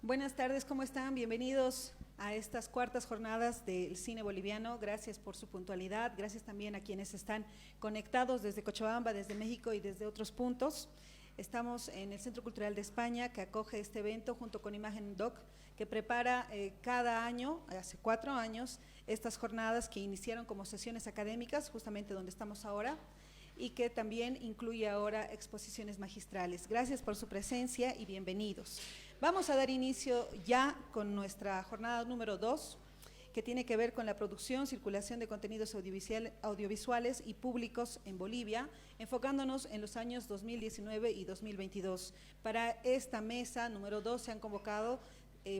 Buenas tardes, ¿cómo están? Bienvenidos a estas cuartas jornadas del cine boliviano. Gracias por su puntualidad, gracias también a quienes están conectados desde Cochabamba, desde México y desde otros puntos. Estamos en el Centro Cultural de España, que acoge este evento junto con Imagen Doc, que prepara cada año, hace 4 años, estas jornadas que iniciaron como sesiones académicas, justamente donde estamos ahora, y que también incluye ahora exposiciones magistrales. Gracias por su presencia y bienvenidos. Vamos a dar inicio ya con nuestra jornada número 2, que tiene que ver con la producción, circulación de contenidos audiovisuales y públicos en Bolivia, enfocándonos en los años 2019 y 2022. Para esta mesa número 2 se han convocado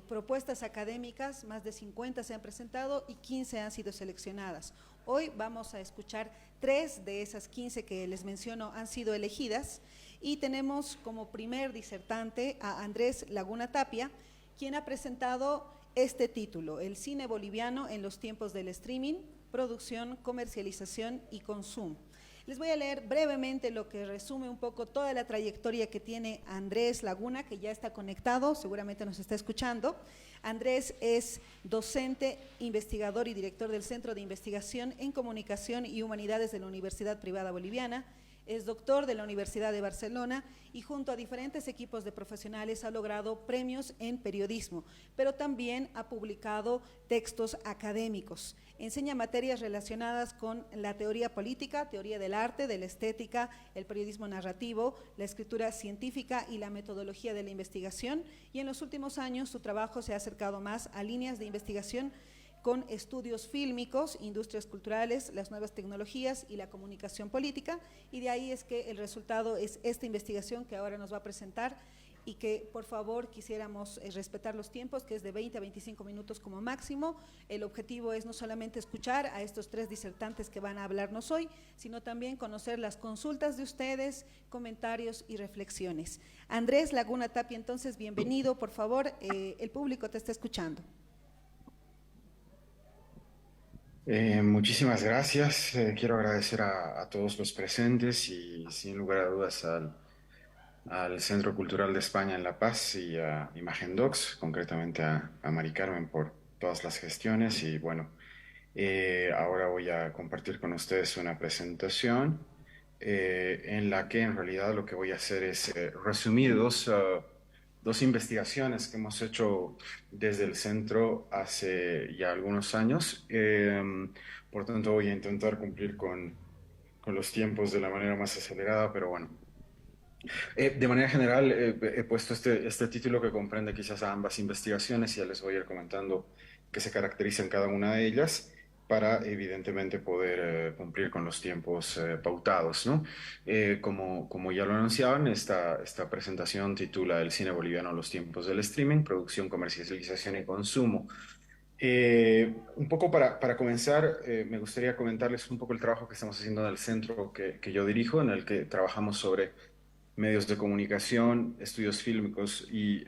propuestas académicas, más de 50 se han presentado y 15 han sido seleccionadas. Hoy vamos a escuchar 3 de esas 15 que les menciono han sido elegidas y tenemos como primer disertante a Andrés Laguna Tapia, quien ha presentado este título: El cine boliviano en los tiempos del streaming, producción, comercialización y consumo. Les voy a leer brevemente lo que resume un poco toda la trayectoria que tiene Andrés Laguna, que ya está conectado, seguramente nos está escuchando. Andrés es docente, investigador y director del Centro de Investigación en Comunicación y Humanidades de la Universidad Privada Boliviana. Es doctor de la Universidad de Barcelona y junto a diferentes equipos de profesionales ha logrado premios en periodismo, pero también ha publicado textos académicos. Enseña materias relacionadas con la teoría política, teoría del arte, de la estética, el periodismo narrativo, la escritura científica y la metodología de la investigación, y en los últimos años su trabajo se ha acercado más a líneas de investigación con estudios fílmicos, industrias culturales, las nuevas tecnologías y la comunicación política, y de ahí es que el resultado es esta investigación que ahora nos va a presentar y que por favor quisiéramos respetar los tiempos, que es de 20 a 25 minutos como máximo. El objetivo es no solamente escuchar a estos 3 disertantes que van a hablarnos hoy, sino también conocer las consultas de ustedes, comentarios y reflexiones. Andrés Laguna Tapia, entonces, bienvenido, por favor, el público te está escuchando. Muchísimas gracias. Quiero agradecer a todos los presentes y sin lugar a dudas al Centro Cultural de España en La Paz y a Imagen Docs, concretamente a Mari Carmen por todas las gestiones. Y bueno, ahora voy a compartir con ustedes una presentación en la que en realidad lo que voy a hacer es resumir dos investigaciones que hemos hecho desde el centro hace ya algunos años. Por tanto, voy a intentar cumplir con los tiempos de la manera más acelerada, pero bueno. De manera general, he puesto este título que comprende quizás a ambas investigaciones y ya les voy a ir comentando qué se caracteriza en cada una de ellas para evidentemente poder cumplir con los tiempos pautados, ¿no? Como ya lo anunciaban, esta presentación titula El cine boliviano a los tiempos del streaming, producción, comercialización y consumo. Un poco para comenzar, me gustaría comentarles un poco el trabajo que estamos haciendo en el centro que yo dirijo, en el que trabajamos sobre medios de comunicación, estudios fílmicos y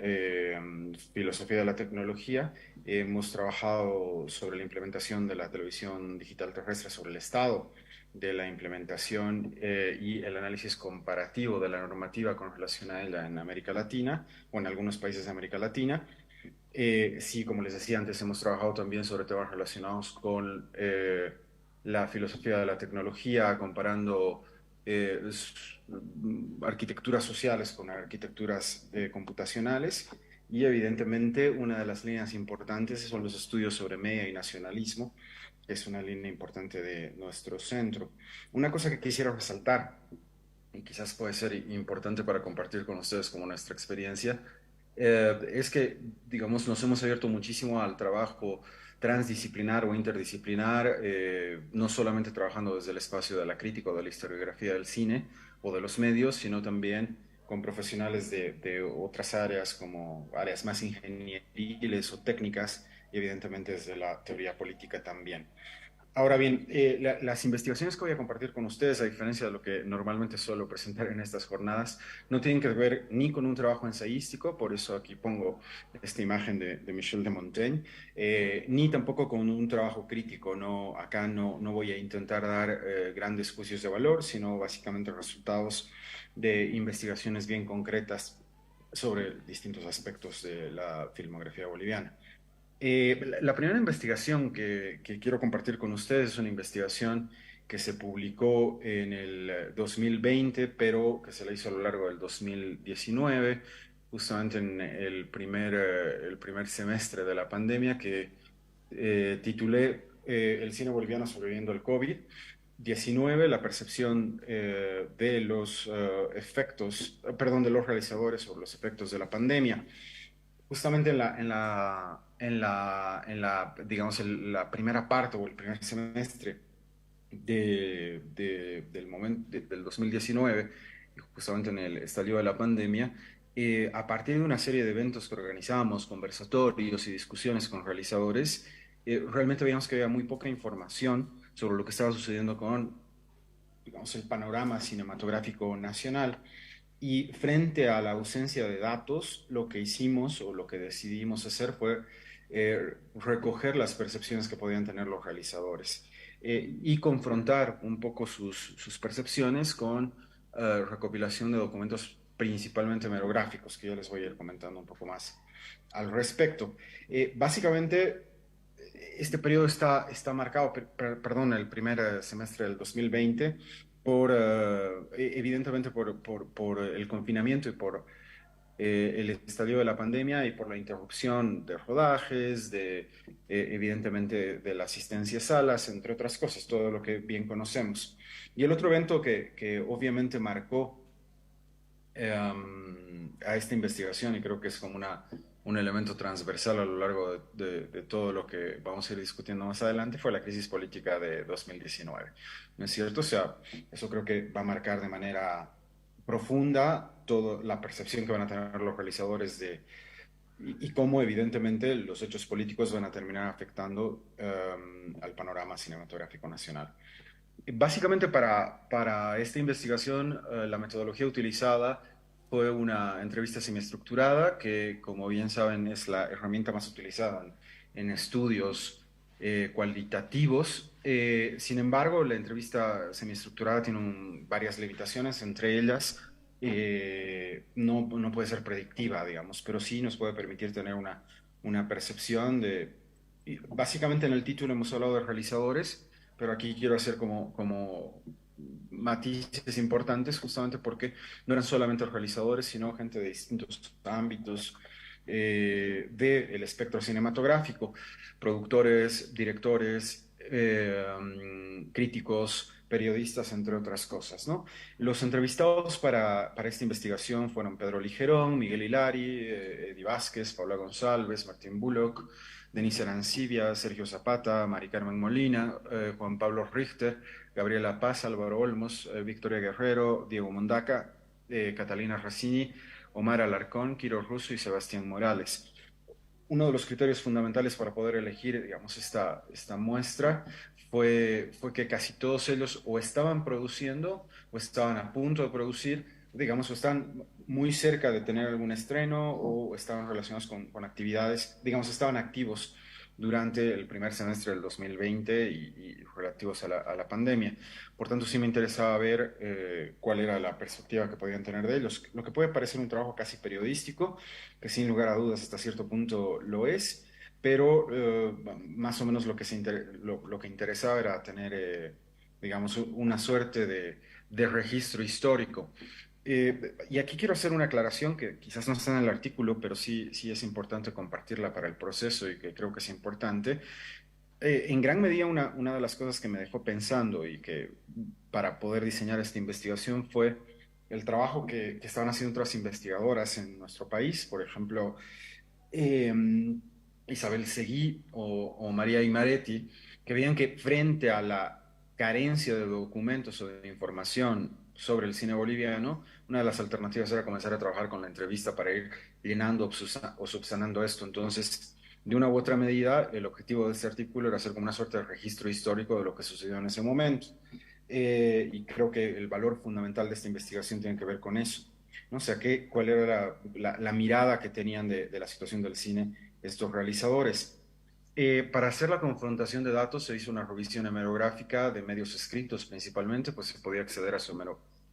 filosofía de la tecnología. Hemos trabajado sobre la implementación de la televisión digital terrestre, sobre el estado de la implementación y el análisis comparativo de la normativa con relación a ella en América Latina o en algunos países de América Latina. Sí, como les decía antes, hemos trabajado también sobre temas relacionados con la filosofía de la tecnología, comparando arquitecturas sociales con arquitecturas computacionales, y evidentemente una de las líneas importantes son los estudios sobre media y nacionalismo, que es una línea importante de nuestro centro. Una cosa que quisiera resaltar, y quizás puede ser importante para compartir con ustedes como nuestra experiencia, es que, digamos, nos hemos abierto muchísimo al trabajo transdisciplinar o interdisciplinar, no solamente trabajando desde el espacio de la crítica o de la historiografía del cine o de los medios, sino también con profesionales de otras áreas como áreas más ingenieriles o técnicas y evidentemente desde la teoría política también. Ahora bien, las investigaciones que voy a compartir con ustedes, a diferencia de lo que normalmente suelo presentar en estas jornadas, no tienen que ver ni con un trabajo ensayístico, por eso aquí pongo esta imagen de Michel de Montaigne, ni tampoco con un trabajo crítico. No, acá no voy a intentar dar grandes juicios de valor, sino básicamente resultados de investigaciones bien concretas sobre distintos aspectos de la filmografía boliviana. La primera investigación que quiero compartir con ustedes es una investigación que se publicó en el 2020, pero que se la hizo a lo largo del 2019, justamente en el primer semestre de la pandemia, que titulé El cine boliviano sobreviviendo al COVID-19, la percepción de los efectos, perdón, de los realizadores sobre los efectos de la pandemia. Justamente digamos, la primera parte o el primer semestre del 2019, justamente en el estallido de la pandemia, a partir de una serie de eventos que organizábamos, conversatorios y discusiones con realizadores, realmente veíamos que había muy poca información sobre lo que estaba sucediendo con, digamos, el panorama cinematográfico nacional. Y frente a la ausencia de datos, lo que hicimos o lo que decidimos hacer fue recoger las percepciones que podían tener los realizadores y confrontar un poco sus percepciones con recopilación de documentos principalmente hemerográficos, que ya les voy a ir comentando un poco más al respecto. Básicamente, este periodo está marcado, perdón, el primer semestre del 2020 evidentemente por el confinamiento y por el estadio de la pandemia y por la interrupción de rodajes, evidentemente de la asistencia a salas, entre otras cosas, todo lo que bien conocemos. Y el otro evento que obviamente marcó a esta investigación, y creo que es como un elemento transversal a lo largo de todo lo que vamos a ir discutiendo más adelante, fue la crisis política de 2019. ¿No es cierto? O sea, eso creo que va a marcar de manera profunda toda la percepción que van a tener los realizadores y cómo evidentemente los hechos políticos van a terminar afectando al panorama cinematográfico nacional. Básicamente para esta investigación, la metodología utilizada fue una entrevista semiestructurada, que como bien saben es la herramienta más utilizada en estudios cualitativos. Sin embargo, la entrevista semiestructurada tiene varias limitaciones, entre ellas no puede ser predictiva, digamos, pero sí nos puede permitir tener una percepción y básicamente en el título hemos hablado de realizadores, pero aquí quiero hacer como matices importantes justamente porque no eran solamente realizadores, sino gente de distintos ámbitos del espectro cinematográfico, productores, directores, críticos, periodistas, entre otras cosas, ¿no? Los entrevistados para esta investigación fueron Pedro Ligerón, Miguel Hilari, Eddie Vázquez, Paula González, Martín Bullock, Denise Arancibia, Sergio Zapata, Mari Carmen Molina, Juan Pablo Richter, Gabriela Paz, Álvaro Olmos, Victoria Guerrero, Diego Mondaca, Catalina Raccini, Omar Alarcón, Quiro Russo y Sebastián Morales. Uno de los criterios fundamentales para poder elegir, digamos, esta muestra fue que casi todos ellos o estaban produciendo o estaban a punto de producir, digamos, o están muy cerca de tener algún estreno o estaban relacionados con actividades, digamos, estaban activos durante el primer semestre del 2020 y relativos a la pandemia. Por tanto, sí me interesaba ver cuál era la perspectiva que podían tener de ellos. Lo que puede parecer un trabajo casi periodístico, que sin lugar a dudas hasta cierto punto lo es, pero más o menos lo que interesaba era tener, digamos, una suerte de registro histórico. Y aquí quiero hacer una aclaración que quizás no está en el artículo, pero sí es importante compartirla para el proceso y que creo que es importante. En gran medida, una de las cosas que me dejó pensando y que para poder diseñar esta investigación fue el trabajo que estaban haciendo otras investigadoras en nuestro país, por ejemplo, eh, Isabel Seguí o María Imaretti, que veían que frente a la carencia de documentos o de información sobre el cine boliviano, una de las alternativas era comenzar a trabajar con la entrevista para ir llenando o subsanando esto. Entonces, de una u otra medida, el objetivo de este artículo era hacer como una suerte de registro histórico de lo que sucedió en ese momento. Y creo que el valor fundamental de esta investigación tiene que ver con eso. No sé, cuál era la mirada que tenían de la situación del cine estos realizadores. Para hacer la confrontación de datos se hizo una revisión hemerográfica de medios escritos principalmente, pues se podía acceder a su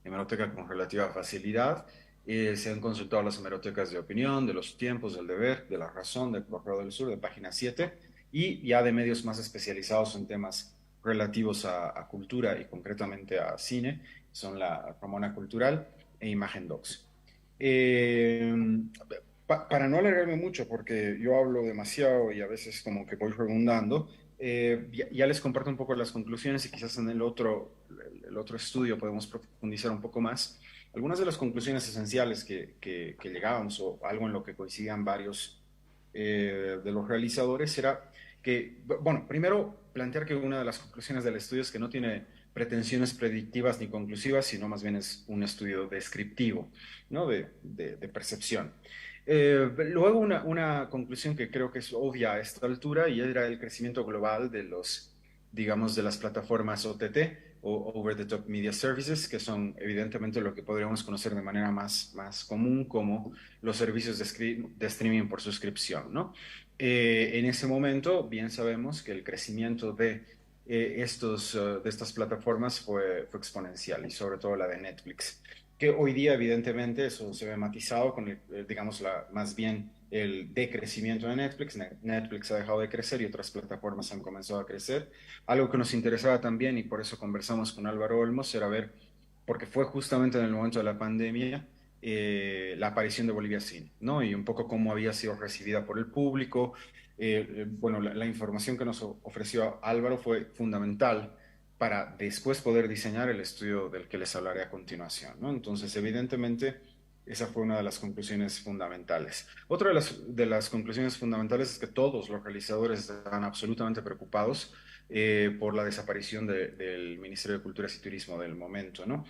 hemeroteca con relativa facilidad. Se han consultado las hemerotecas de Opinión, de Los Tiempos, del Deber, de La Razón, del Correo del Sur, de Página 7, y ya de medios más especializados en temas relativos a cultura y concretamente a cine, son la Ramona Cultural e Imagen Docs. Eh, para no alargarme mucho, porque yo hablo demasiado y a veces como que voy redundando, ya les comparto un poco las conclusiones y quizás en el otro estudio podemos profundizar un poco más. Algunas de las conclusiones esenciales que llegábamos o algo en lo que coincidían varios de los realizadores era que, bueno, primero plantear que una de las conclusiones del estudio es que no tiene pretensiones predictivas ni conclusivas, sino más bien es un estudio descriptivo, ¿no? De percepción. Luego una conclusión que creo que es obvia a esta altura y era el crecimiento global de los, digamos, de las plataformas OTT o Over the Top Media Services, que son evidentemente lo que podríamos conocer de manera más común como los servicios de streaming por suscripción, ¿no? En ese momento, bien sabemos que el crecimiento de estas plataformas fue exponencial y sobre todo la de Netflix, que hoy día evidentemente eso se ve matizado con, digamos, más bien el decrecimiento de Netflix. Netflix ha dejado de crecer y otras plataformas han comenzado a crecer. Algo que nos interesaba también y por eso conversamos con Álvaro Olmos era ver, porque fue justamente en el momento de la pandemia, la aparición de Bolivia Cine, ¿no? Y un poco cómo había sido recibida por el público. Bueno, la información que nos ofreció Álvaro fue fundamental para después poder diseñar el estudio del que les hablaré a continuación, ¿no? Entonces, evidentemente, esa fue una de las conclusiones fundamentales. Otra de las conclusiones fundamentales es que todos los realizadores están absolutamente preocupados por la desaparición del Ministerio de Culturas y Turismo del momento, ¿no?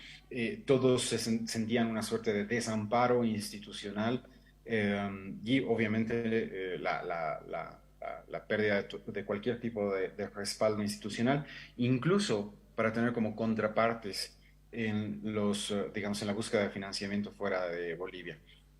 Todos sentían una suerte de desamparo institucional y obviamente la pérdida de cualquier tipo de respaldo institucional, incluso para tener como contrapartes en digamos, en la búsqueda de financiamiento fuera de Bolivia.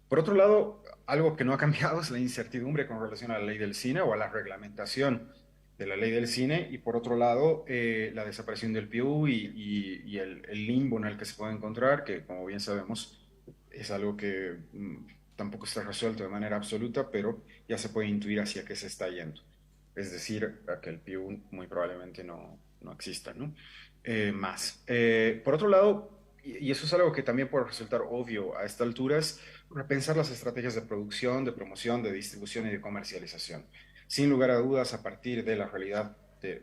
Por otro lado, algo que no ha cambiado es la incertidumbre con relación a la ley del cine o a la reglamentación de la ley del cine, y por otro lado, la desaparición del PIU y el limbo en el que se puede encontrar, que como bien sabemos es algo que tampoco está resuelto de manera absoluta, pero ya se puede intuir hacia qué se está yendo. Es decir, a que el PIU muy probablemente no exista, ¿no? Más. Por otro lado, y eso es algo que también puede resultar obvio a esta altura, es repensar las estrategias de producción, de promoción, de distribución y de comercialización. Sin lugar a dudas, a partir de la realidad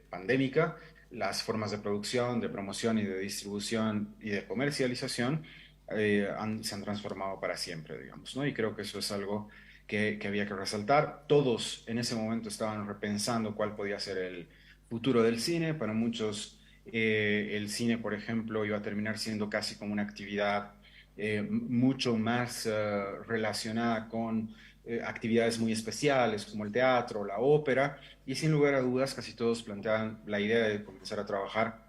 pandémica, las formas de producción, de promoción y de distribución y de comercialización se han transformado para siempre, digamos, ¿no? Y creo que eso es algo que había que resaltar. Todos en ese momento estaban repensando cuál podía ser el futuro del cine. Para muchos, el cine, por ejemplo, iba a terminar siendo casi como una actividad mucho más relacionada con actividades muy especiales como el teatro, la ópera, y sin lugar a dudas casi todos planteaban la idea de comenzar a trabajar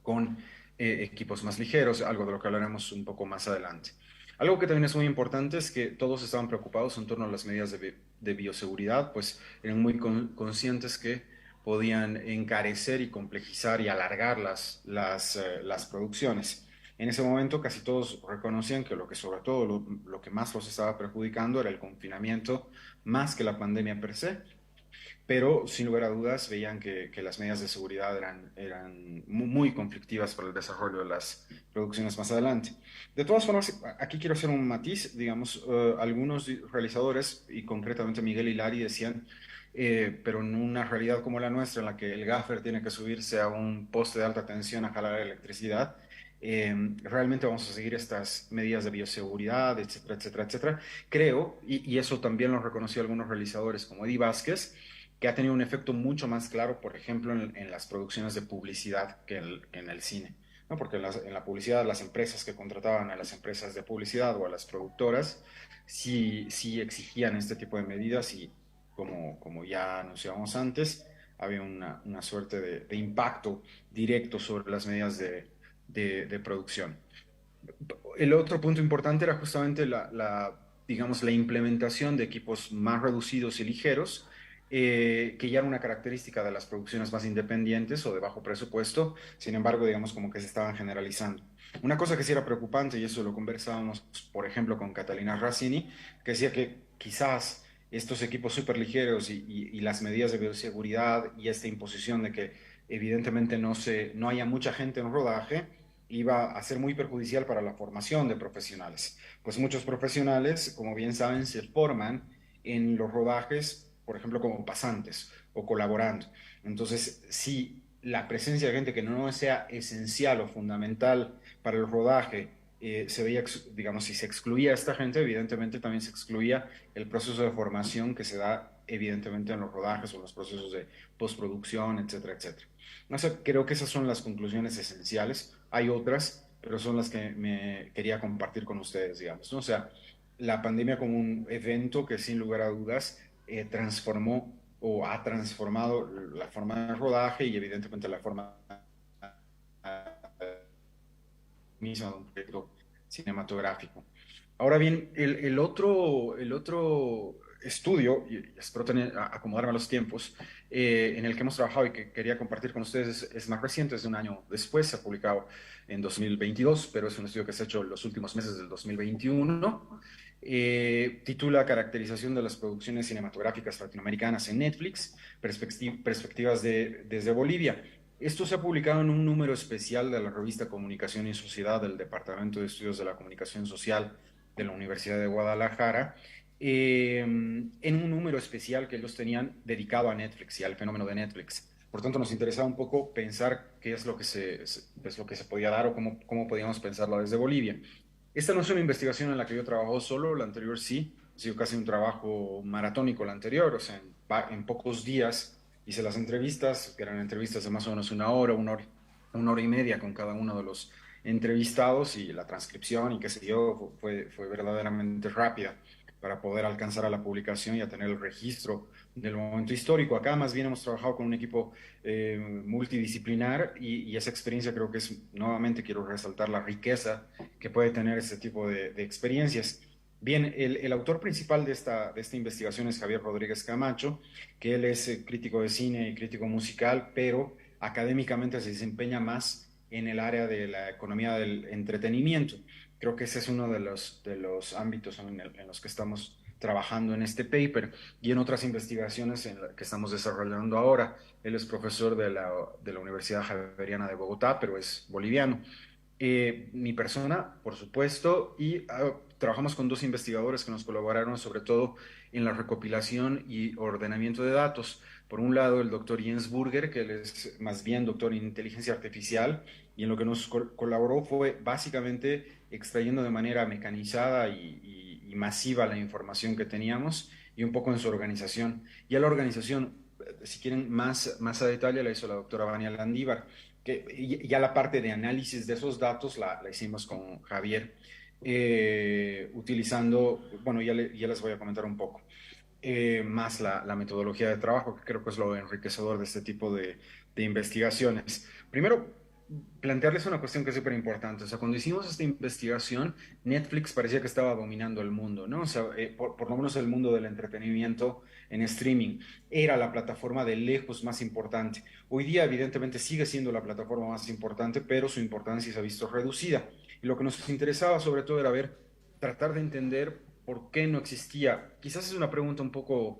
con equipos más ligeros, algo de lo que hablaremos un poco más adelante. Algo que también es muy importante es que todos estaban preocupados en torno a las medidas de bioseguridad, pues eran muy conscientes que podían encarecer y complejizar y alargar las producciones. En ese momento casi todos reconocían que lo que sobre todo lo que más los estaba perjudicando era el confinamiento más que la pandemia per se, pero sin lugar a dudas veían que las medidas de seguridad eran muy conflictivas para el desarrollo de las producciones más adelante. De todas formas, aquí quiero hacer un matiz, digamos, algunos realizadores, y concretamente Miguel Hilari, decían, pero en una realidad como la nuestra, en la que el gaffer tiene que subirse a un poste de alta tensión a jalar electricidad, realmente vamos a seguir estas medidas de bioseguridad, etcétera, etcétera, etcétera. Creo, y eso también lo reconoció algunos realizadores como Eddie Vázquez, que ha tenido un efecto mucho más claro, por ejemplo, en las producciones de publicidad que en el cine, ¿no? Porque en la publicidad las empresas que contrataban a las empresas de publicidad o a las productoras sí exigían este tipo de medidas y como ya anunciábamos antes, había una suerte de impacto directo sobre las medidas de producción. El otro punto importante era justamente digamos, la implementación de equipos más reducidos y ligeros, que ya era una característica de las producciones más independientes o de bajo presupuesto. Sin embargo, digamos como que se estaban generalizando. Una cosa que sí era preocupante, y eso lo conversábamos, por ejemplo, con Catalina Razzini, que decía que quizás estos equipos superligeros y las medidas de bioseguridad y esta imposición de que evidentemente no haya mucha gente en rodaje, iba a ser muy perjudicial para la formación de profesionales. Pues muchos profesionales, como bien saben, se forman en los rodajes, por ejemplo, como pasantes o colaborando. Entonces, si la presencia de gente que no sea esencial o fundamental para el rodaje, se veía, digamos, si se excluía a esta gente, evidentemente también se excluía el proceso de formación que se da evidentemente en los rodajes o en los procesos de postproducción, etcétera, etcétera. O sea, creo que esas son las conclusiones esenciales. Hay otras, pero son las que me quería compartir con ustedes, digamos, ¿no? O sea, la pandemia como un evento que sin lugar a dudas transformó o ha transformado la forma de rodaje y evidentemente la forma misma de un proyecto cinematográfico. Ahora bien, el otro estudio, y espero acomodarme a los tiempos, en el que hemos trabajado y que quería compartir con ustedes es más reciente, es de un año después, se ha publicado en 2022, pero es un estudio que se ha hecho en los últimos meses del 2021. Titula Caracterización de las producciones cinematográficas latinoamericanas en Netflix, perspectivas desde Bolivia. Esto se ha publicado en un número especial de la revista Comunicación y Sociedad del Departamento de Estudios de la Comunicación Social de la Universidad de Guadalajara, en un número especial que ellos tenían dedicado a Netflix y al fenómeno de Netflix. Por tanto, nos interesaba un poco pensar qué es lo que es lo que se podía dar o cómo podíamos pensarlo desde Bolivia. Esta no es una investigación en la que yo trabajo solo, la anterior sí, ha sido casi un trabajo maratónico la anterior, o sea, en pocos días hice las entrevistas, que eran entrevistas de más o menos una hora y media con cada uno de los entrevistados y la transcripción y qué sé yo, fue verdaderamente rápida para poder alcanzar a la publicación y a tener el registro del momento histórico. Acá más bien hemos trabajado con un equipo multidisciplinar y esa experiencia creo que es, nuevamente quiero resaltar la riqueza que puede tener este tipo de experiencias. Bien, el autor principal de esta investigación es Javier Rodríguez Camacho, que él es crítico de cine y crítico musical, pero académicamente se desempeña más en el área de la economía del entretenimiento. Creo que ese es uno de los ámbitos en los que estamos trabajando en este paper y en otras investigaciones que estamos desarrollando ahora. Él es profesor de la Universidad Javeriana de Bogotá, pero es boliviano. Mi persona, por supuesto, y trabajamos con dos investigadores que nos colaboraron sobre todo en la recopilación y ordenamiento de datos. Por un lado, el doctor Jens Burger, que él es más bien doctor en inteligencia artificial, y en lo que nos colaboró fue básicamente extrayendo de manera mecanizada y masiva la información que teníamos y un poco en su organización. Y a la organización, si quieren más a detalle, la hizo la doctora Vania Landívar que ya la parte de análisis de esos datos la hicimos con Javier, utilizando, bueno, ya les voy a comentar un poco, más la metodología de trabajo, que creo que es lo enriquecedor de este tipo de investigaciones. Primero, plantearles una cuestión que es súper importante. O sea, cuando hicimos esta investigación, Netflix parecía que estaba dominando el mundo, ¿no? O sea, por lo menos el mundo del entretenimiento en streaming era la plataforma de lejos más importante. Hoy día, evidentemente, sigue siendo la plataforma más importante, pero su importancia se ha visto reducida. Y lo que nos interesaba sobre todo era tratar de entender por qué no existía. Quizás es una pregunta un poco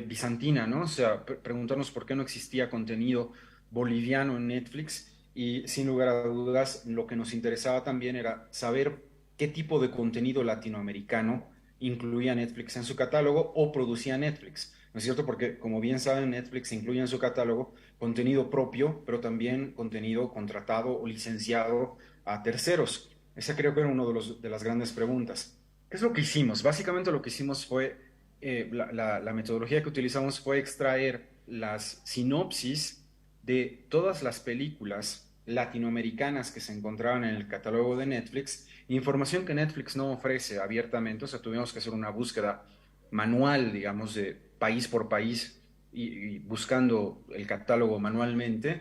bizantina, ¿no? O sea, preguntarnos por qué no existía contenido boliviano en Netflix y sin lugar a dudas lo que nos interesaba también era saber qué tipo de contenido latinoamericano incluía Netflix en su catálogo o producía Netflix. ¿No es cierto? Porque como bien saben, Netflix incluye en su catálogo contenido propio, pero también contenido contratado o licenciado a terceros. Esa creo que era una de las grandes preguntas. ¿Qué es lo que hicimos? Básicamente lo que hicimos fue, la metodología que utilizamos fue extraer las sinopsis de todas las películas latinoamericanas que se encontraban en el catálogo de Netflix, información que Netflix no ofrece abiertamente, o sea, tuvimos que hacer una búsqueda manual, digamos, de país por país y buscando el catálogo manualmente,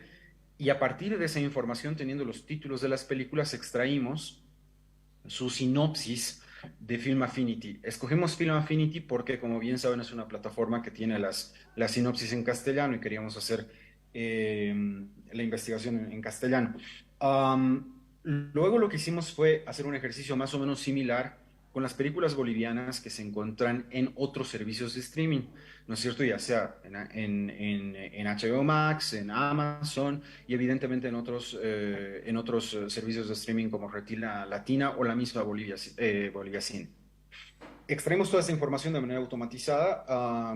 y a partir de esa información, teniendo los títulos de las películas, extraímos su sinopsis de Film Affinity. Escogimos Film Affinity porque, como bien saben, es una plataforma que tiene las sinopsis en castellano y queríamos hacer la investigación en castellano. Luego lo que hicimos fue hacer un ejercicio más o menos similar con las películas bolivianas que se encuentran en otros servicios de streaming, ¿no es cierto? Ya sea en HBO Max, en Amazon y evidentemente en otros servicios de streaming como Retina Latina o la misma Bolivia Cine. Extraemos toda esta información de manera automatizada.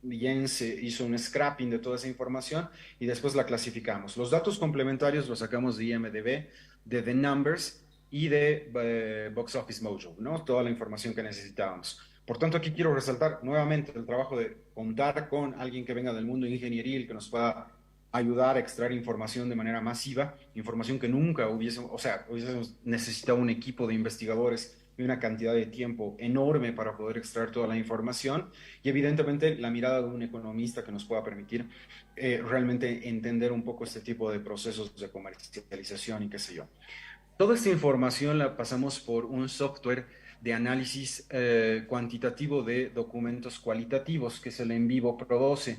Jens hizo un scrapping de toda esa información y después la clasificamos. Los datos complementarios los sacamos de IMDb, de The Numbers y de Box Office Mojo, ¿no? Toda la información que necesitábamos. Por tanto, aquí quiero resaltar nuevamente el trabajo de contar con alguien que venga del mundo ingenieril, que nos pueda ayudar a extraer información de manera masiva, información que nunca hubiésemos necesitado un equipo de investigadores y una cantidad de tiempo enorme para poder extraer toda la información y evidentemente la mirada de un economista que nos pueda permitir realmente entender un poco este tipo de procesos de comercialización y qué sé yo. Toda esta información la pasamos por un software de análisis cuantitativo de documentos cualitativos que es el En Vivo Pro 12.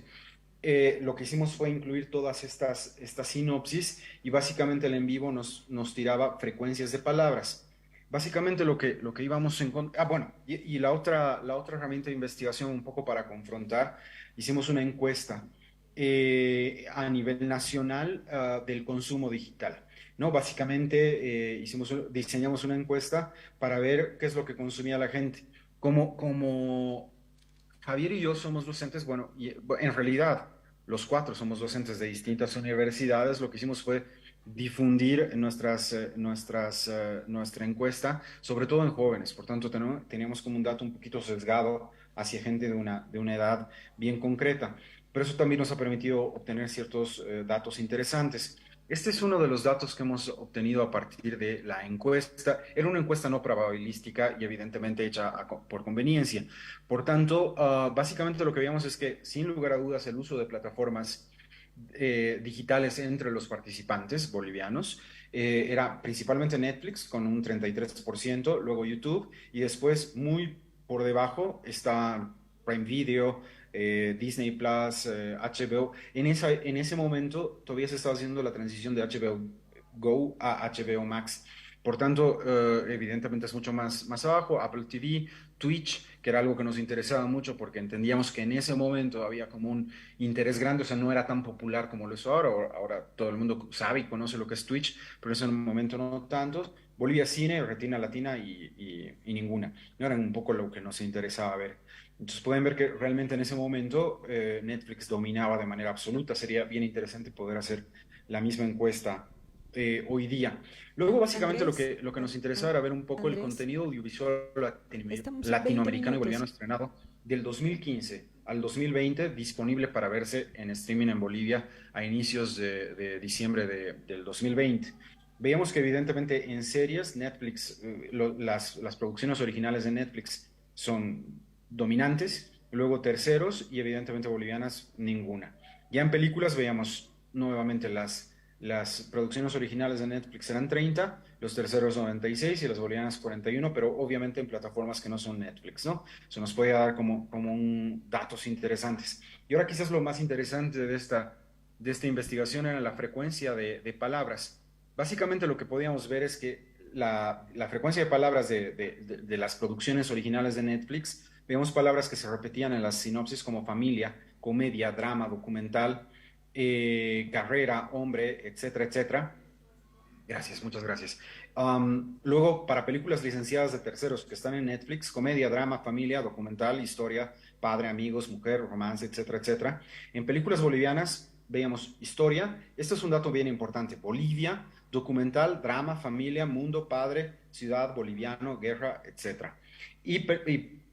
Lo que hicimos fue incluir todas estas sinopsis y básicamente el En Vivo nos tiraba frecuencias de palabras. Básicamente lo que íbamos a encontrar, bueno, y la otra herramienta de investigación un poco para confrontar, hicimos una encuesta a nivel nacional del consumo digital. ¿No? Básicamente diseñamos una encuesta para ver qué es lo que consumía la gente. Como Javier y yo somos docentes, bueno, en realidad los cuatro somos docentes de distintas universidades, lo que hicimos fue difundir nuestra encuesta, sobre todo en jóvenes, por tanto teníamos como un dato un poquito sesgado hacia gente de una edad bien concreta, pero eso también nos ha permitido obtener ciertos datos interesantes. Este es uno de los datos que hemos obtenido a partir de la encuesta. Era una encuesta no probabilística y evidentemente hecha por conveniencia. Por tanto, básicamente lo que veíamos es que, sin lugar a dudas, el uso de plataformas digitales entre los participantes bolivianos era principalmente Netflix con un 33%, luego YouTube y después muy por debajo está Prime Video, Disney Plus, HBO. En ese momento todavía se estaba haciendo la transición de HBO Go a HBO Max. Por tanto, evidentemente es mucho más abajo. Apple TV, Twitch, que era algo que nos interesaba mucho porque entendíamos que en ese momento había como un interés grande, o sea, no era tan popular como lo es ahora. Ahora todo el mundo sabe y conoce lo que es Twitch, pero en ese momento no tanto. Bolivia Cine, Retina Latina y ninguna. No eran un poco lo que nos interesaba ver. Entonces pueden ver que realmente en ese momento Netflix dominaba de manera absoluta. Sería bien interesante poder hacer la misma encuesta hoy día. Luego, básicamente, Andrés, lo que nos interesaba era ver un poco el Andrés, contenido audiovisual estamos en 20 latinoamericano y boliviano minutos. estrenado del 2015 al 2020, disponible para verse en streaming en Bolivia a inicios de diciembre del 2020. Veíamos que evidentemente en series Netflix, las producciones originales de Netflix son dominantes, luego terceros y evidentemente bolivianas ninguna. Ya en películas veíamos nuevamente las producciones originales de Netflix eran 30, los terceros 96 y las bolivianas 41, pero obviamente en plataformas que no son Netflix, ¿no? Eso nos puede dar como datos interesantes. Y ahora quizás lo más interesante de esta investigación era la frecuencia de palabras. Básicamente lo que podíamos ver es que la frecuencia de palabras de las producciones originales de Netflix, vemos palabras que se repetían en las sinopsis como familia, comedia, drama, documental, carrera, hombre, etcétera, etcétera. Gracias, muchas gracias. Luego, para películas licenciadas de terceros que están en Netflix, comedia, drama, familia, documental, historia, padre, amigos, mujer, romance, etcétera, etcétera. En películas bolivianas veíamos historia. Este es un dato bien importante. Bolivia, documental, drama, familia, mundo, padre, ciudad, boliviano, guerra, etcétera. Y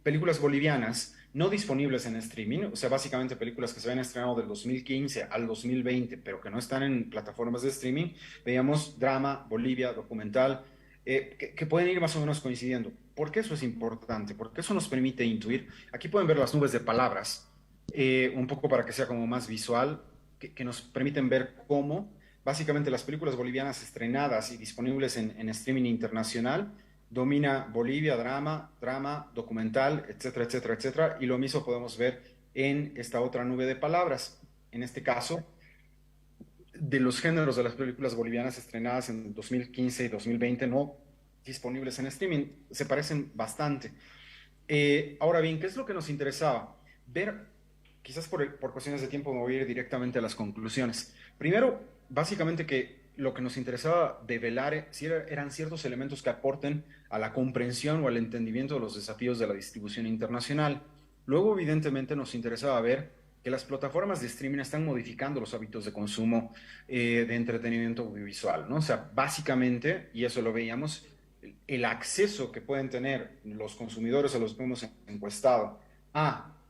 películas bolivianas no disponibles en streaming, o sea, básicamente películas que se habían estrenado del 2015 al 2020, pero que no están en plataformas de streaming, veíamos drama, Bolivia, documental, que pueden ir más o menos coincidiendo. ¿Por qué eso es importante? Porque eso nos permite intuir. Aquí pueden ver las nubes de palabras, un poco para que sea como más visual, que nos permiten ver cómo básicamente las películas bolivianas estrenadas y disponibles en streaming internacional domina Bolivia, drama, documental, etcétera, etcétera, etcétera. Y lo mismo podemos ver en esta otra nube de palabras. En este caso, de los géneros de las películas bolivianas estrenadas en 2015 y 2020 no disponibles en streaming, se parecen bastante. Ahora bien, ¿qué es lo que nos interesaba? Ver, quizás por cuestiones de tiempo me voy a ir directamente a las conclusiones. Primero, básicamente que lo que nos interesaba develar eran ciertos elementos que aporten a la comprensión o al entendimiento de los desafíos de la distribución internacional. Luego, evidentemente, nos interesaba ver que las plataformas de streaming están modificando los hábitos de consumo de entretenimiento audiovisual, ¿no? O sea, básicamente, y eso lo veíamos, el acceso que pueden tener los consumidores a los que hemos encuestado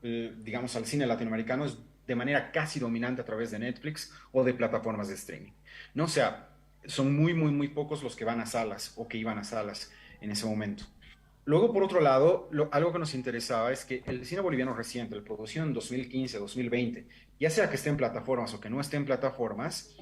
digamos, al cine latinoamericano es de manera casi dominante a través de Netflix o de plataformas de streaming. ¿No? O sea, son muy, muy, muy pocos los que van a salas o que iban a salas en ese momento. Luego, por otro lado, algo que nos interesaba es que el cine boliviano reciente, el producido en 2015, 2020, ya sea que esté en plataformas o que no esté en plataformas,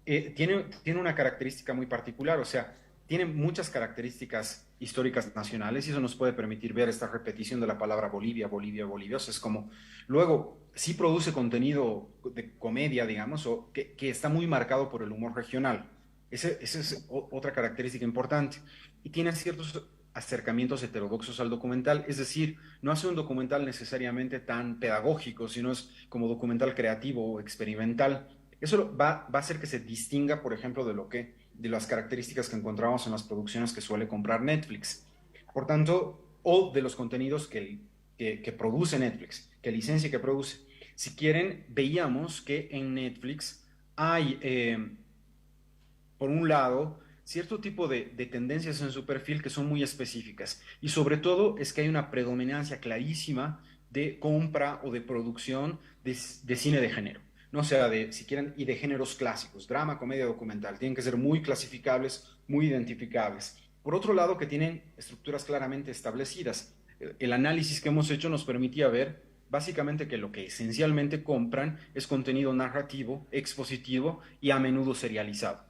tiene una característica muy particular, o sea, tiene muchas características históricas nacionales y eso nos puede permitir ver esta repetición de la palabra Bolivia, Bolivia, Bolivia. O sea, es como, luego, sí produce contenido de comedia, digamos, o que está muy marcado por el humor regional. Esa es otra característica importante. Y tiene ciertos acercamientos heterodoxos al documental, es decir, no hace un documental necesariamente tan pedagógico, sino es como documental creativo o experimental. Eso va a hacer que se distinga, por ejemplo, de las características que encontramos en las producciones que suele comprar Netflix. Por tanto, o de los contenidos que produce Netflix, que licencia y que produce. Si quieren, veíamos que en Netflix hay, por un lado, cierto tipo de tendencias en su perfil que son muy específicas. Y sobre todo es que hay una predominancia clarísima de compra o de producción de cine de género. No sea de, si quieren, y de géneros clásicos, drama, comedia, documental. Tienen que ser muy clasificables, muy identificables. Por otro lado, que tienen estructuras claramente establecidas. El análisis que hemos hecho nos permitía ver básicamente que lo que esencialmente compran es contenido narrativo, expositivo y a menudo serializado.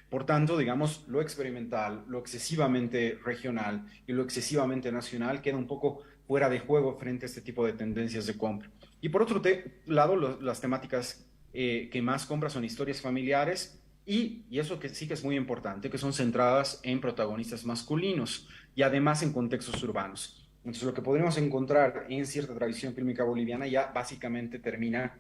Por tanto, digamos, lo experimental, lo excesivamente regional y lo excesivamente nacional queda un poco fuera de juego frente a este tipo de tendencias de compra. Y por otro lado, las temáticas que más compra son historias familiares y eso que sí que es muy importante, que son centradas en protagonistas masculinos y además en contextos urbanos. Entonces, lo que podríamos encontrar en cierta tradición fílmica boliviana ya básicamente termina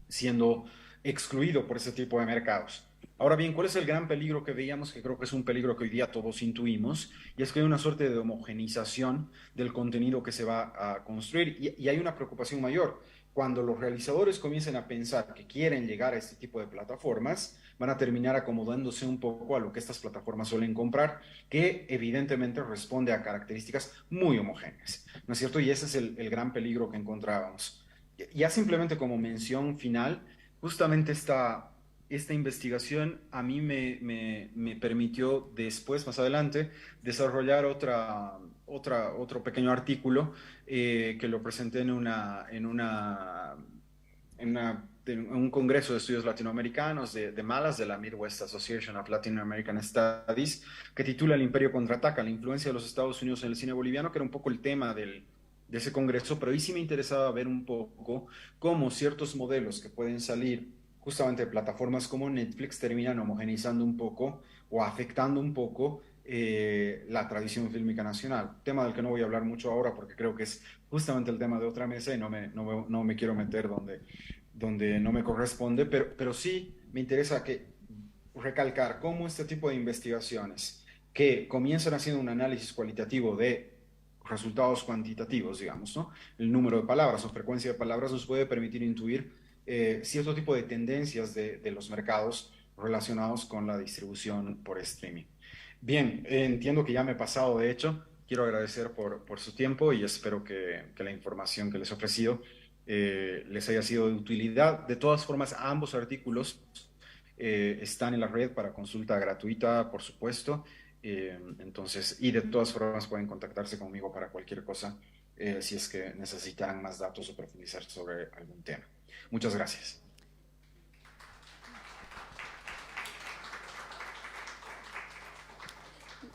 siendo excluido por ese tipo de mercados. Ahora bien, ¿cuál es el gran peligro que veíamos? Que creo que es un peligro que hoy día todos intuimos, y es que hay una suerte de homogenización del contenido que se va a construir, y hay una preocupación mayor. Cuando los realizadores comiencen a pensar que quieren llegar a este tipo de plataformas, van a terminar acomodándose un poco a lo que estas plataformas suelen comprar, que evidentemente responde a características muy homogéneas, ¿no es cierto? Y ese es el gran peligro que encontrábamos. Ya simplemente como mención final, justamente esta investigación a mí me permitió después, más adelante, desarrollar otro pequeño artículo que lo presenté en un congreso de estudios latinoamericanos de Malas, de la Midwest Association of Latin American Studies, que titula El Imperio Contraataca, la influencia de los Estados Unidos en el cine boliviano, que era un poco el tema de ese congreso, pero ahí sí me interesaba ver un poco cómo ciertos modelos que pueden salir justamente de plataformas como Netflix terminan homogeneizando un poco o afectando un poco la tradición fílmica nacional. Tema del que no voy a hablar mucho ahora porque creo que es justamente el tema de otra mesa y no me quiero meter donde no me corresponde, pero sí me interesa recalcar cómo este tipo de investigaciones que comienzan haciendo un análisis cualitativo de resultados cuantitativos, digamos, ¿no? El número de palabras o frecuencia de palabras nos puede permitir intuir cierto tipo de tendencias de los mercados relacionados con la distribución por streaming. Bien, entiendo que ya me he pasado, de hecho, quiero agradecer por su tiempo y espero que la información que les he ofrecido les haya sido de utilidad. De todas formas, ambos artículos están en la red para consulta gratuita, por supuesto. Entonces, y de todas formas pueden contactarse conmigo para cualquier cosa si es que necesitan más datos o profundizar sobre algún tema. Muchas gracias.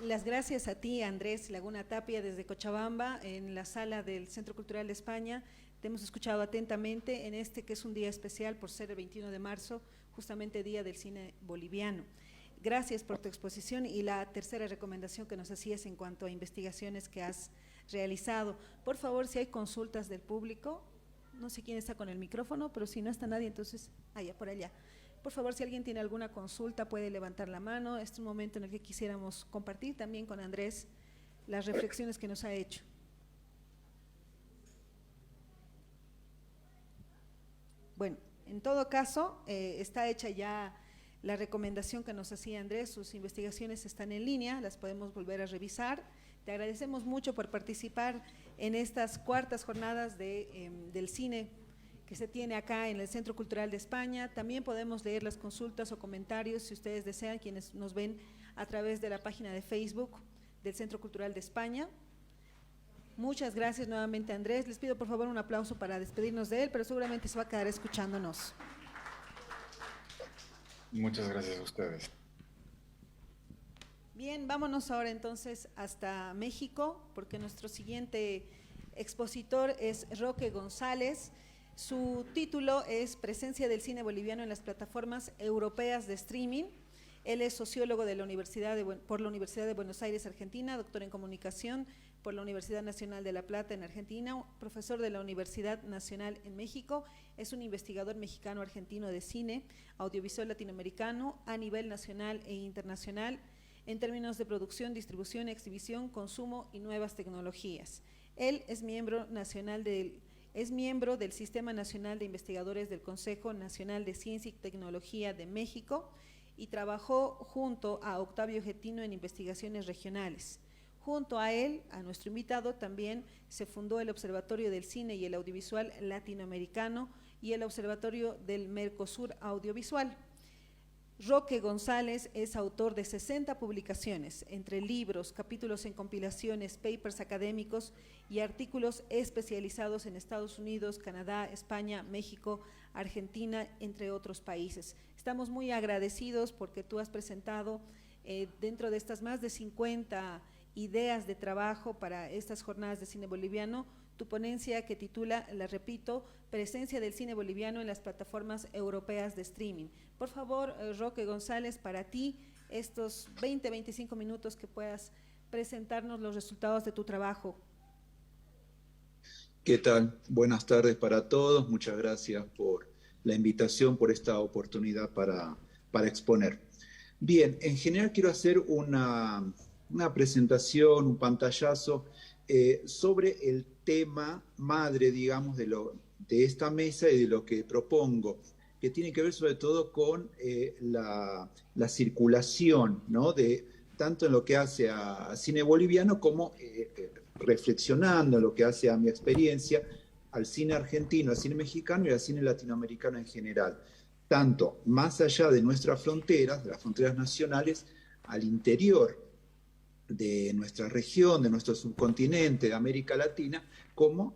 Las gracias a ti, Andrés Laguna Tapia, desde Cochabamba, en la sala del Centro Cultural de España. Te hemos escuchado atentamente en este que es un día especial por ser el 21 de marzo, justamente Día del Cine Boliviano. Gracias por tu exposición y la tercera recomendación que nos hacías en cuanto a investigaciones que has realizado. Por favor, si hay consultas del público, no sé quién está con el micrófono, pero si no está nadie, entonces, allá, por allá. Por favor, si alguien tiene alguna consulta, puede levantar la mano. Este es un momento en el que quisiéramos compartir también con Andrés las reflexiones que nos ha hecho. Bueno, en todo caso, está hecha ya la recomendación que nos hacía Andrés, sus investigaciones están en línea, las podemos volver a revisar. Te agradecemos mucho por participar en estas cuartas jornadas del cine que se tiene acá en el Centro Cultural de España. También podemos leer las consultas o comentarios, si ustedes desean, quienes nos ven a través de la página de Facebook del Centro Cultural de España. Muchas gracias nuevamente, Andrés. Les pido por favor un aplauso para despedirnos de él, pero seguramente se va a quedar escuchándonos. Muchas gracias a ustedes. Bien, vámonos ahora entonces hasta México, porque nuestro siguiente expositor es Roque González. Su título es Presencia del cine boliviano en las plataformas europeas de streaming. Él es sociólogo de por la Universidad de Buenos Aires, Argentina, doctor en comunicación por la Universidad Nacional de La Plata en Argentina, profesor de la Universidad Nacional en México, es un investigador mexicano-argentino de cine, audiovisual latinoamericano a nivel nacional e internacional, en términos de producción, distribución, exhibición, consumo y nuevas tecnologías. Él es miembro del Sistema Nacional de Investigadores del Consejo Nacional de Ciencia y Tecnología de México y trabajó junto a Octavio Getino en investigaciones regionales. Junto a él, a nuestro invitado, también se fundó el Observatorio del Cine y el Audiovisual Latinoamericano y el Observatorio del Mercosur Audiovisual. Roque González es autor de 60 publicaciones, entre libros, capítulos en compilaciones, papers académicos y artículos especializados en Estados Unidos, Canadá, España, México, Argentina, entre otros países. Estamos muy agradecidos porque tú has presentado dentro de estas más de 50 ideas de trabajo para estas jornadas de cine boliviano, tu ponencia que titula, la repito, Presencia del cine boliviano en las plataformas europeas de streaming. Por favor, Roque González, para ti, estos 20-25 minutos que puedas presentarnos los resultados de tu trabajo. ¿Qué tal? Buenas tardes para todos. Muchas gracias por la invitación, por esta oportunidad para exponer. Bien, en general quiero hacer una presentación, un pantallazo sobre el tema madre, digamos, de esta mesa y de lo que propongo, que tiene que ver sobre todo con la circulación, ¿no? Tanto en lo que hace a cine boliviano como reflexionando en lo que hace a mi experiencia, al cine argentino, al cine mexicano y al cine latinoamericano en general. Tanto más allá de nuestras fronteras, de las fronteras nacionales, al interior de nuestra región, de nuestro subcontinente, de América Latina, como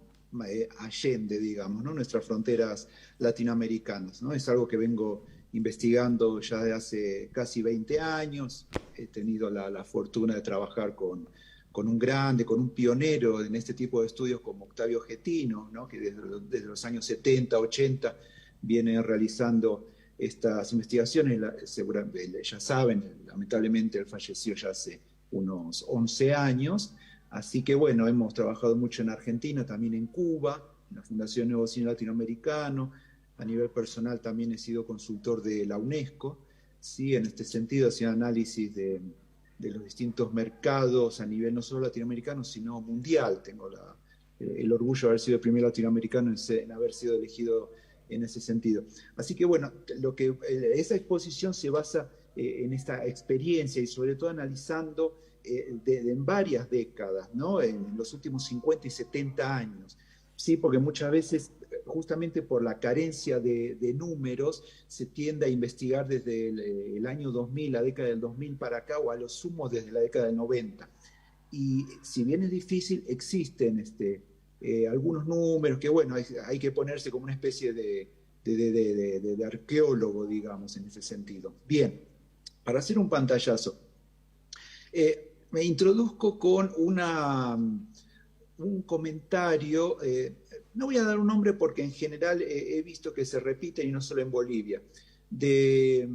allende, digamos, ¿no? Nuestras fronteras latinoamericanas, ¿no? Es algo que vengo investigando ya de hace casi 20 años. He tenido la fortuna de trabajar con un grande, con un pionero en este tipo de estudios como Octavio Getino, ¿no? Que desde los años 70, 80 viene realizando estas investigaciones. Seguramente ya saben, lamentablemente él falleció ya hace unos 11 años, así que bueno, hemos trabajado mucho en Argentina, también en Cuba, en la Fundación Nuevo Cine Latinoamericano. A nivel personal también he sido consultor de la UNESCO, ¿sí? En este sentido, haciendo análisis de los distintos mercados a nivel no solo latinoamericano, sino mundial. Tengo el orgullo de haber sido el primer latinoamericano en haber sido elegido en ese sentido. Así que bueno, esa exposición se basa en esta experiencia y sobre todo analizando en varias décadas, ¿no? En los últimos 50 y 70 años, ¿sí? Porque muchas veces, justamente por la carencia de números, se tiende a investigar desde el año 2000, la década del 2000 para acá, o a lo sumo desde la década del 90. Y si bien es difícil, existen algunos números que, bueno, hay que ponerse como una especie de arqueólogo, digamos, en ese sentido. Bien. Para hacer un pantallazo, me introduzco con un comentario. No voy a dar un nombre porque en general he visto que se repite y no solo en Bolivia. de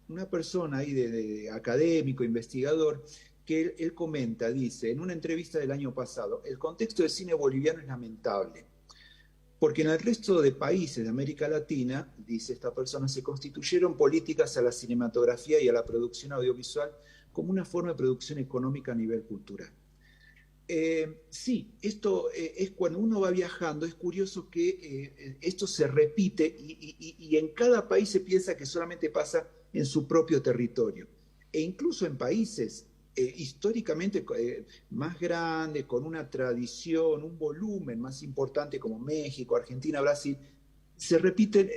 una persona ahí de académico, investigador, que él comenta, dice, en una entrevista del año pasado, el contexto del cine boliviano es lamentable, porque en el resto de países de América Latina, dice esta persona, se constituyeron políticas a la cinematografía y a la producción audiovisual como una forma de producción económica a nivel cultural. Sí, esto es cuando uno va viajando, es curioso que esto se repite y en cada país se piensa que solamente pasa en su propio territorio. E incluso en países históricamente más grandes, con una tradición, un volumen más importante como México, Argentina, Brasil, se repiten,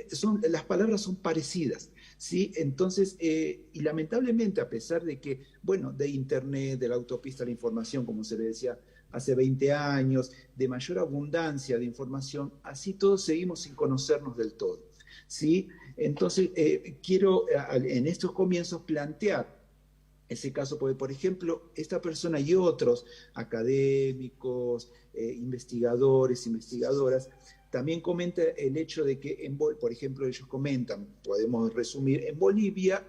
las palabras son parecidas, ¿sí? Entonces, y lamentablemente, a pesar de que, bueno, de Internet, de la autopista de la información, como se le decía hace 20 años, de mayor abundancia de información, así todos seguimos sin conocernos del todo, ¿sí? Entonces, quiero en estos comienzos plantear ese caso, porque, por ejemplo, esta persona y otros académicos, investigadores, investigadoras, también comenta el hecho de que, por ejemplo, ellos comentan, podemos resumir, en Bolivia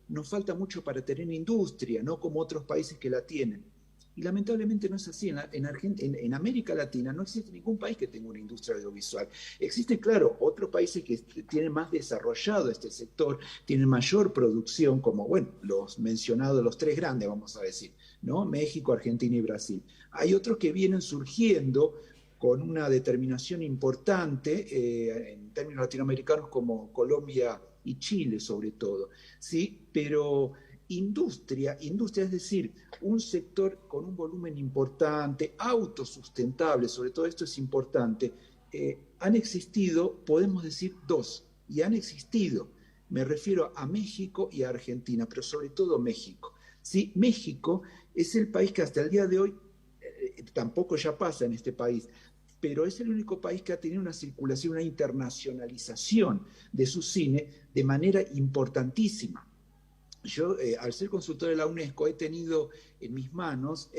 nos falta mucho para tener industria, no como otros países que la tienen. Y lamentablemente no es así. En América Latina no existe ningún país que tenga una industria audiovisual. Existen, claro, otros países que tienen más desarrollado este sector, tienen mayor producción, como, bueno, los mencionados, los tres grandes, vamos a decir, ¿no? México, Argentina y Brasil. Hay otros que vienen surgiendo con una determinación importante en términos latinoamericanos como Colombia y Chile sobre todo, ¿sí? Pero industria es decir, un sector con un volumen importante, autosustentable, sobre todo esto es importante, han existido, podemos decir, dos, y han existido, me refiero a México y a Argentina, pero sobre todo México, ¿sí? México es el país que hasta el día de hoy, tampoco ya pasa en este país, pero es el único país que ha tenido una circulación, una internacionalización de su cine de manera importantísima. Yo, al ser consultor de la UNESCO, he tenido en mis manos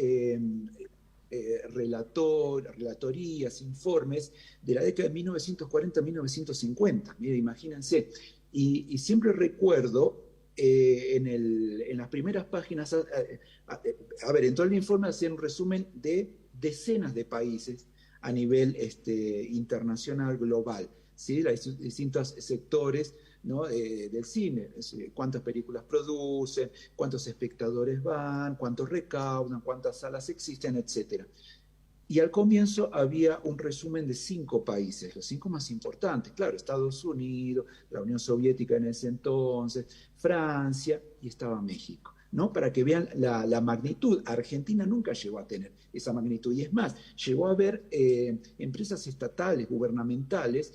relatorías, informes de la década de 1940 a 1950. Mira, imagínense. Y siempre recuerdo en las primeras páginas, a ver, en todo el informe hacía un resumen de decenas de países a nivel internacional, global, ¿sí? Los distintos sectores, ¿no? Del cine, cuántas películas producen, cuántos espectadores van, cuántos recaudan, cuántas salas existen, etc. Y al comienzo había un resumen de 5 países, los 5 más importantes, claro, Estados Unidos, la Unión Soviética en ese entonces, Francia y estaba México, ¿no? Para que vean la magnitud. Argentina nunca llegó a tener esa magnitud, y es más, llegó a haber empresas estatales, gubernamentales,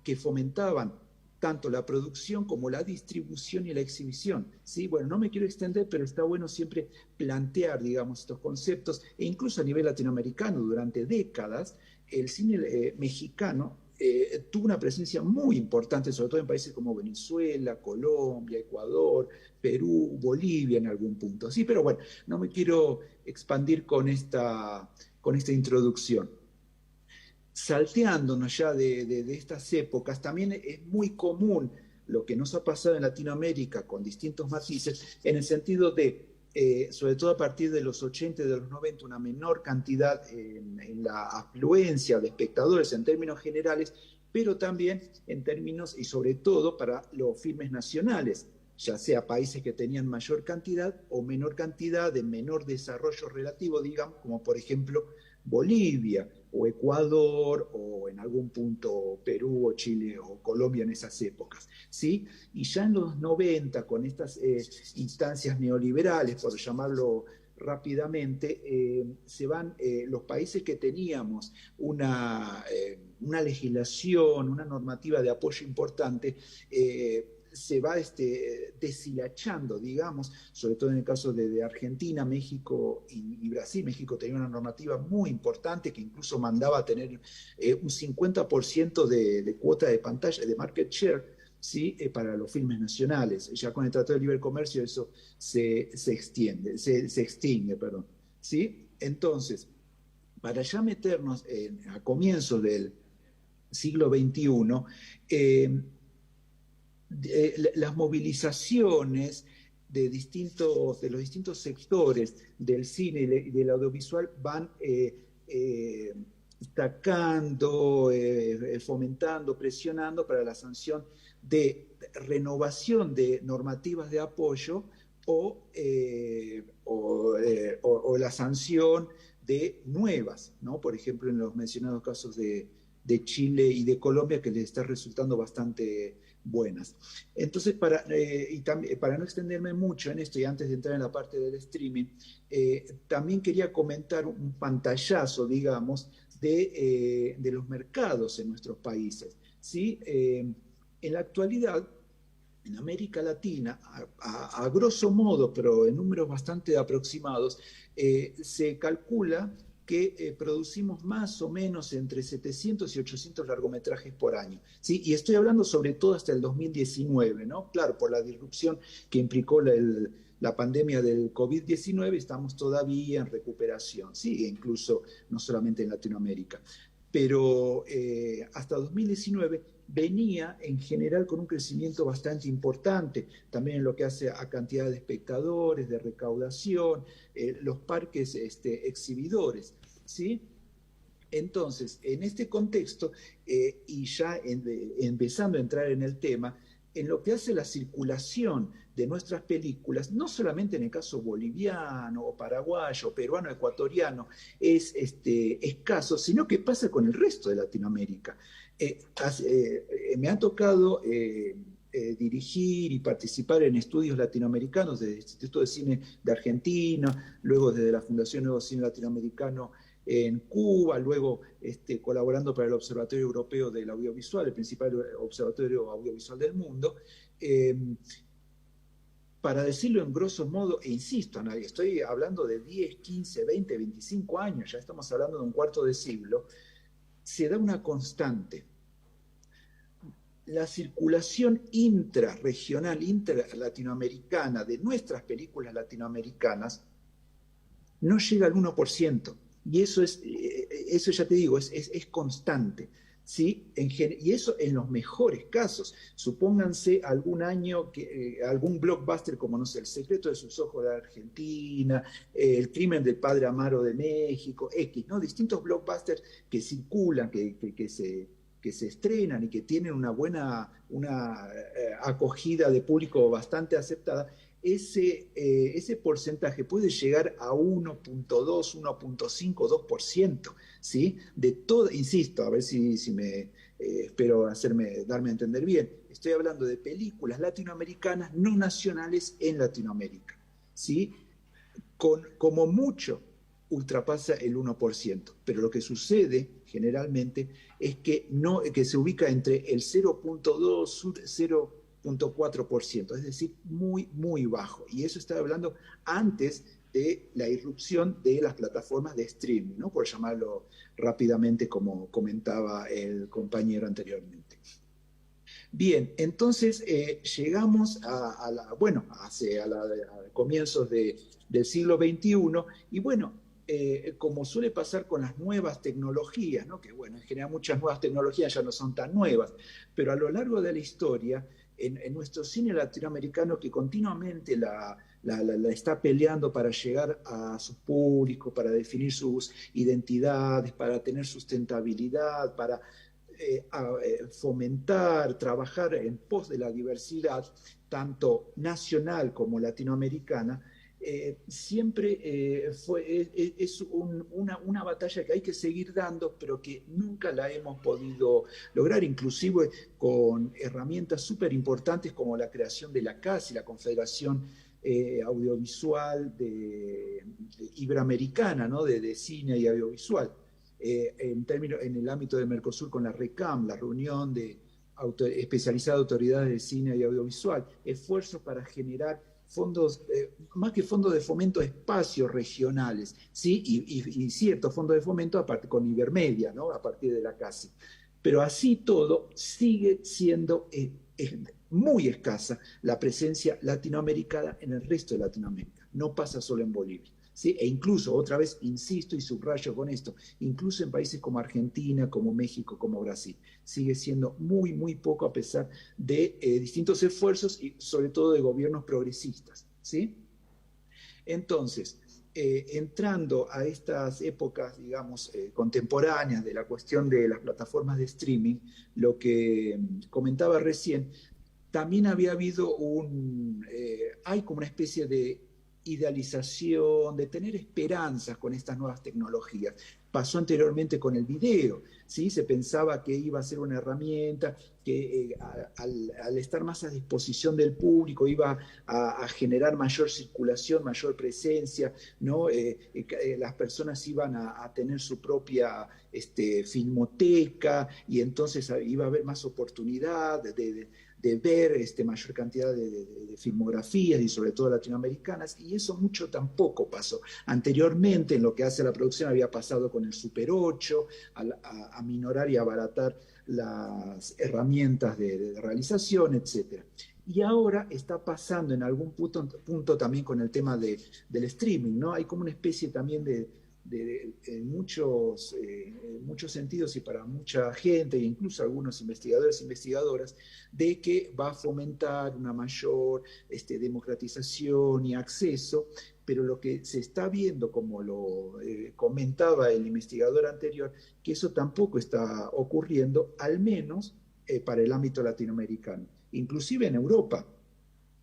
que fomentaban tanto la producción como la distribución y la exhibición, ¿sí? Bueno, no me quiero extender, pero está bueno siempre plantear, digamos, estos conceptos, e incluso a nivel latinoamericano, durante décadas, el cine mexicano tuvo una presencia muy importante, sobre todo en países como Venezuela, Colombia, Ecuador, Perú, Bolivia en algún punto, ¿sí? Pero bueno, no me quiero expandir con esta introducción. Salteándonos ya de estas épocas, también es muy común lo que nos ha pasado en Latinoamérica con distintos matices, en el sentido de, sobre todo a partir de los 80 y de los 90, una menor cantidad en la afluencia de espectadores en términos generales, pero también en términos, y sobre todo para los filmes nacionales, ya sea países que tenían mayor cantidad o menor cantidad, de menor desarrollo relativo, digamos, como por ejemplo Bolivia, o Ecuador, o en algún punto Perú, o Chile, o Colombia en esas épocas, ¿sí? Y ya en los 90, con estas instancias neoliberales, por llamarlo rápidamente, se van los países que teníamos una legislación, una normativa de apoyo importante, se va deshilachando, digamos, sobre todo en el caso de Argentina, México y Brasil. México tenía una normativa muy importante que incluso mandaba a tener un 50% de cuota de pantalla, de market share, ¿sí? Para los filmes nacionales. Ya con el Tratado de Libre Comercio eso se extingue, perdón, ¿sí? Entonces, para ya meternos a comienzos del siglo XXI, las movilizaciones de los distintos sectores del cine y del audiovisual van destacando, fomentando, presionando para la sanción de renovación de normativas de apoyo o la sanción de nuevas, ¿no? Por ejemplo, en los mencionados casos de Chile y de Colombia, que les está resultando bastante buenas. Entonces, también, para no extenderme mucho en esto y antes de entrar en la parte del streaming, también quería comentar un pantallazo, digamos, de los mercados en nuestros países, ¿sí? En la actualidad, en América Latina, a grosso modo, pero en números bastante aproximados, se calcula que producimos más o menos entre 700 y 800 largometrajes por año, ¿sí? Y estoy hablando sobre todo hasta el 2019, ¿no? Claro, por la disrupción que implicó la pandemia del COVID-19, estamos todavía en recuperación, ¿sí? E incluso no solamente en Latinoamérica. Pero hasta 2019 venía en general con un crecimiento bastante importante, también en lo que hace a cantidad de espectadores, de recaudación, los parques exhibidores, ¿sí? Entonces, en este contexto, y ya empezando a entrar en el tema, en lo que hace la circulación de nuestras películas, no solamente en el caso boliviano o paraguayo, peruano, ecuatoriano, es escaso, sino que pasa con el resto de Latinoamérica. Me ha tocado dirigir y participar en estudios latinoamericanos desde el Instituto de Cine de Argentina, luego desde la Fundación Nuevo Cine Latinoamericano en Cuba, luego colaborando para el Observatorio Europeo del Audiovisual, el principal observatorio audiovisual del mundo. Para decirlo en grosso modo, e insisto, estoy hablando de 10, 15, 20, 25 años, ya estamos hablando de un cuarto de siglo, se da una constante. La circulación intrarregional, intralatinoamericana de nuestras películas latinoamericanas no llega al 1%. Y eso ya te digo, es constante, ¿sí? Y eso en los mejores casos. Supónganse algún año, algún blockbuster como, no sé, El secreto de sus ojos de Argentina, El crimen del padre Amaro de México, ¿no? Distintos blockbusters que circulan, que se estrenan y que tienen una acogida de público bastante aceptada. Ese porcentaje puede llegar a 1.2, 1.5, 2%, ¿sí? De todo, insisto, a ver si me espero darme a entender bien. Estoy hablando de películas latinoamericanas no nacionales en Latinoamérica, ¿sí? Como mucho ultrapasa el 1%, pero lo que sucede generalmente es que se ubica entre el 0.2, 0.4%, es decir, muy, muy bajo. Y eso estaba hablando antes de la irrupción de las plataformas de streaming, ¿no? Por llamarlo rápidamente, como comentaba el compañero anteriormente. Bien, entonces llegamos a comienzos del siglo XXI, y bueno, como suele pasar con las nuevas tecnologías, ¿no? Que bueno, en general muchas nuevas tecnologías ya no son tan nuevas, pero a lo largo de la historia, en nuestro cine latinoamericano, que continuamente la está peleando para llegar a su público, para definir sus identidades, para tener sustentabilidad, para fomentar, trabajar en pos de la diversidad, tanto nacional como latinoamericana, siempre es una batalla que hay que seguir dando, pero que nunca la hemos podido lograr, inclusive con herramientas súper importantes como la creación de la CASI, la Confederación Audiovisual Iberoamericana, ¿no? de cine y audiovisual. En el ámbito de Mercosur con la RECAM, la reunión especializada de autoridades de cine y audiovisual, esfuerzos para generar fondos, más que fondos de fomento, espacios regionales, ¿sí? Y ciertos fondos de fomento aparte con Ibermedia, ¿no? A partir de la CASI. Pero así todo sigue siendo muy escasa la presencia latinoamericana en el resto de Latinoamérica. No pasa solo en Bolivia. ¿sí? E incluso, otra vez, insisto y subrayo con esto, incluso en países como Argentina, como México, como Brasil, sigue siendo muy, muy poco a pesar de distintos esfuerzos y sobre todo de gobiernos progresistas, ¿sí? Entonces, entrando a estas épocas, digamos, contemporáneas de la cuestión de las plataformas de streaming, lo que comentaba recién, también había habido hay como una especie de idealización, de tener esperanzas con estas nuevas tecnologías. Pasó anteriormente con el video, ¿sí? Se pensaba que iba a ser una herramienta que al estar más a disposición del público iba a generar mayor circulación, mayor presencia, ¿no? Las personas iban a tener su propia filmoteca y entonces iba a haber más oportunidad de ver mayor cantidad de filmografías y sobre todo latinoamericanas, y eso mucho tampoco pasó. Anteriormente, en lo que hace a la producción, había pasado con el Super 8, a minorar y abaratar las herramientas de realización, etc. Y ahora está pasando en algún punto también con el tema del streaming, ¿no? Hay como una especie también en muchos sentidos y para mucha gente, e incluso algunos investigadores e investigadoras, de que va a fomentar una mayor democratización y acceso, pero lo que se está viendo, como lo comentaba el investigador anterior, que eso tampoco está ocurriendo, al menos para el ámbito latinoamericano. Inclusive en Europa,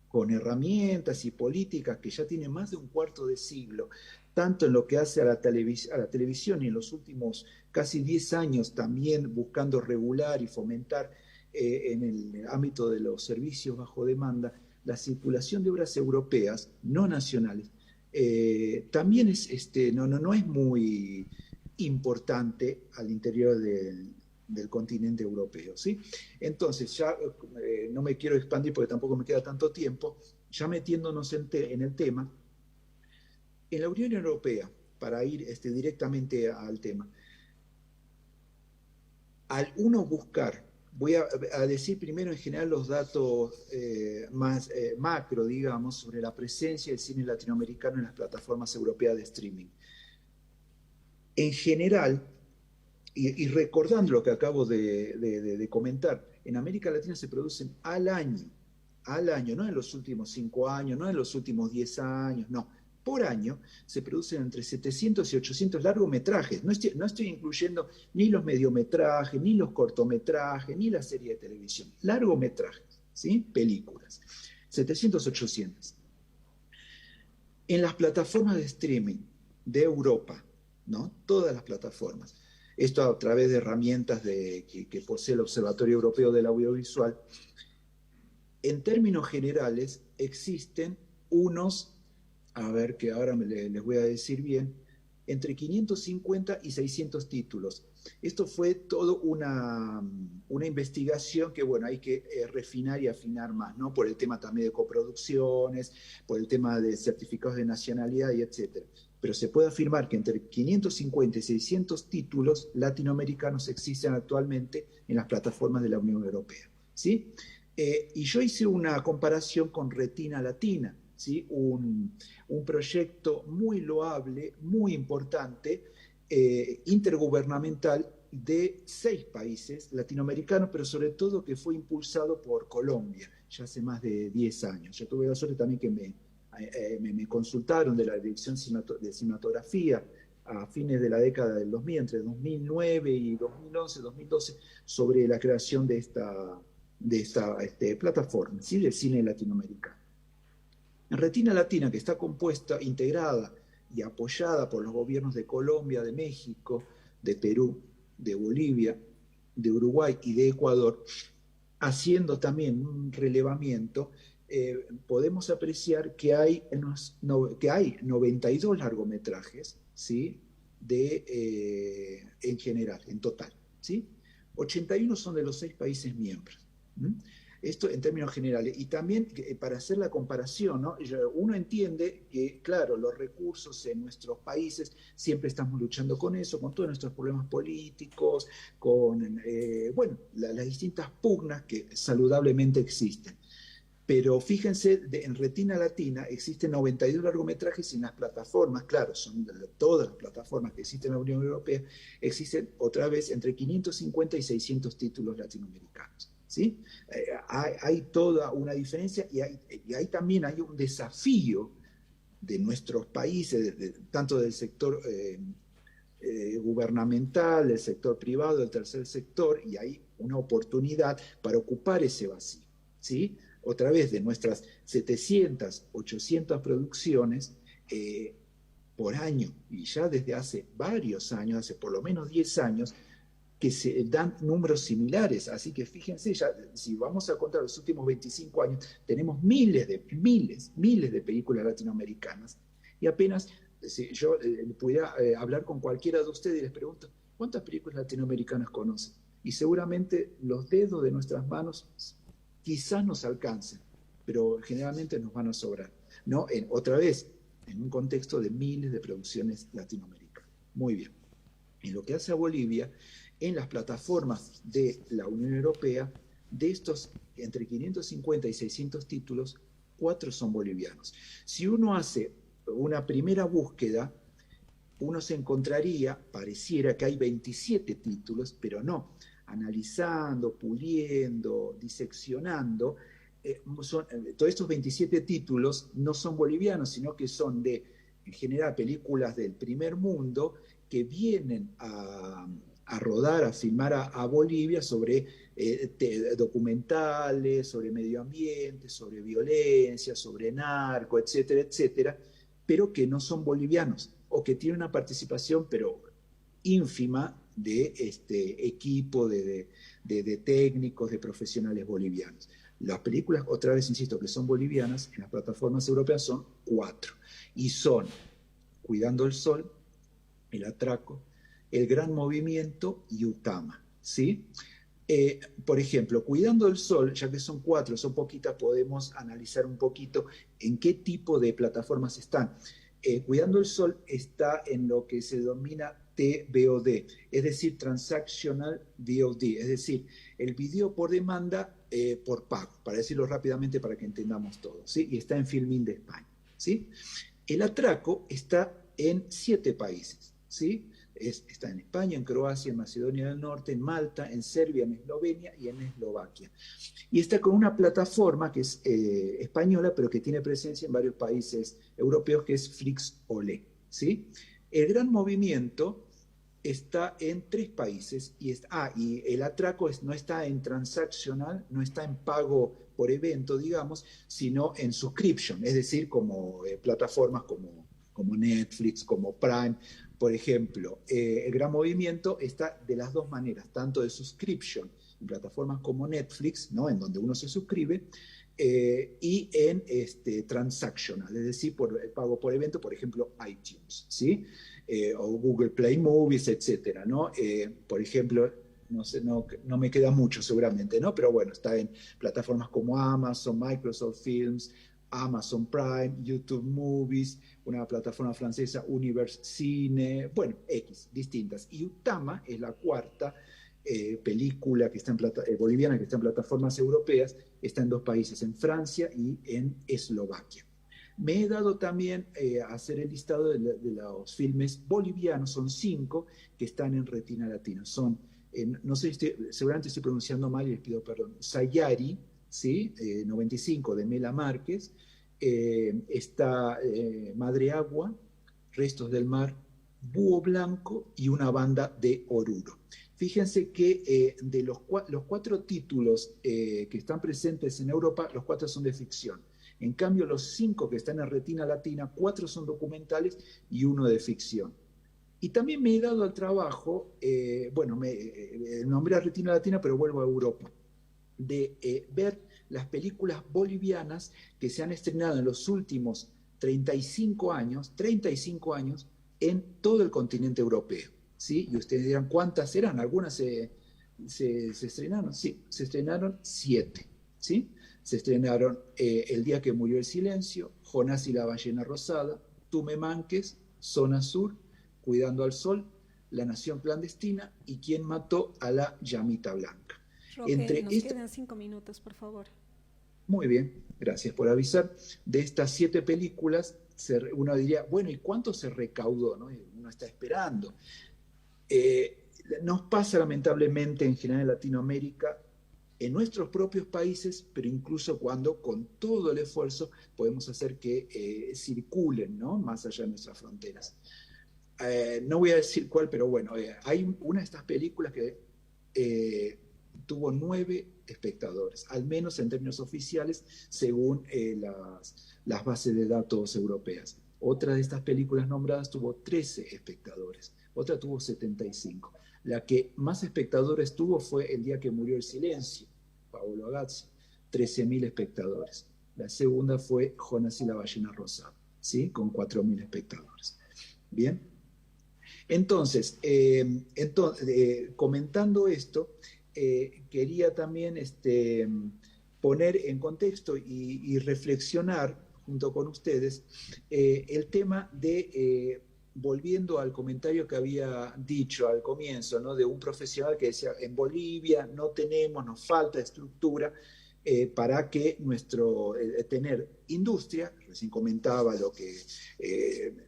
con herramientas y políticas que ya tienen más de un cuarto de siglo, tanto en lo que hace a la televisión y en los últimos casi 10 años también buscando regular y fomentar en el ámbito de los servicios bajo demanda la circulación de obras europeas, no nacionales, también no es muy importante al interior del continente europeo, ¿sí? Entonces, ya no me quiero expandir porque tampoco me queda tanto tiempo, ya metiéndonos en el tema, en la Unión Europea, para ir directamente al tema, al uno buscar, voy a decir primero en general los datos más macro, digamos, sobre la presencia del cine latinoamericano en las plataformas europeas de streaming. En general, y recordando lo que acabo de comentar, en América Latina se producen al año, no en los últimos 5 años, no en los últimos 10 años, no, por año se producen entre 700 y 800 largometrajes. No estoy incluyendo ni los mediometrajes, ni los cortometrajes, ni la serie de televisión. Largometrajes, ¿sí? Películas. 700, 800. En las plataformas de streaming de Europa, ¿no? Todas las plataformas. Esto a través de herramientas que posee el Observatorio Europeo del Audiovisual. En términos generales, existen unos, a ver que ahora les voy a decir bien, entre 550 y 600 títulos. Esto fue todo una investigación que, bueno, hay que refinar y afinar más, ¿no? Por el tema también de coproducciones, por el tema de certificados de nacionalidad y etcétera. Pero se puede afirmar que entre 550 y 600 títulos latinoamericanos existen actualmente en las plataformas de la Unión Europea, ¿sí? Y yo hice una comparación con Retina Latina, ¿sí? Un proyecto muy loable, muy importante, intergubernamental de 6 países latinoamericanos, pero sobre todo que fue impulsado por Colombia, ya hace más de 10 años. Yo tuve la suerte también que me consultaron de la Dirección de Cinematografía a fines de la década del 2000, entre 2009 y 2011, 2012, sobre la creación de esta plataforma, ¿sí? Del cine latinoamericano. En Retina Latina, que está compuesta, integrada y apoyada por los gobiernos de Colombia, de México, de Perú, de Bolivia, de Uruguay y de Ecuador, haciendo también un relevamiento, podemos apreciar que hay 92 largometrajes, ¿sí? En general, en total, ¿sí? 81 son de los 6 países miembros. Esto en términos generales. Y también para hacer la comparación, ¿no? Uno entiende que, claro, los recursos en nuestros países siempre estamos luchando con eso, con todos nuestros problemas políticos, con las distintas pugnas que saludablemente existen. Pero fíjense, en Retina Latina existen 92 largometrajes y en las plataformas, claro, son todas las plataformas que existen en la Unión Europea, existen otra vez entre 550 y 600 títulos latinoamericanos. ¿Sí? Hay toda una diferencia y ahí también hay un desafío de nuestros países, tanto del sector gubernamental, del sector privado, del tercer sector, y hay una oportunidad para ocupar ese vacío. ¿Sí? Otra vez, de nuestras 700, 800 producciones por año, y ya desde hace varios años, hace por lo menos 10 años, que se dan números similares. Así que fíjense, ya, si vamos a contar los últimos 25 años, tenemos miles de películas latinoamericanas. Y apenas, si yo pudiera hablar con cualquiera de ustedes y les pregunto, ¿cuántas películas latinoamericanas conocen? Y seguramente los dedos de nuestras manos quizás nos alcancen, pero generalmente nos van a sobrar. ¿No? Otra vez, en un contexto de miles de producciones latinoamericanas. Muy bien. En lo que hace a Bolivia, en las plataformas de la Unión Europea, de estos entre 550 y 600 títulos, 4 son bolivianos. Si uno hace una primera búsqueda, uno se encontraría, pareciera que hay 27 títulos, pero no. Analizando, puliendo, diseccionando, todos estos 27 títulos no son bolivianos, sino que son en general, películas del primer mundo que vienen a rodar, a filmar a Bolivia sobre documentales, sobre medio ambiente, sobre violencia, sobre narco, etcétera, etcétera, pero que no son bolivianos o que tienen una participación pero ínfima de equipo de técnicos, de profesionales bolivianos. Las películas, otra vez insisto, que son bolivianas en las plataformas europeas son 4 y son Cuidando el Sol, El Atraco, El Gran Movimiento y Utama, ¿sí? Por ejemplo, Cuidando el Sol, ya que son 4, son poquitas, podemos analizar un poquito en qué tipo de plataformas están. Cuidando el Sol está en lo que se denomina TVOD, es decir, Transactional VOD, es decir, el video por demanda por pago, para decirlo rápidamente para que entendamos todo, ¿sí? Y está en Filmin de España, ¿sí? El Atraco está en 7 países, ¿sí? Está en España, en Croacia, en Macedonia del Norte, en Malta, en Serbia, en Eslovenia y en Eslovaquia. Y está con una plataforma que es española, pero que tiene presencia en varios países europeos, que es Flixolé, ¿sí? El Gran Movimiento está en 3 países y el Atraco no está en transaccional, no está en pago por evento, digamos, sino en subscription, es decir, como plataformas como Netflix, como Prime, por ejemplo. El Gran Movimiento está de las 2 maneras, tanto de subscription en plataformas como Netflix, ¿no? En donde uno se suscribe, y en transactional, es decir, por el pago por evento, por ejemplo, iTunes, ¿sí? O Google Play Movies, etcétera, ¿no? Por ejemplo, no sé, no me queda mucho seguramente, ¿no? Pero bueno, está en plataformas como Amazon, Microsoft Films, Amazon Prime, YouTube Movies, una plataforma francesa, Universe Cine, bueno, distintas. Y Utama es la 4ª película que está boliviana que está en plataformas europeas, está en 2 países, en Francia y en Eslovaquia. Me he dado también a hacer el listado de los filmes bolivianos, son 5 que están en Retina Latina. Son, no sé, seguramente estoy pronunciando mal y les pido perdón, Sayari, ¿sí? 95 de Mela Márquez, está Madre Agua, Restos del Mar, Búho Blanco y Una Banda de Oruro. Fíjense que de los 4 títulos que están presentes en Europa, los 4 son de ficción. En cambio, los 5 que están en Retina Latina, 4 son documentales y 1 de ficción. Y también me he dado al trabajo, nombré a Retina Latina, pero vuelvo a Europa, de ver las películas bolivianas que se han estrenado en los últimos 35 años en todo el continente europeo, ¿sí? Y ustedes dirán, ¿cuántas eran? Algunas se estrenaron, sí, se estrenaron 7, ¿sí? Se estrenaron El día que murió el silencio, Jonás y la ballena rosada, Tú me manques, Zona Sur, Cuidando al Sol, La nación clandestina y ¿Quién mató a la llamita blanca? Roque, nos quedan 5 minutos, por favor. Muy bien, gracias por avisar. De estas 7 películas, uno diría, bueno, ¿y cuánto se recaudó? ¿No? Uno está esperando. Nos pasa lamentablemente en general en Latinoamérica, en nuestros propios países, pero incluso cuando con todo el esfuerzo podemos hacer que circulen, ¿no? Más allá de nuestras fronteras. No voy a decir cuál, pero bueno, hay una de estas películas que tuvo 9 espectadores, al menos en términos oficiales, según las bases de datos europeas. Otra de estas películas nombradas tuvo 13 espectadores, otra tuvo 75. La que más espectadores tuvo fue El día que murió el silencio, Paolo Agazzi, 13.000 espectadores. La segunda fue Jonas y la ballena rosada, ¿sí? Con 4.000 espectadores. Bien. Entonces, comentando esto, quería también poner en contexto y reflexionar junto con ustedes el tema de, volviendo al comentario que había dicho al comienzo, ¿no? De un profesional que decía, en Bolivia no tenemos, nos falta estructura para que tener industria, recién comentaba lo que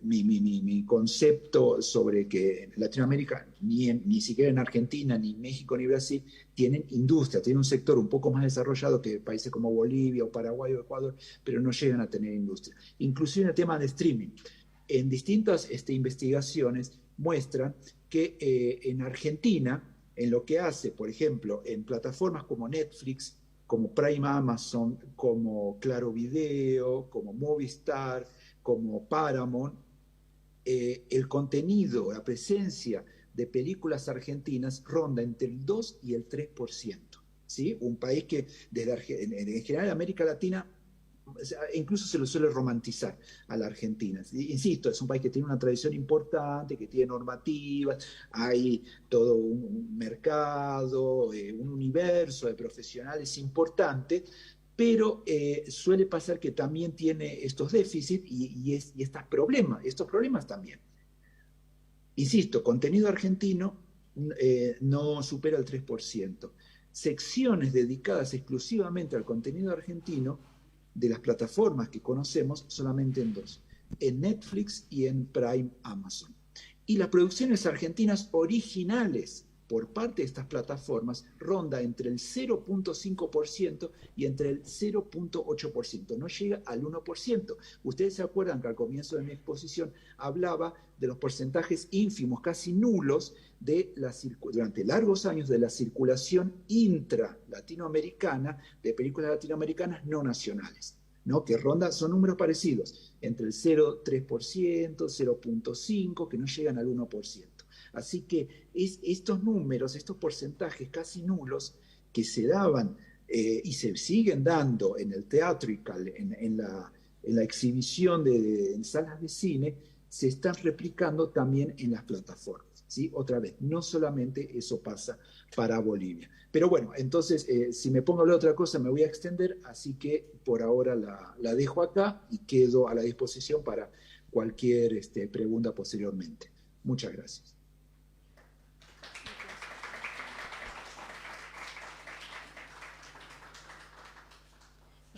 mi concepto sobre que en Latinoamérica, ni siquiera en Argentina, ni México, ni Brasil, tienen industria, tienen un sector un poco más desarrollado que países como Bolivia o Paraguay o Ecuador, pero no llegan a tener industria. Inclusive en el tema de streaming, en distintas investigaciones muestran que en Argentina, en lo que hace, por ejemplo, en plataformas como Netflix, como Prime Amazon, como Claro Video, como Movistar, como Paramount, el contenido, la presencia de películas argentinas ronda entre el 2 y el 3%. ¿Sí? Un país que en general América Latina incluso se lo suele romantizar a la Argentina. Insisto, es un país que tiene una tradición importante, que tiene normativas, hay todo un mercado, un universo de profesionales importante, pero suele pasar que también tiene estos déficits y estos problemas también. Insisto, contenido argentino no supera el 3%. Secciones dedicadas exclusivamente al contenido argentino de las plataformas que conocemos solamente en 2, en Netflix y en Prime Amazon. Y las producciones argentinas originales por parte de estas plataformas ronda entre el 0.5% y entre el 0.8%, no llega al 1%. Ustedes se acuerdan que al comienzo de mi exposición hablaba de los porcentajes ínfimos, casi nulos, durante largos años de la circulación intra-latinoamericana de películas latinoamericanas no nacionales, ¿no? Que son números parecidos, entre el 0.3%, 0.5%, que no llegan al 1%. Así que estos números, estos porcentajes casi nulos que se daban y se siguen dando en el theatrical, en la exhibición en salas de cine, se están replicando también en las plataformas. ¿Sí? Otra vez, no solamente eso pasa para Bolivia. Pero bueno, entonces, si me pongo a hablar de otra cosa, me voy a extender, así que por ahora la dejo acá y quedo a la disposición para cualquier pregunta posteriormente. Muchas gracias.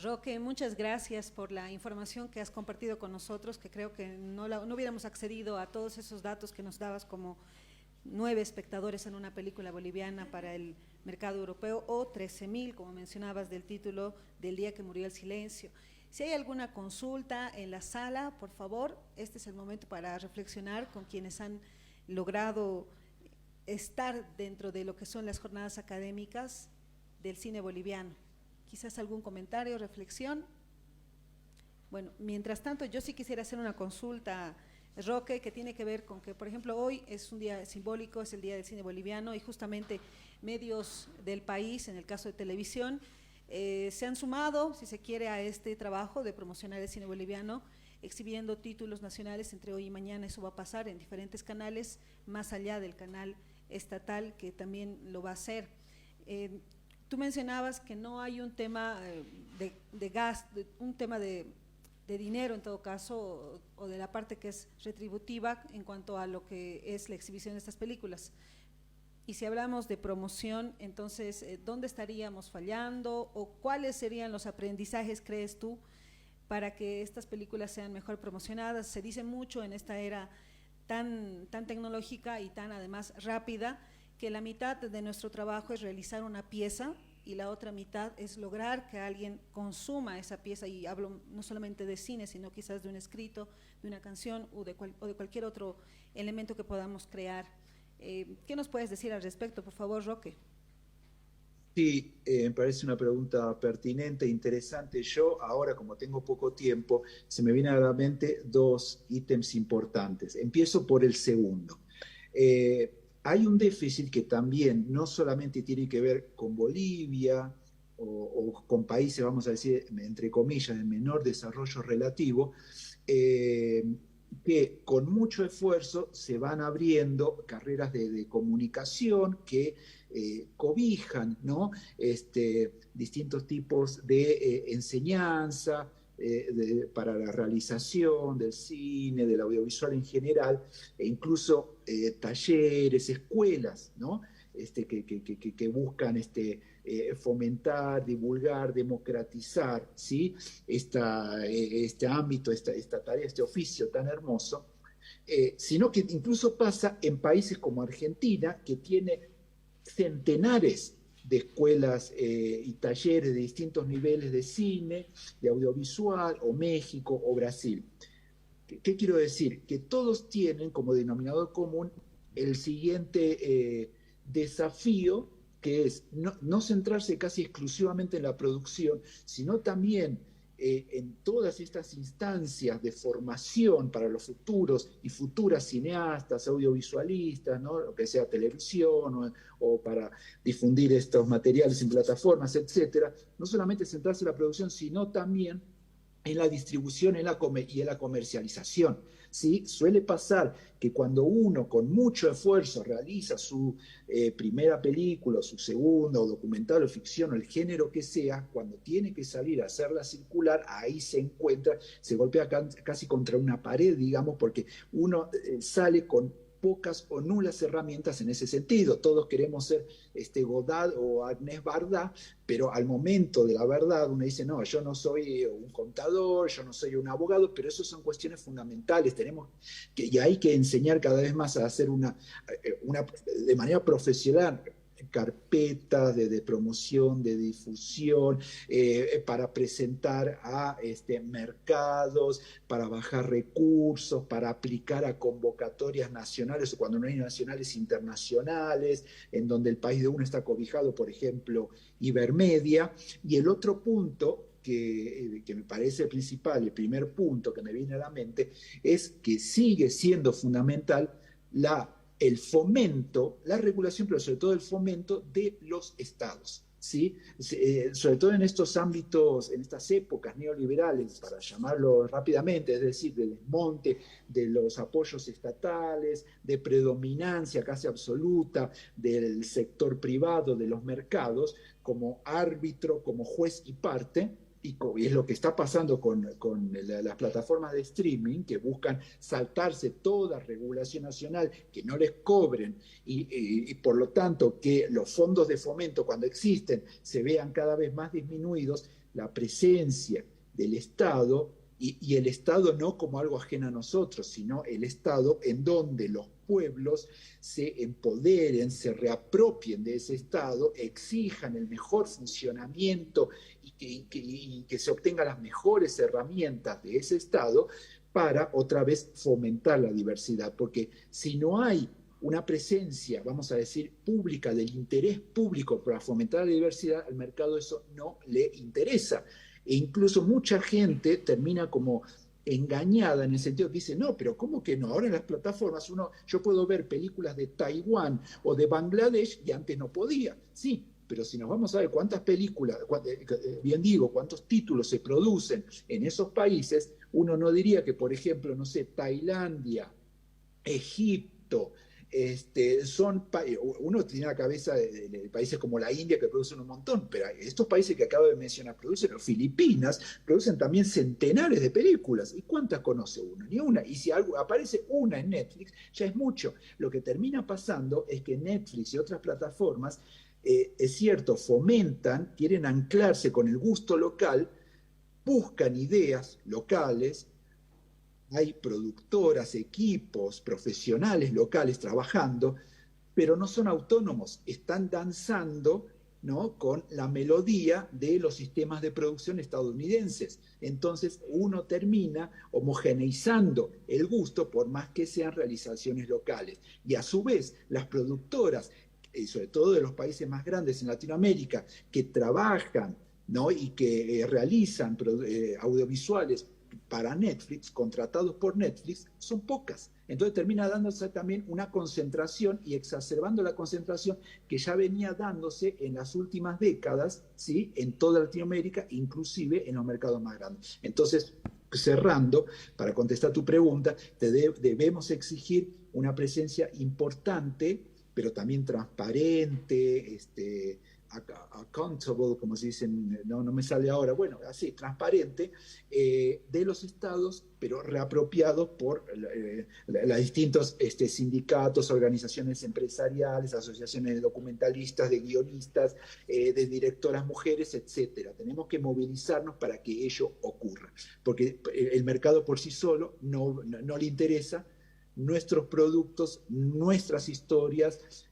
Roque, muchas gracias por la información que has compartido con nosotros, que creo que no hubiéramos accedido a todos esos datos que nos dabas, como 9 espectadores en una película boliviana para el mercado europeo o 13.000, como mencionabas, del título del día que murió el silencio. Si hay alguna consulta en la sala, por favor, este es el momento para reflexionar con quienes han logrado estar dentro de lo que son las jornadas académicas del cine boliviano. Quizás algún comentario, reflexión. Bueno, mientras tanto, yo sí quisiera hacer una consulta, Roque, que tiene que ver con que, por ejemplo, hoy es un día simbólico, es el Día del Cine Boliviano, y justamente medios del país, en el caso de televisión, se han sumado, si se quiere, a este trabajo de promocionar el cine boliviano, exhibiendo títulos nacionales entre hoy y mañana. Eso va a pasar en diferentes canales, más allá del canal estatal, que también lo va a hacer. Tú mencionabas que no hay un tema de gasto, un tema de dinero en todo caso, o de la parte que es retributiva en cuanto a lo que es la exhibición de estas películas. Y si hablamos de promoción, entonces, ¿dónde estaríamos fallando o cuáles serían los aprendizajes, crees tú, para que estas películas sean mejor promocionadas? Se dice mucho en esta era tan tecnológica y tan además rápida, que la mitad de nuestro trabajo es realizar una pieza y la otra mitad es lograr que alguien consuma esa pieza, y hablo no solamente de cine, sino quizás de un escrito, de una canción o de cualquier otro elemento que podamos crear. ¿Qué nos puedes decir al respecto, por favor, Roque? Sí, me parece una pregunta pertinente, interesante. Yo ahora, como tengo poco tiempo, se me vienen a la mente dos ítems importantes. Empiezo por el segundo. Hay un déficit que también no solamente tiene que ver con Bolivia o con países, vamos a decir, entre comillas, de menor desarrollo relativo, que con mucho esfuerzo se van abriendo carreras de comunicación que cobijan, ¿no? Distintos tipos de enseñanza para la realización del cine, del audiovisual en general, e incluso talleres, escuelas, ¿no? Que buscan fomentar, divulgar, democratizar, ¿sí? Este ámbito, esta tarea, este oficio tan hermoso, sino que incluso pasa en países como Argentina, que tiene centenares de escuelas y talleres de distintos niveles de cine, de audiovisual, o México o Brasil. ¿Qué quiero decir? Que todos tienen como denominador común el siguiente desafío, que es no centrarse casi exclusivamente en la producción, sino también en todas estas instancias de formación para los futuros y futuras cineastas, audiovisualistas, ¿no? Lo que sea televisión o para difundir estos materiales en plataformas, etcétera. No solamente centrarse en la producción, sino también en la distribución y en la comercialización. ¿Sí? Suele pasar que cuando uno con mucho esfuerzo realiza su primera película, su segunda, o documental, o ficción, o el género que sea, cuando tiene que salir a hacerla circular, ahí se encuentra, se golpea casi contra una pared, digamos, porque uno sale con pocas o nulas herramientas en ese sentido. Todos queremos ser Godard o Agnès Varda, pero al momento de la verdad uno dice, no, yo no soy un contador, yo no soy un abogado, pero eso son cuestiones fundamentales. Y hay que enseñar cada vez más a hacer de manera profesional, carpetas de promoción, de difusión, para presentar a mercados, para bajar recursos, para aplicar a convocatorias nacionales, o cuando no hay nacionales, internacionales, en donde el país de uno está cobijado, por ejemplo, Ibermedia. Y el otro punto que me parece principal, el primer punto que me viene a la mente, es que sigue siendo fundamental el fomento, la regulación, pero sobre todo el fomento de los estados, ¿sí? Sobre todo en estos ámbitos, en estas épocas neoliberales, para llamarlo rápidamente, es decir, de desmonte de los apoyos estatales, de predominancia casi absoluta del sector privado, de los mercados, como árbitro, como juez y parte. Y es lo que está pasando con las plataformas de streaming, que buscan saltarse toda regulación nacional, que no les cobren, y por lo tanto que los fondos de fomento, cuando existen, se vean cada vez más disminuidos. La presencia del Estado, y el Estado no como algo ajeno a nosotros, sino el Estado en donde los pueblos se empoderen, se reapropien de ese Estado, exijan el mejor funcionamiento y que se obtengan las mejores herramientas de ese Estado para otra vez fomentar la diversidad. Porque si no hay una presencia, vamos a decir, pública, del interés público para fomentar la diversidad, al mercado eso no le interesa. E incluso mucha gente termina como engañada en el sentido que dice, no, pero ¿cómo que no? Ahora en las plataformas yo puedo ver películas de Taiwán o de Bangladesh y antes no podía. Sí, pero si nos vamos a ver cuántas películas, bien digo, cuántos títulos se producen en esos países, uno no diría que, por ejemplo, no sé, Tailandia, Egipto, Uno tiene la cabeza de países como la India que producen un montón, pero estos países que acabo de mencionar producen, o Filipinas, producen también centenares de películas. ¿Y cuántas conoce uno? Ni una. Y si aparece una en Netflix, ya es mucho. Lo que termina pasando es que Netflix y otras plataformas, es cierto, fomentan, quieren anclarse con el gusto local, buscan ideas locales. Hay productoras, equipos, profesionales locales trabajando, pero no son autónomos, están danzando, ¿no?, con la melodía de los sistemas de producción estadounidenses. Entonces uno termina homogeneizando el gusto por más que sean realizaciones locales. Y a su vez, las productoras, sobre todo de los países más grandes en Latinoamérica, que trabajan, ¿no?, y que realizan audiovisuales para Netflix, contratados por Netflix, son pocas. Entonces termina dándose también una concentración y exacerbando la concentración que ya venía dándose en las últimas décadas, ¿sí?, en toda Latinoamérica, inclusive en los mercados más grandes. Entonces, cerrando, para contestar tu pregunta, debemos exigir una presencia importante, pero también transparente, accountable, como se dice, no me sale ahora, bueno, así, transparente, de los estados, pero reapropiados por los distintos sindicatos, organizaciones empresariales, asociaciones de documentalistas, de guionistas, de directoras mujeres, etcétera. Tenemos que movilizarnos para que ello ocurra, porque el mercado por sí solo no le interesa nuestros productos, nuestras historias,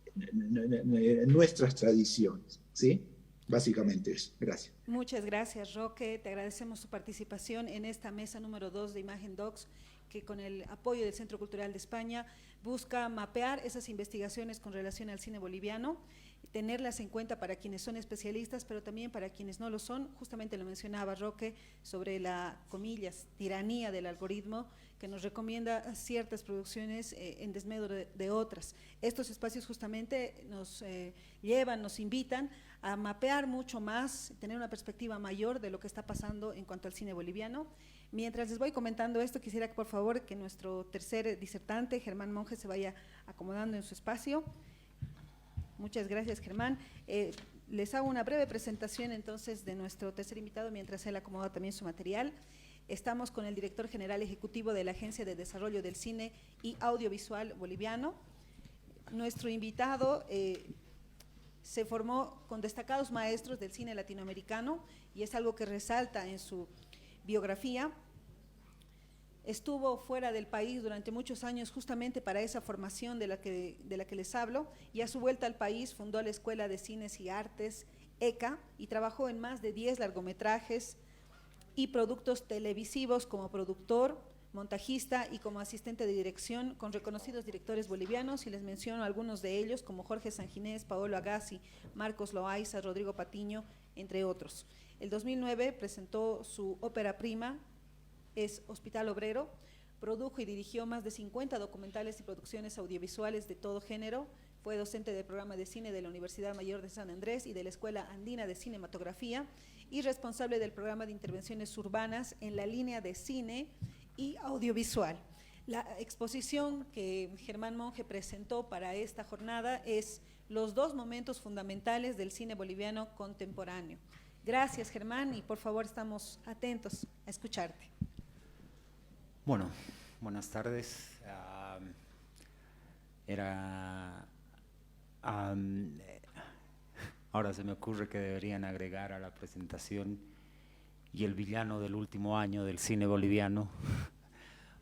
nuestras tradiciones, ¿sí? Básicamente eso. Gracias. Muchas gracias, Roque. Te agradecemos su participación en esta mesa número 2 de Imagen Docs, que con el apoyo del Centro Cultural de España busca mapear esas investigaciones con relación al cine boliviano, tenerlas en cuenta para quienes son especialistas, pero también para quienes no lo son. Justamente lo mencionaba Roque sobre la, comillas, tiranía del algoritmo, que nos recomienda ciertas producciones en desmedro de otras. Estos espacios justamente nos llevan, nos invitan a mapear mucho más, tener una perspectiva mayor de lo que está pasando en cuanto al cine boliviano. Mientras les voy comentando esto, quisiera que por favor que nuestro tercer disertante, Germán Monge, se vaya acomodando en su espacio. Muchas gracias, Germán. Les hago una breve presentación entonces de nuestro tercer invitado mientras él acomoda también su material. Estamos con el director general ejecutivo de la Agencia de Desarrollo del Cine y Audiovisual Boliviano. Nuestro invitado se formó con destacados maestros del cine latinoamericano y es algo que resalta en su biografía. Estuvo fuera del país durante muchos años justamente para esa formación de la que les hablo, y a su vuelta al país fundó la Escuela de Cines y Artes, ECA, y trabajó en más de 10 largometrajes y productos televisivos como productor, montajista y como asistente de dirección con reconocidos directores bolivianos, y les menciono algunos de ellos como Jorge Sanginés, Paolo Agassi, Marcos Loaiza, Rodrigo Patiño, entre otros. El 2009 presentó su ópera prima, es Hospital Obrero, produjo y dirigió más de 50 documentales y producciones audiovisuales de todo género, fue docente del programa de cine de la Universidad Mayor de San Andrés y de la Escuela Andina de Cinematografía y responsable del programa de intervenciones urbanas en la línea de cine y audiovisual. La exposición que Germán Monge presentó para esta jornada es Los dos momentos fundamentales del cine boliviano contemporáneo. Gracias, Germán, y por favor estamos atentos a escucharte. Bueno, buenas tardes. Ahora se me ocurre que deberían agregar a la presentación y el villano del último año del cine boliviano,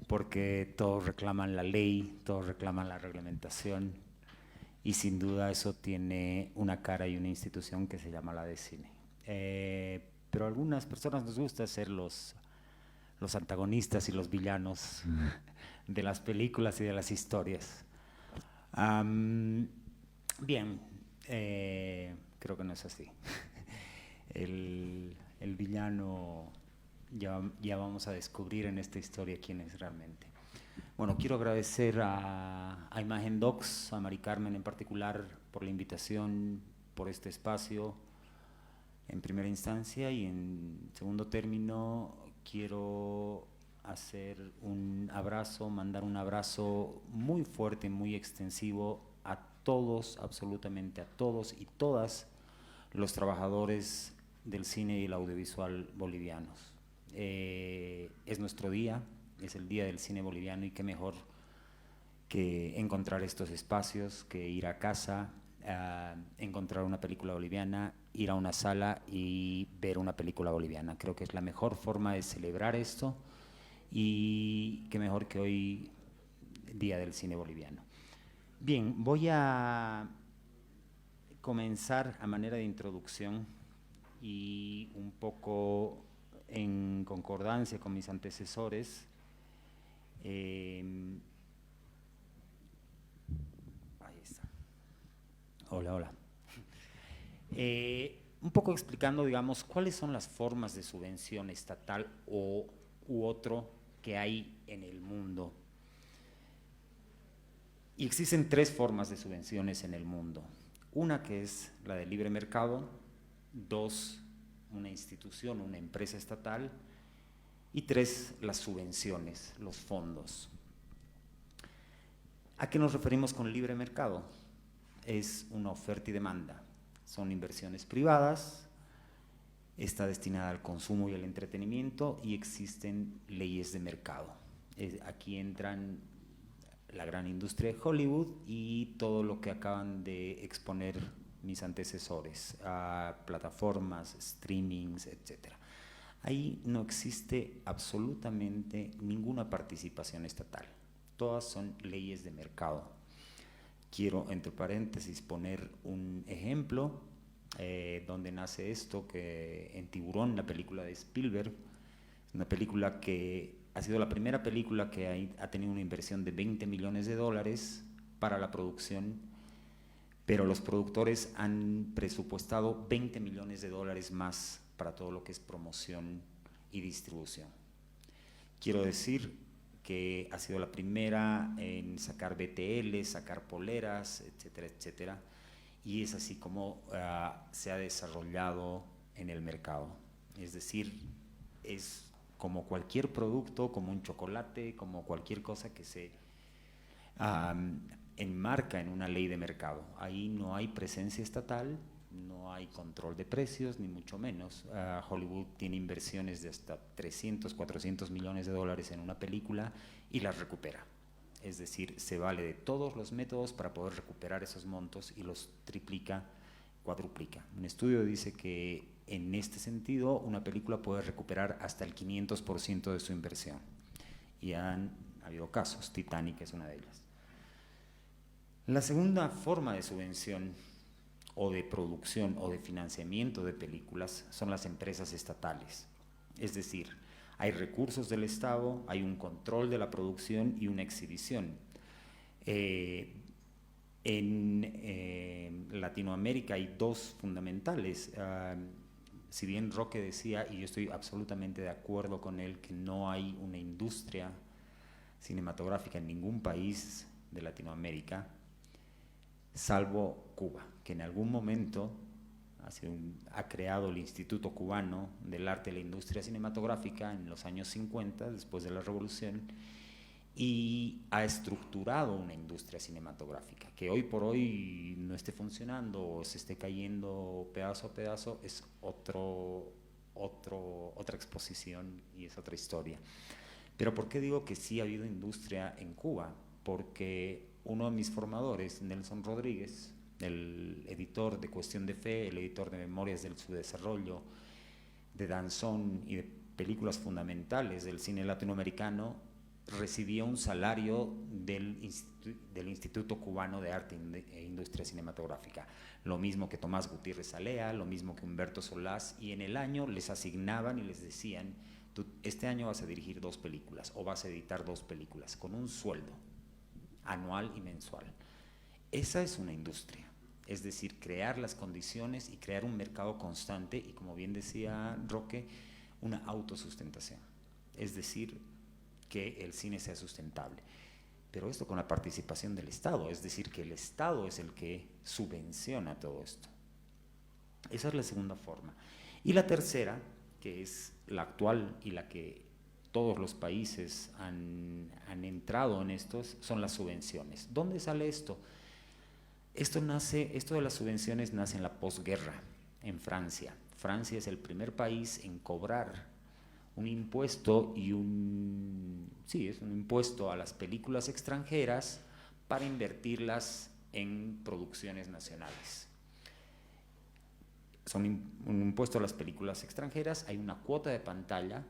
porque todos reclaman la ley, todos reclaman la reglamentación, y sin duda eso tiene una cara y una institución que se llama la de cine. Pero a algunas personas nos gusta ser los antagonistas y los villanos de las películas y de las historias. Bien, creo que no es así. El villano ya vamos a descubrir en esta historia quién es realmente. Bueno, quiero agradecer a Imagen Docs, a Mari Carmen en particular, por la invitación, por este espacio, en primera instancia, y en segundo término quiero hacer un abrazo, mandar un abrazo muy fuerte, muy extensivo a todos, absolutamente a todos y todas los trabajadores del cine y el audiovisual bolivianos. Es nuestro día, es el Día del Cine Boliviano, y qué mejor que encontrar estos espacios, que ir a casa, encontrar una película boliviana, ir a una sala y ver una película boliviana. Creo que es la mejor forma de celebrar esto, y qué mejor que hoy, Día del Cine Boliviano. Bien, voy a comenzar a manera de introducción y un poco en concordancia con mis antecesores. Ahí está. Hola, hola. Un poco explicando, digamos, cuáles son las formas de subvención estatal u otro que hay en el mundo. Y existen tres formas de subvenciones en el mundo. Una que es la de libre mercado, dos, una institución, una empresa estatal, y tres, las subvenciones, los fondos. ¿A qué nos referimos con libre mercado? Es una oferta y demanda. Son inversiones privadas, está destinada al consumo y al entretenimiento, y existen leyes de mercado. Aquí entran la gran industria de Hollywood y todo lo que acaban de exponer mis antecesores, a plataformas, streamings, etc. Ahí no existe absolutamente ninguna participación estatal. Todas son leyes de mercado. Quiero, entre paréntesis, poner un ejemplo donde nace esto, que en Tiburón, la película de Spielberg, una película que ha sido la primera película que ha tenido una inversión de $20 millones para la producción, pero los productores han presupuestado $20 millones más para todo lo que es promoción y distribución. Quiero decir que ha sido la primera en sacar BTL, sacar poleras, etcétera, etcétera, y es así como se ha desarrollado en el mercado. Es decir, es como cualquier producto, como un chocolate, como cualquier cosa que se enmarca en una ley de mercado. Ahí no hay presencia estatal, no hay control de precios, ni mucho menos. Hollywood tiene inversiones de hasta 300, 400 millones de dólares en una película y las recupera. Es decir, se vale de todos los métodos para poder recuperar esos montos y los triplica, cuadruplica. Un estudio dice que en este sentido una película puede recuperar hasta el 500% de su inversión. Y han habido casos, Titanic es una de ellas. La segunda forma de subvención o de producción o de financiamiento de películas son las empresas estatales. Es decir, hay recursos del Estado, hay un control de la producción y una exhibición. En Latinoamérica hay dos fundamentales. Si bien Roque decía, y yo estoy absolutamente de acuerdo con él, que no hay una industria cinematográfica en ningún país de Latinoamérica, salvo Cuba, que en algún momento ha creado el Instituto Cubano del Arte y la Industria Cinematográfica en los años 50, después de la Revolución, y ha estructurado una industria cinematográfica que hoy por hoy no esté funcionando o se esté cayendo pedazo a pedazo. Es otra exposición y es otra historia. Pero ¿por qué digo que sí ha habido industria en Cuba? Porque uno de mis formadores, Nelson Rodríguez, el editor de Cuestión de Fe, el editor de Memorias del Subdesarrollo, de Danzón y de películas fundamentales del cine latinoamericano, recibía un salario del Instituto Cubano de Arte e Industria Cinematográfica. Lo mismo que Tomás Gutiérrez Alea, lo mismo que Humberto Solás, y en el año les asignaban y les decían: tú este año vas a dirigir 2 películas o vas a editar 2 películas, con un sueldo anual y mensual. Esa es una industria, es decir, crear las condiciones y crear un mercado constante y, como bien decía Roque, una autosustentación, es decir, que el cine sea sustentable. Pero esto con la participación del Estado, es decir, que el Estado es el que subvenciona todo esto. Esa es la segunda forma. Y la tercera, que es la actual y la que todos los países han entrado en estos, son las subvenciones. ¿Dónde sale esto? Esto de las subvenciones nace en la posguerra, en Francia. Francia es el primer país en cobrar un impuesto es un impuesto a las películas extranjeras para invertirlas en producciones nacionales. Son un impuesto a las películas extranjeras, hay una cuota de pantalla.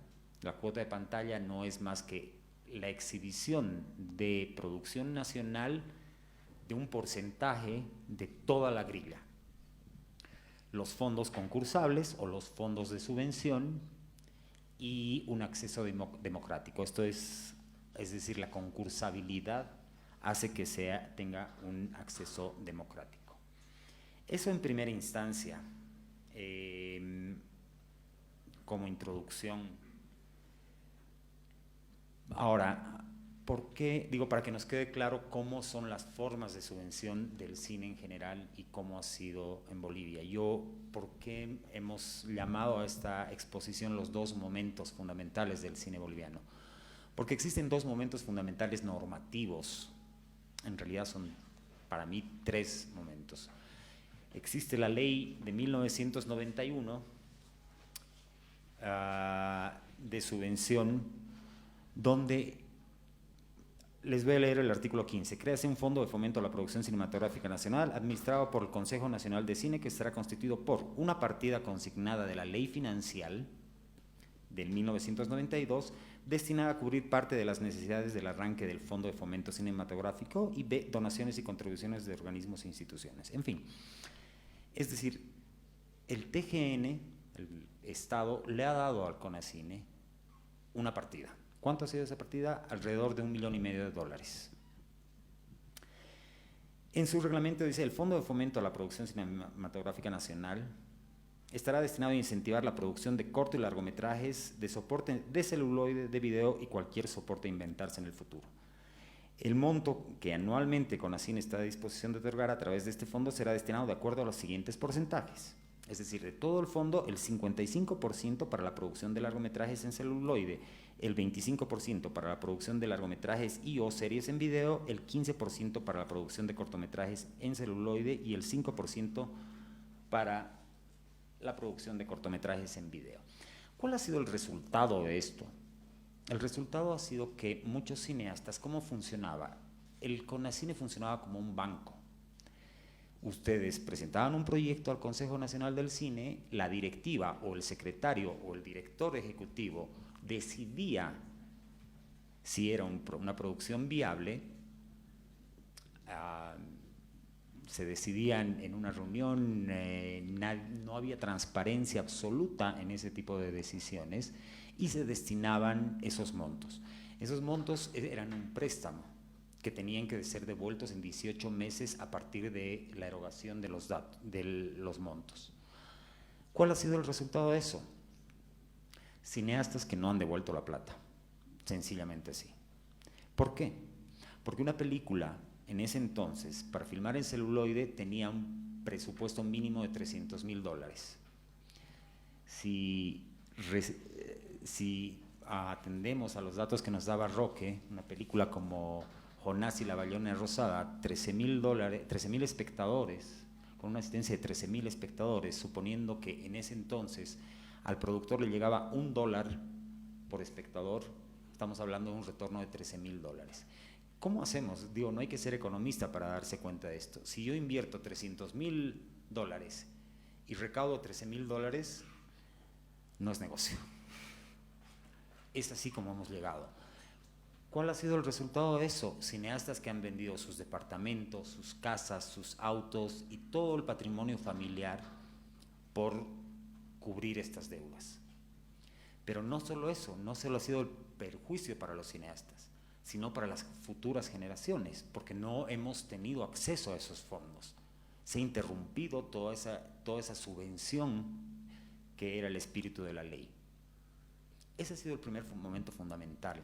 La cuota de pantalla no es más que la exhibición de producción nacional de un porcentaje de toda la grilla. Los fondos concursables o los fondos de subvención y un acceso democrático. Esto es decir, la concursabilidad hace que tenga un acceso democrático. Eso en primera instancia, como introducción. Ahora, ¿por qué? Digo, para que nos quede claro cómo son las formas de subvención del cine en general y cómo ha sido en Bolivia. ¿Por qué hemos llamado a esta exposición los dos momentos fundamentales del cine boliviano? Porque existen dos momentos fundamentales normativos. En realidad son, para mí, tres momentos. Existe la ley de 1991 de subvención, donde les voy a leer el artículo 15. Créase un fondo de fomento a la producción cinematográfica nacional administrado por el Consejo Nacional de Cine, que estará constituido por una partida consignada de la ley financiera del 1992 destinada a cubrir parte de las necesidades del arranque del Fondo de Fomento Cinematográfico y B, donaciones y contribuciones de organismos e instituciones. En fin, es decir, el TGN, el Estado, le ha dado al CONACINE una partida. ¿Cuánto ha sido esa partida? Alrededor de $1,5 millones. En su reglamento dice: el Fondo de Fomento a la Producción Cinematográfica Nacional estará destinado a incentivar la producción de corto y largometrajes de soporte de celuloide, de video y cualquier soporte a inventarse en el futuro. El monto que anualmente CONACINE está a disposición de otorgar a través de este fondo será destinado de acuerdo a los siguientes porcentajes. Es decir, de todo el fondo, el 55% para la producción de largometrajes en celuloide, el 25% para la producción de largometrajes y o series en video, el 15% para la producción de cortometrajes en celuloide y el 5% para la producción de cortometrajes en video. ¿Cuál ha sido el resultado de esto? El resultado ha sido que muchos cineastas, ¿cómo funcionaba? El CONACINE funcionaba como un banco. Ustedes presentaban un proyecto al Consejo Nacional del Cine, la directiva o el secretario o el director ejecutivo decidía si era una producción viable. Se decidían en una reunión, no había transparencia absoluta en ese tipo de decisiones y se destinaban esos montos. Esos montos eran un préstamo que tenían que ser devueltos en 18 meses a partir de la erogación de los montos. ¿Cuál ha sido el resultado de eso? Cineastas que no han devuelto la plata, sencillamente así. ¿Por qué? Porque una película en ese entonces, para filmar en celuloide, tenía un presupuesto mínimo de $300,000. Si atendemos a los datos que nos daba Roque, una película como Jonás y la ballena rosada, 13,000 espectadores, con una asistencia de 13,000 espectadores, suponiendo que en ese entonces al productor le llegaba $1 por espectador, estamos hablando de un retorno de $13,000. ¿Cómo hacemos? Digo, no hay que ser economista para darse cuenta de esto. Si yo invierto $300,000 y recaudo $13,000, no es negocio. Es así como hemos llegado. ¿Cuál ha sido el resultado de eso? Cineastas que han vendido sus departamentos, sus casas, sus autos y todo el patrimonio familiar por cubrir estas deudas. Pero no solo eso, no solo ha sido el perjuicio para los cineastas, sino para las futuras generaciones, porque no hemos tenido acceso a esos fondos. Se ha interrumpido toda esa subvención que era el espíritu de la ley. Ese ha sido el primer momento fundamental.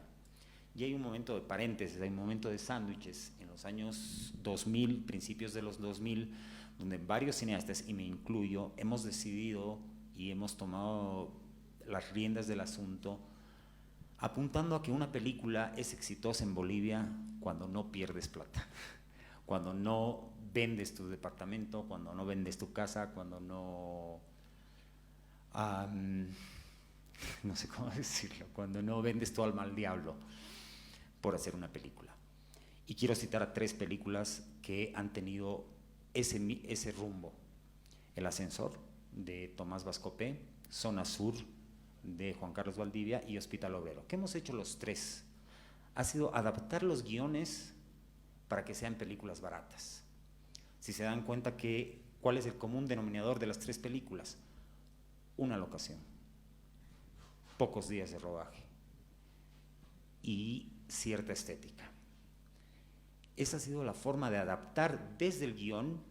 Y hay un momento de paréntesis, hay un momento de sándwiches en los años 2000, principios de los 2000, donde varios cineastas, y me incluyo, hemos decidido y hemos tomado las riendas del asunto apuntando a que una película es exitosa en Bolivia cuando no pierdes plata, cuando no vendes tu departamento, cuando no vendes tu casa, cuando no, no sé cómo decirlo, cuando no vendes tu alma al diablo por hacer una película. Y quiero citar a 3 películas que han tenido ese rumbo: El ascensor, de Tomás Bascopé; Zona Sur, de Juan Carlos Valdivia; y Hospital Obrero. ¿Qué hemos hecho los 3? Ha sido adaptar los guiones para que sean películas baratas. Si se dan cuenta ¿cuál es el común denominador de las 3 películas? Una locación, pocos días de rodaje y cierta estética. Esa ha sido la forma de adaptar desde el guión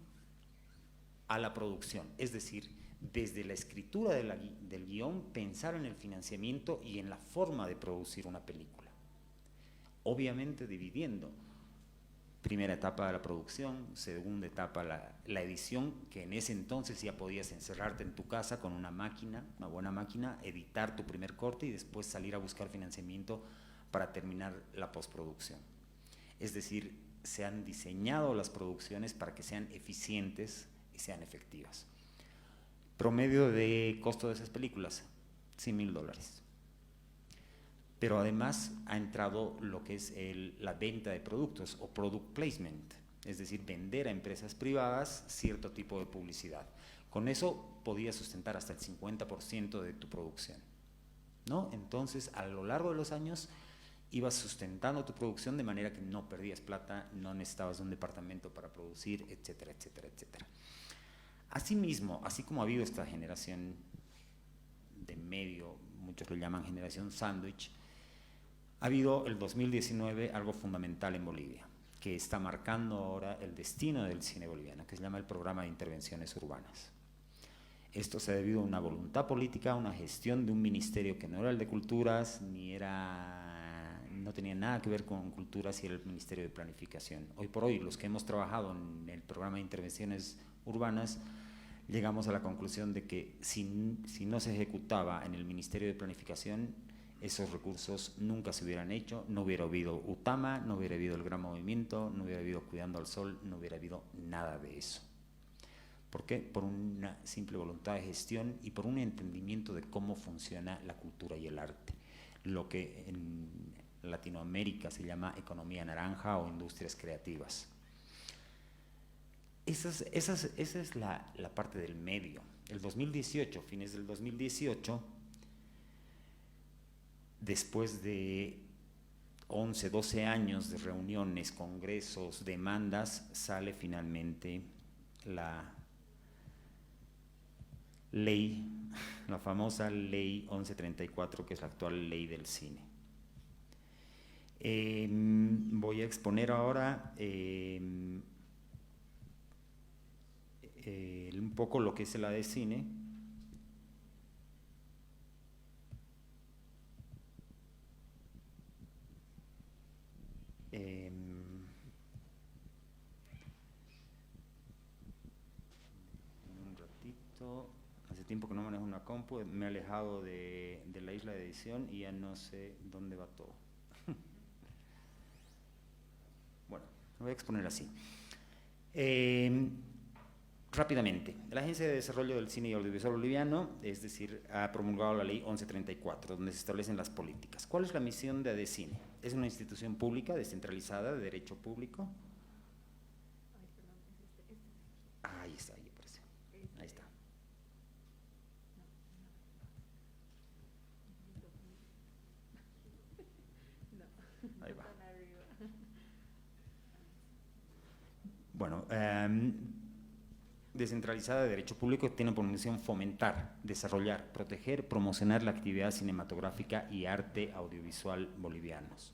a la producción, es decir, desde la escritura del guión, pensar en el financiamiento y en la forma de producir una película. Obviamente dividiendo primera etapa de la producción, segunda etapa la edición, que en ese entonces ya podías encerrarte en tu casa con una máquina, una buena máquina, editar tu primer corte y después salir a buscar financiamiento para terminar la postproducción. Es decir, se han diseñado las producciones para que sean eficientes y sean efectivas. Promedio de costo de esas películas, $100,000. Pero además ha entrado lo que es la venta de productos o product placement, es decir, vender a empresas privadas cierto tipo de publicidad. Con eso podías sustentar hasta el 50% de tu producción, ¿no? Entonces, a lo largo de los años ibas sustentando tu producción de manera que no perdías plata, no necesitabas un departamento para producir, etcétera, etcétera, etcétera. Asimismo, así como ha habido esta generación de medio, muchos lo llaman generación sándwich, ha habido el 2019 algo fundamental en Bolivia, que está marcando ahora el destino del cine boliviano, que se llama el Programa de Intervenciones Urbanas. Esto se ha debido a una voluntad política, a una gestión de un ministerio que no era el de Culturas, no tenía nada que ver con Culturas, y era el Ministerio de Planificación. Hoy por hoy, los que hemos trabajado en el Programa de Intervenciones Urbanas, llegamos a la conclusión de que si no se ejecutaba en el Ministerio de Planificación, esos recursos nunca se hubieran hecho, no hubiera habido UTAMA, no hubiera habido el Gran Movimiento, no hubiera habido Cuidando al Sol, no hubiera habido nada de eso. ¿Por qué? Por una simple voluntad de gestión y por un entendimiento de cómo funciona la cultura y el arte, lo que en Latinoamérica se llama economía naranja o industrias creativas. Esa es la parte del medio. El 2018, fines del 2018, después de 11, 12 años de reuniones, congresos, demandas, sale finalmente la ley, la famosa ley 1134, que es la actual ley del cine. Voy a exponer ahora un poco lo que es la de cine. Un ratito, hace tiempo que no manejo una compu, me he alejado de la isla de edición y ya no sé dónde va todo. Bueno, lo voy a exponer así. Rápidamente, la Agencia de Desarrollo del Cine y Audiovisual Boliviano, es decir, ha promulgado la ley 1134, donde se establecen las políticas. ¿Cuál es la misión de ADECINE? Es una institución pública descentralizada de derecho público. Ahí está, ahí aparece. Ahí está. Ahí va. Bueno, descentralizada de derecho público, tiene por misión fomentar, desarrollar, proteger, promocionar la actividad cinematográfica y arte audiovisual bolivianos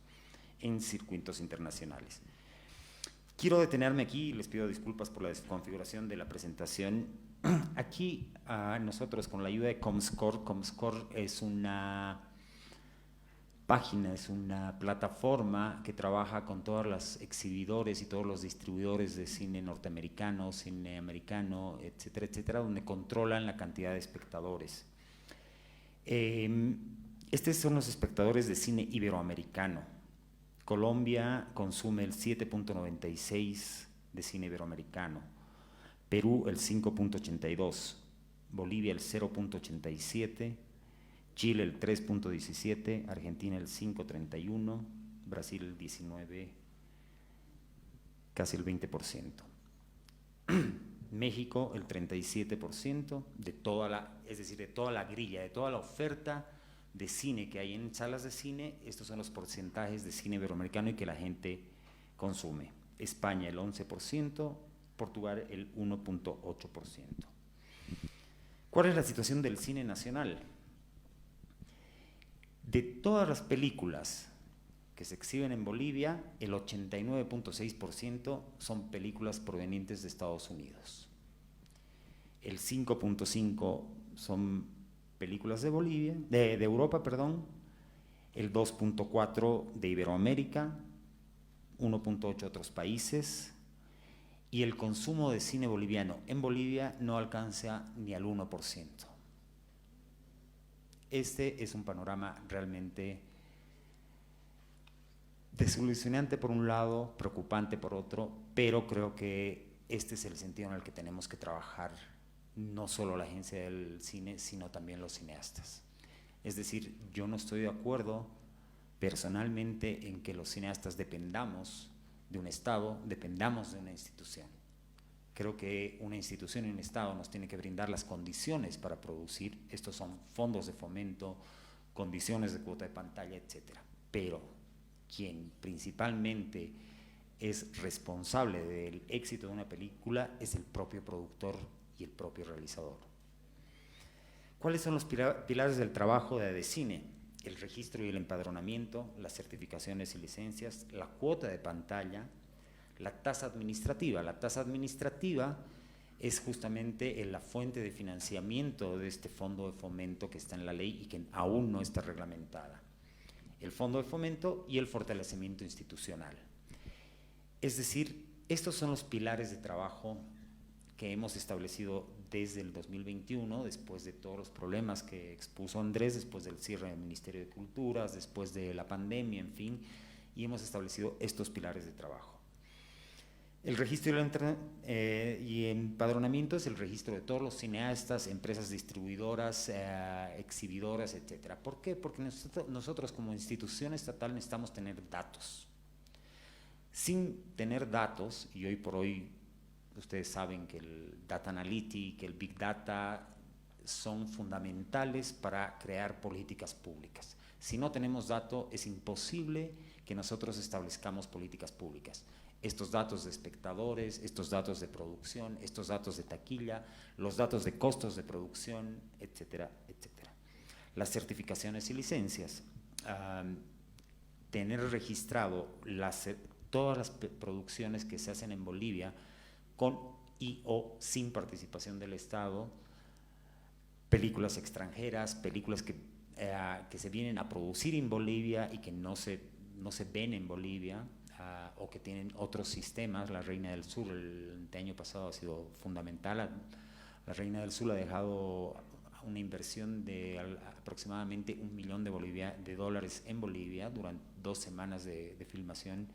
en circuitos internacionales. Quiero detenerme aquí, les pido disculpas por la desconfiguración de la presentación. Aquí nosotros, con la ayuda de Comscore es una página, es una plataforma que trabaja con todos los exhibidores y todos los distribuidores de cine norteamericano, cine americano, etcétera, etcétera, donde controlan la cantidad de espectadores. Estos son los espectadores de cine iberoamericano. Colombia consume el 7.96 de cine iberoamericano, Perú el 5.82, Bolivia el 0.87, Chile el 3.17, Argentina el 5.31, Brasil el 19, casi el 20%. México el 37% de toda la, es decir, de toda la grilla, de toda la oferta de cine que hay en salas de cine. Estos son los porcentajes de cine iberoamericano y que la gente consume. España el 11%, Portugal el 1.8%. ¿Cuál es la situación del cine nacional? De todas las películas que se exhiben en Bolivia, el 89.6% son películas provenientes de Estados Unidos. El 5.5% son películas de Bolivia, de Europa, perdón, el 2.4% de Iberoamérica, 1.8% de otros países, y el consumo de cine boliviano en Bolivia no alcanza ni al 1%. Este es un panorama realmente desilusionante por un lado, preocupante por otro, pero creo que este es el sentido en el que tenemos que trabajar, no solo la agencia del cine, sino también los cineastas. Es decir, yo no estoy de acuerdo personalmente en que los cineastas dependamos de un Estado, dependamos de una institución. Creo que una institución y un Estado nos tiene que brindar las condiciones para producir. Estos son fondos de fomento, condiciones de cuota de pantalla, etcétera. Pero quien principalmente es responsable del éxito de una película es el propio productor y el propio realizador. ¿Cuáles son los pilares del trabajo de ADECINE? El registro y el empadronamiento, las certificaciones y licencias, la cuota de pantalla, la tasa administrativa. La tasa administrativa es justamente la fuente de financiamiento de este fondo de fomento que está en la ley y que aún no está reglamentada. El fondo de fomento y el fortalecimiento institucional. Es decir, estos son los pilares de trabajo que hemos establecido desde el 2021, después de todos los problemas que expuso Andrés, después del cierre del Ministerio de Culturas, después de la pandemia, en fin, y hemos establecido estos pilares de trabajo. El registro y empadronamiento es el registro de todos los cineastas, empresas distribuidoras, exhibidoras, etcétera. ¿Por qué? Porque nosotros como institución estatal necesitamos tener datos. Sin tener datos, y hoy por hoy ustedes saben que el Data Analytics, que el Big Data son fundamentales para crear políticas públicas. Si no tenemos datos, es imposible que nosotros establezcamos políticas públicas. Estos datos de espectadores, estos datos de producción, estos datos de taquilla, los datos de costos de producción, etcétera, etcétera. Las certificaciones y licencias. Tener registrado todas las producciones que se hacen en Bolivia con y o sin participación del Estado, películas extranjeras, películas que se vienen a producir en Bolivia y que no se ven en Bolivia, o que tienen otros sistemas. La Reina del Sur el año pasado ha sido fundamental. La Reina del Sur ha dejado una inversión de aproximadamente $1 millón de dólares en Bolivia durante 2 semanas de filmación.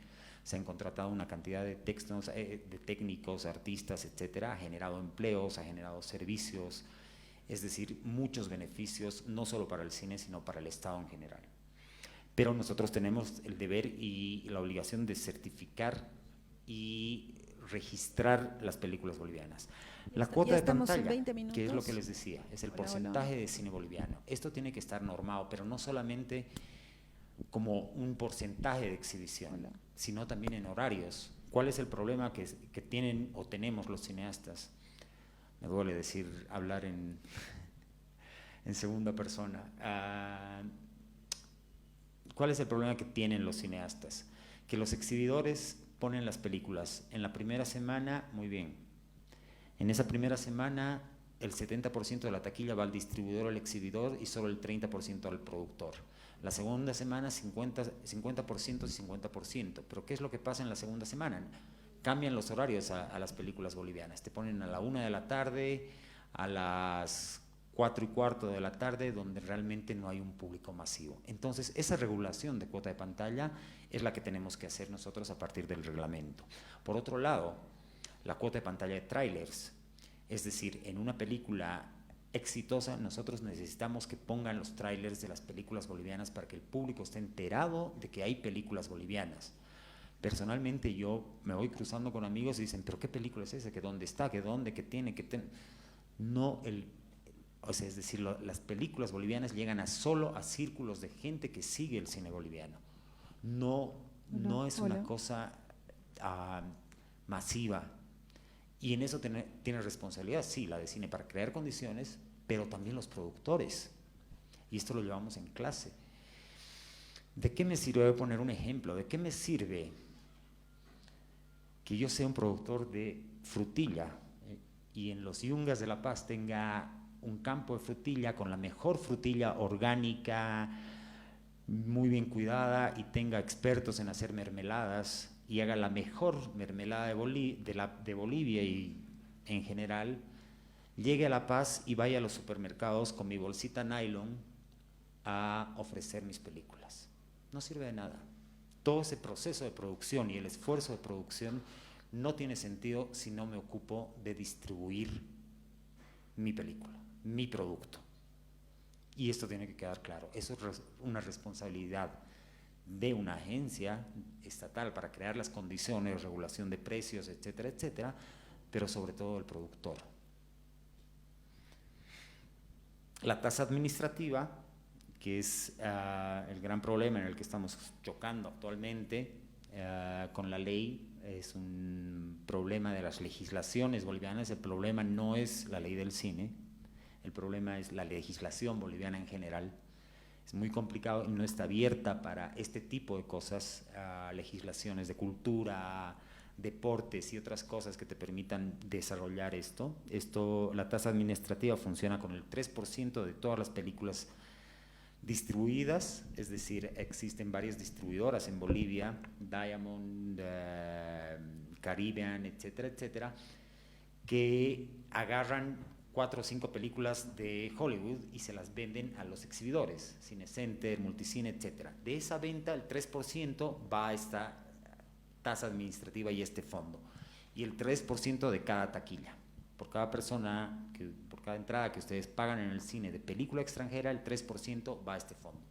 Se han contratado una cantidad de técnicos, artistas, etcétera, ha generado empleos, ha generado servicios, es decir, muchos beneficios, no solo para el cine, sino para el Estado en general. Pero nosotros tenemos el deber y la obligación de certificar y registrar las películas bolivianas. La cuota de pantalla, que es lo que les decía, es el porcentaje de cine boliviano. Esto tiene que estar normado, pero no solamente como un porcentaje de exhibición, sino también en horarios. ¿Cuál es el problema que tienen o tenemos los cineastas? Me duele hablar en segunda persona. ¿Cuál es el problema que tienen los cineastas? Que los exhibidores ponen las películas en la primera semana, muy bien. En esa primera semana el 70% de la taquilla va al distribuidor o al exhibidor y solo el 30% al productor. La segunda semana 50% y 50%. Pero ¿qué es lo que pasa en la segunda semana? Cambian los horarios a las películas bolivianas. Te ponen a la 1 de la tarde, a las 4:15 de la tarde, donde realmente no hay un público masivo. Entonces, esa regulación de cuota de pantalla es la que tenemos que hacer nosotros a partir del reglamento. Por otro lado, la cuota de pantalla de trailers, es decir, en una película exitosa, nosotros necesitamos que pongan los trailers de las películas bolivianas para que el público esté enterado de que hay películas bolivianas. Personalmente yo me voy cruzando con amigos y dicen, pero ¿qué película es esa? ¿Que dónde está? ¿Que dónde? ¿Que tiene? No, o sea, es decir, las películas bolivianas llegan solo a círculos de gente que sigue el cine boliviano. No es una cosa masiva. Y en eso tiene responsabilidad, sí, la de cine, para crear condiciones, pero también los productores. Y esto lo llevamos en clase. ¿De qué me sirve? Voy a poner un ejemplo. ¿De qué me sirve que yo sea un productor de frutilla y en los Yungas de La Paz tenga un campo de frutilla con la mejor frutilla orgánica, muy bien cuidada, y tenga expertos en hacer mermeladas y haga la mejor mermelada de Bolivia y en general, llegue a La Paz y vaya a los supermercados con mi bolsita nylon a ofrecer mis películas? No sirve de nada. Todo ese proceso de producción y el esfuerzo de producción no tiene sentido si no me ocupo de distribuir mi película, mi producto. Y esto tiene que quedar claro. Eso es una responsabilidad de una agencia estatal para crear las condiciones, regulación de precios, etcétera, etcétera, pero sobre todo del productor. La tasa administrativa, que es el gran problema en el que estamos chocando actualmente con la ley, es un problema de las legislaciones bolivianas. El problema no es la ley del cine, el problema es la legislación boliviana en general. Es muy complicado y no está abierta para este tipo de cosas, legislaciones de cultura, deportes y otras cosas que te permitan desarrollar esto. La tasa administrativa funciona con el 3% de todas las películas distribuidas, es decir, existen varias distribuidoras en Bolivia, Diamond, Caribbean, etcétera, etcétera, que agarran 4 o 5 películas de Hollywood y se las venden a los exhibidores, Cinecenter, Multicine, etcétera. De esa venta, el 3% va a esta tasa administrativa y este fondo, y el 3% de cada taquilla. Por cada persona, por cada entrada que ustedes pagan en el cine de película extranjera, el 3% va a este fondo.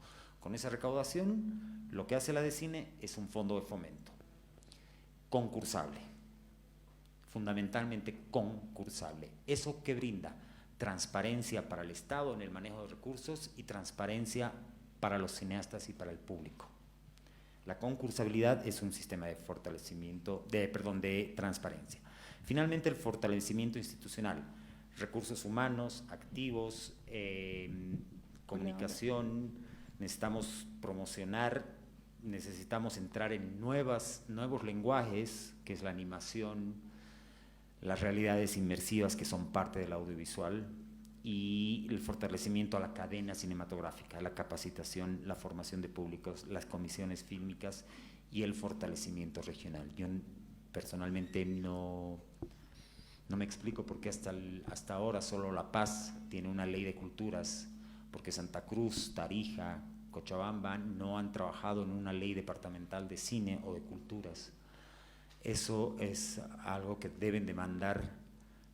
Con esa recaudación, lo que hace la de cine es un fondo de fomento, concursable, fundamentalmente concursable. ¿Eso qué brinda? Transparencia para el Estado en el manejo de recursos y transparencia para los cineastas y para el público. La concursabilidad es un sistema de fortalecimiento, de transparencia. Finalmente, el fortalecimiento institucional, recursos humanos, activos, comunicación. Necesitamos promocionar, necesitamos entrar en nuevos lenguajes, que es la animación, las realidades inmersivas, que son parte del audiovisual, y el fortalecimiento a la cadena cinematográfica, la capacitación, la formación de públicos, las comisiones fílmicas y el fortalecimiento regional. Yo personalmente no me explico por qué hasta ahora solo La Paz tiene una ley de culturas, porque Santa Cruz, Tarija, Cochabamba no han trabajado en una ley departamental de cine o de culturas. Eso es algo que deben demandar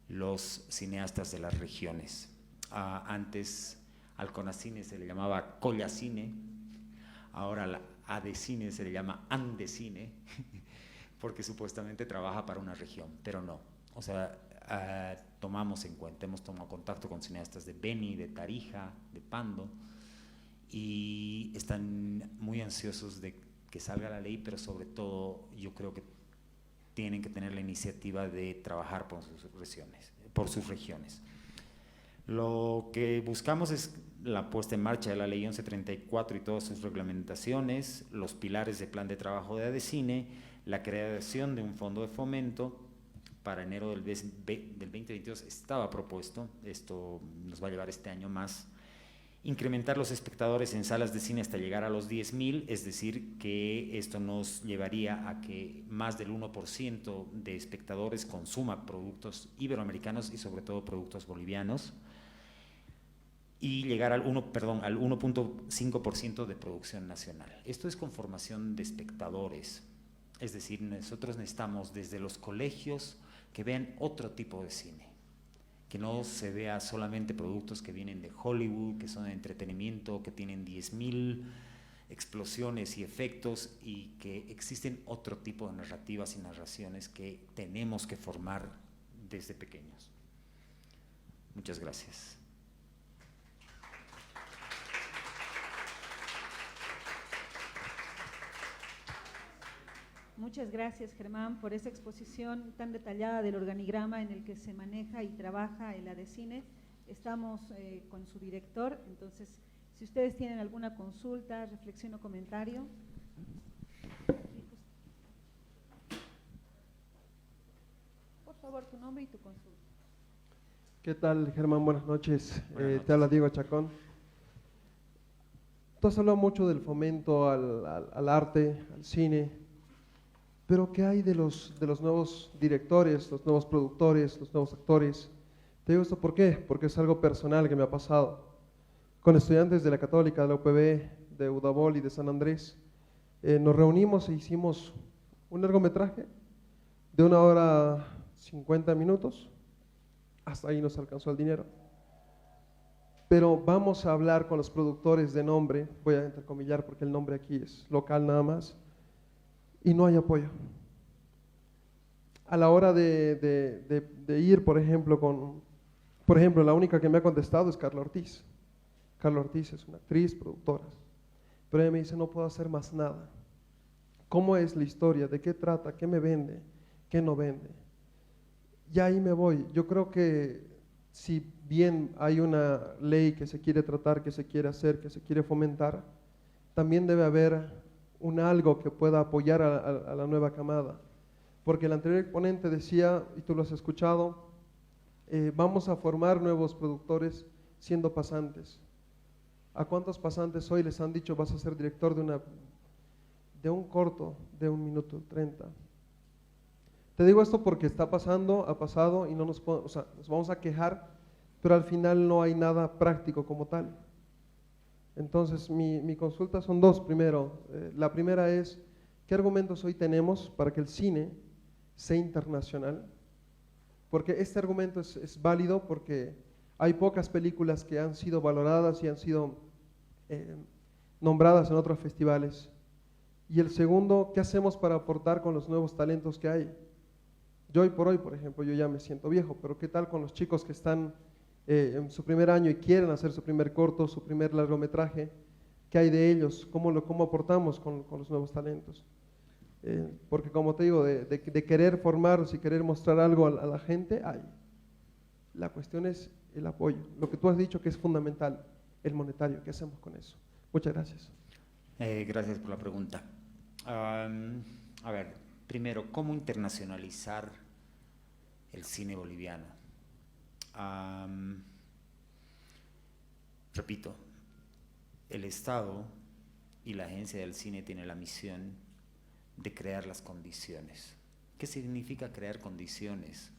los cineastas de las regiones. Antes al CONACINE se le llamaba Collacine, ahora la ADECINE se le llama Andecine, porque supuestamente trabaja para una región, pero no. O sea, tomamos en cuenta, hemos tomado contacto con cineastas de Beni, de Tarija, de Pando, y están muy ansiosos de que salga la ley, pero sobre todo yo creo que tienen que tener la iniciativa de trabajar por sus regiones. Lo que buscamos es la puesta en marcha de la Ley 1134 y todas sus reglamentaciones, los pilares de plan de trabajo de ADECINE, la creación de un fondo de fomento. Para enero del 2022 estaba propuesto, esto nos va a llevar este año más, incrementar los espectadores en salas de cine hasta llegar a los 10.000, es decir, que esto nos llevaría a que más del 1% de espectadores consuma productos iberoamericanos y sobre todo productos bolivianos. y llegar al 1.5% de producción nacional. Esto es con formación de espectadores, es decir, nosotros necesitamos desde los colegios que vean otro tipo de cine, que no se vea solamente productos que vienen de Hollywood, que son de entretenimiento, que tienen 10.000 explosiones y efectos, y que existen otro tipo de narrativas y narraciones que tenemos que formar desde pequeños. Muchas gracias. Muchas gracias, Germán, por esa exposición tan detallada del organigrama en el que se maneja y trabaja el ADCine. Estamos con su director, entonces, si ustedes tienen alguna consulta, reflexión o comentario. Por favor, tu nombre y tu consulta. ¿Qué tal, Germán? Buenas noches. Buenas noches. Te habla Diego Chacón. Tú has hablado mucho del fomento al arte, al cine, pero ¿qué hay de los nuevos directores, los nuevos productores, los nuevos actores? Te digo esto, ¿por qué? Porque es algo personal que me ha pasado. Con estudiantes de la Católica, de la UPB, de Udabol y de San Andrés, nos reunimos e hicimos un largometraje de 1 hora 50 minutos. Hasta ahí nos alcanzó el dinero. Pero vamos a hablar con los productores de nombre, voy a entrecomillar porque el nombre aquí es local nada más, y no hay apoyo. A la hora de ir, por ejemplo, la única que me ha contestado es Carla Ortiz. Carla Ortiz es una actriz, productora, pero ella me dice, no puedo hacer más nada. ¿Cómo es la historia? ¿De qué trata? ¿Qué me vende? ¿Qué no vende? Y ahí me voy. Yo creo que si bien hay una ley que se quiere tratar, que se quiere hacer, que se quiere fomentar, también debe haber algo que pueda apoyar a la nueva camada. Porque el anterior exponente decía, y tú lo has escuchado, vamos a formar nuevos productores siendo pasantes. ¿A cuántos pasantes hoy les han dicho vas a ser director de un corto de 1 minuto 30? Te digo esto porque está pasando, ha pasado y no nos vamos a quejar, pero al final no hay nada práctico como tal. Entonces mi consulta son 2. Primero, la primera es, ¿qué argumentos hoy tenemos para que el cine sea internacional? Porque este argumento es válido porque hay pocas películas que han sido valoradas y han sido nombradas en otros festivales. Y el segundo, ¿qué hacemos para aportar con los nuevos talentos que hay? Yo hoy por hoy, por ejemplo, yo ya me siento viejo, pero ¿qué tal con los chicos que están en su primer año y quieren hacer su primer corto, su primer largometraje? ¿Qué hay de ellos? ¿Cómo aportamos con los nuevos talentos? Porque como te digo, de querer formarlos y querer mostrar algo a la gente, hay. La cuestión es el apoyo. Lo que tú has dicho que es fundamental, el monetario. ¿Qué hacemos con eso? Muchas gracias. Gracias por la pregunta. A ver, primero, ¿cómo internacionalizar el cine boliviano? Repito, el Estado y la Agencia del Cine tienen la misión de crear las condiciones. ¿Qué significa crear condiciones?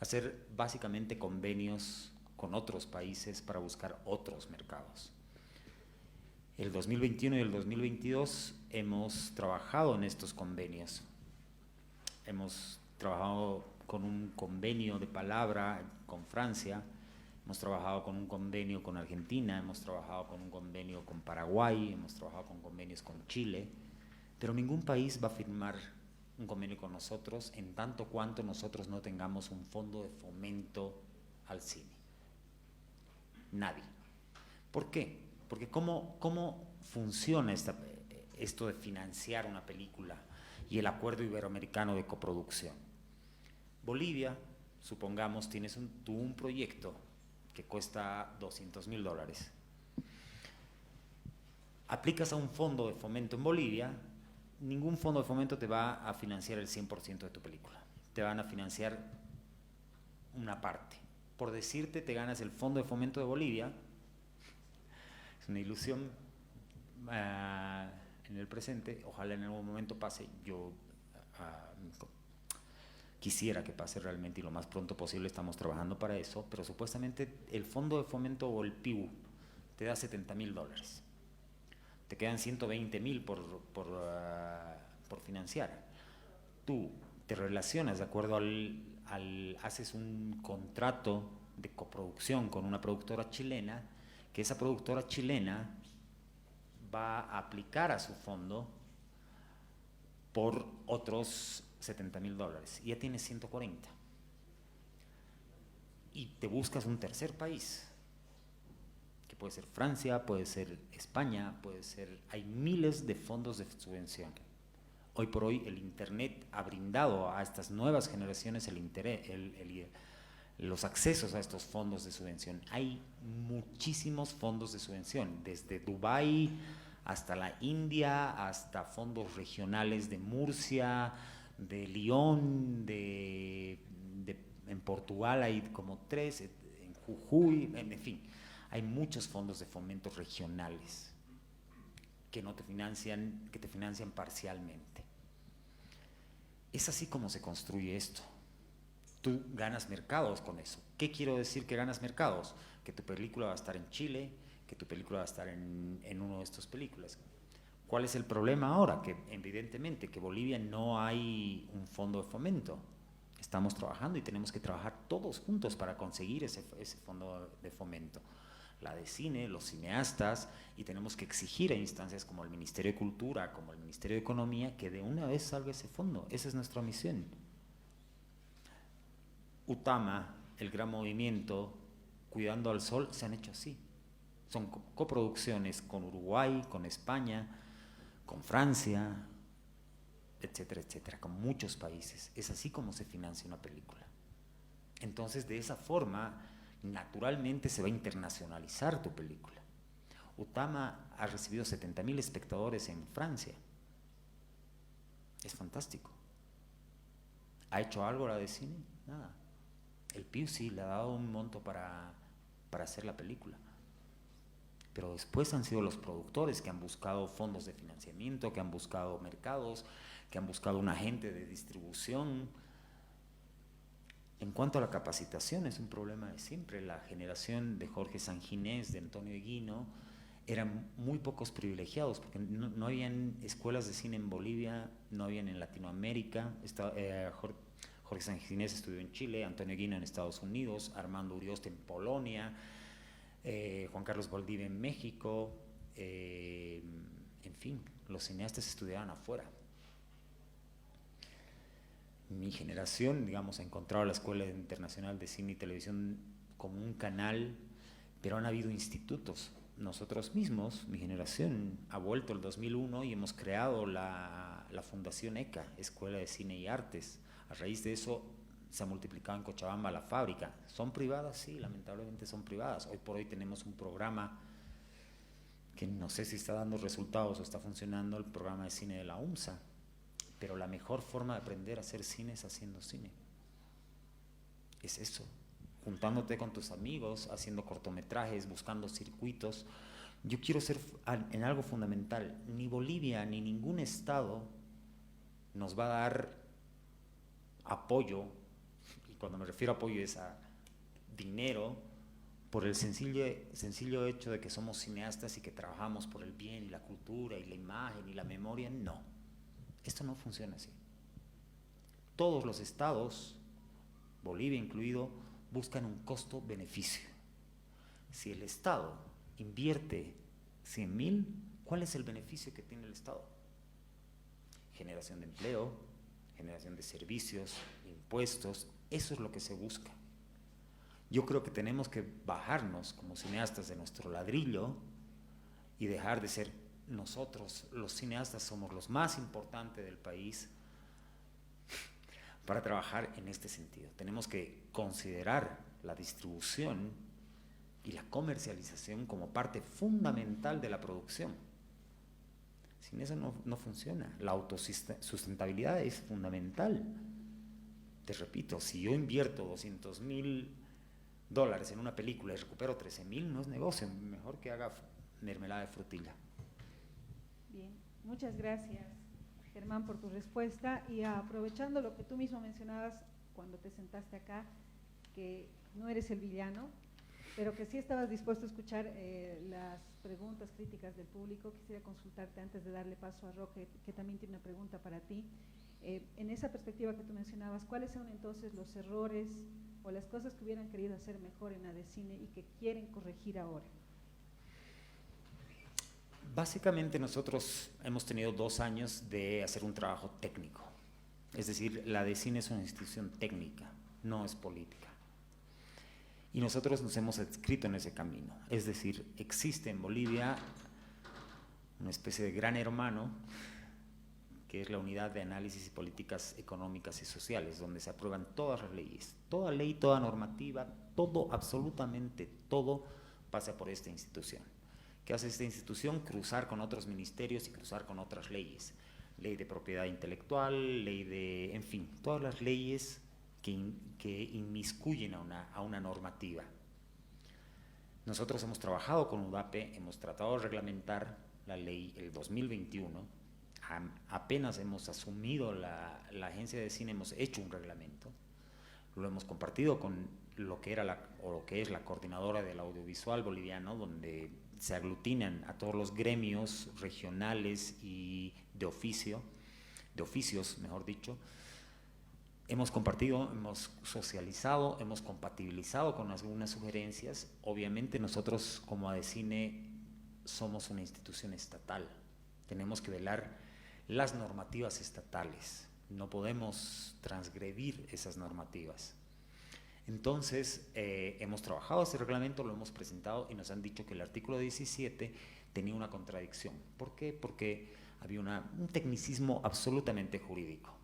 Hacer básicamente convenios con otros países para buscar otros mercados. El 2021 y el 2022 hemos trabajado en estos convenios. Hemos trabajado con un convenio de palabra con Francia, hemos trabajado con un convenio con Argentina, hemos trabajado con un convenio con Paraguay, hemos trabajado con convenios con Chile, pero ningún país va a firmar un convenio con nosotros en tanto cuanto nosotros no tengamos un fondo de fomento al cine. Nadie. ¿Por qué? Porque ¿cómo funciona esto de financiar una película y el acuerdo iberoamericano de coproducción? Bolivia, supongamos, tienes tú un proyecto que cuesta $200.000. Aplicas a un fondo de fomento en Bolivia, ningún fondo de fomento te va a financiar el 100% de tu película. Te van a financiar una parte. Por decirte, te ganas el fondo de fomento de Bolivia. Es una ilusión en el presente, ojalá en algún momento pase. Quisiera que pase realmente y lo más pronto posible, estamos trabajando para eso, pero supuestamente el Fondo de Fomento o el PIU te da $70,000. Te quedan 120,000 por financiar. Tú te relacionas de acuerdo haces un contrato de coproducción con una productora chilena, que esa productora chilena va a aplicar a su fondo por otros $70,000 y ya tienes 140. Y te buscas un tercer país, que puede ser Francia, puede ser España, hay miles de fondos de subvención. Hoy por hoy el Internet ha brindado a estas nuevas generaciones los accesos a estos fondos de subvención. Hay muchísimos fondos de subvención, desde Dubái hasta la India, hasta fondos regionales de Murcia, de Lyon, en Portugal hay como 3, en Jujuy, en fin, hay muchos fondos de fomento regionales que te financian parcialmente. Es así como se construye esto. Tú ganas mercados con eso. ¿Qué quiero decir que ganas mercados? Que tu película va a estar en Chile, que tu película va a estar en uno de estos películas. ¿Cuál es el problema ahora? Que evidentemente que Bolivia no hay un fondo de fomento. Estamos trabajando y tenemos que trabajar todos juntos para conseguir ese fondo de fomento. La de cine, los cineastas, y tenemos que exigir a instancias como el Ministerio de Cultura, como el Ministerio de Economía, que de una vez salga ese fondo. Esa es nuestra misión. Utama, el Gran Movimiento, Cuidando al Sol, se han hecho así. Son coproducciones con Uruguay, con España, con Francia, etcétera, etcétera, con muchos países. Es así como se financia una película. Entonces, de esa forma, naturalmente se va a internacionalizar tu película. Utama ha recibido 70,000 espectadores en Francia. Es fantástico. ¿Ha hecho algo la de cine? Nada. El PIU sí le ha dado un monto para hacer la película. Pero después han sido los productores que han buscado fondos de financiamiento, que han buscado mercados, que han buscado un agente de distribución. En cuanto a la capacitación, es un problema de siempre. La generación de Jorge Sanginés, de Antonio Eguino, eran muy pocos privilegiados, porque no habían escuelas de cine en Bolivia, no habían en Latinoamérica. Jorge Sanginés estudió en Chile, Antonio Eguino en Estados Unidos, Armando Urioste en Polonia, Juan Carlos Valdivia en México, en fin, los cineastas estudiaban afuera. Mi generación, digamos, ha encontrado la Escuela Internacional de Cine y Televisión como un canal, pero han habido institutos. Nosotros mismos, mi generación, ha vuelto el 2001 y hemos creado la Fundación ECA, Escuela de Cine y Artes. A raíz de eso se ha multiplicado en Cochabamba la fábrica. ¿Son privadas? Sí, lamentablemente son privadas. Hoy por hoy tenemos un programa que no sé si está dando resultados o está funcionando, el programa de cine de la UMSA. Pero la mejor forma de aprender a hacer cine es haciendo cine. Es eso, juntándote con tus amigos, haciendo cortometrajes, buscando circuitos. Yo quiero ser en algo fundamental. Ni Bolivia ni ningún estado nos va a dar apoyo, y cuando me refiero a apoyo es a dinero, por el sencillo hecho de que somos cineastas y que trabajamos por el bien y la cultura y la imagen y la memoria. No, esto no funciona así. Todos los estados, Bolivia incluido, buscan un costo-beneficio. Si el estado invierte 100,000, ¿cuál es el beneficio que tiene el estado? Generación de empleo, generación de servicios, impuestos, eso es lo que se busca. Yo creo que tenemos que bajarnos como cineastas de nuestro ladrillo y dejar de ser nosotros, los cineastas, somos los más importantes del país para trabajar en este sentido. Tenemos que considerar la distribución y la comercialización como parte fundamental de la producción. Sin eso no funciona. La autosustentabilidad es fundamental. Te repito, si yo invierto $200,000 en una película y recupero 13,000, no es negocio. Mejor que haga mermelada de frutilla. Bien, muchas gracias, Germán, por tu respuesta, y aprovechando lo que tú mismo mencionabas cuando te sentaste acá, que no eres el villano, pero que sí estabas dispuesto a escuchar las preguntas críticas del público. Quisiera consultarte antes de darle paso a Roque, que también tiene una pregunta para ti. En esa perspectiva que tú mencionabas, ¿cuáles son entonces los errores o las cosas que hubieran querido hacer mejor en ADECINE y que quieren corregir ahora? Básicamente nosotros hemos tenido 2 años de hacer un trabajo técnico. Es decir, la ADECINE es una institución técnica, no es política. Y nosotros nos hemos adscrito en ese camino. Es decir, existe en Bolivia una especie de gran hermano, que es la Unidad de Análisis y Políticas Económicas y Sociales, donde se aprueban todas las leyes. Toda ley, toda normativa, todo, absolutamente todo, pasa por esta institución. ¿Qué hace esta institución? Cruzar con otros ministerios y cruzar con otras leyes. Ley de propiedad intelectual, ley de, en fin, todas las leyes que inmiscuyen a una normativa. Nosotros hemos trabajado con UDAPE, hemos tratado de reglamentar la ley el 2021, apenas hemos asumido la agencia de cine, hemos hecho un reglamento, lo hemos compartido con lo que era lo que es la coordinadora del audiovisual boliviano, donde se aglutinan a todos los gremios regionales y de oficios, mejor dicho. Hemos compartido, hemos socializado, hemos compatibilizado con algunas sugerencias. Obviamente nosotros como ADECINE somos una institución estatal, tenemos que velar las normativas estatales, no podemos transgredir esas normativas. Entonces, hemos trabajado ese reglamento, lo hemos presentado y nos han dicho que el artículo 17 tenía una contradicción. ¿Por qué? Porque había un tecnicismo absolutamente jurídico.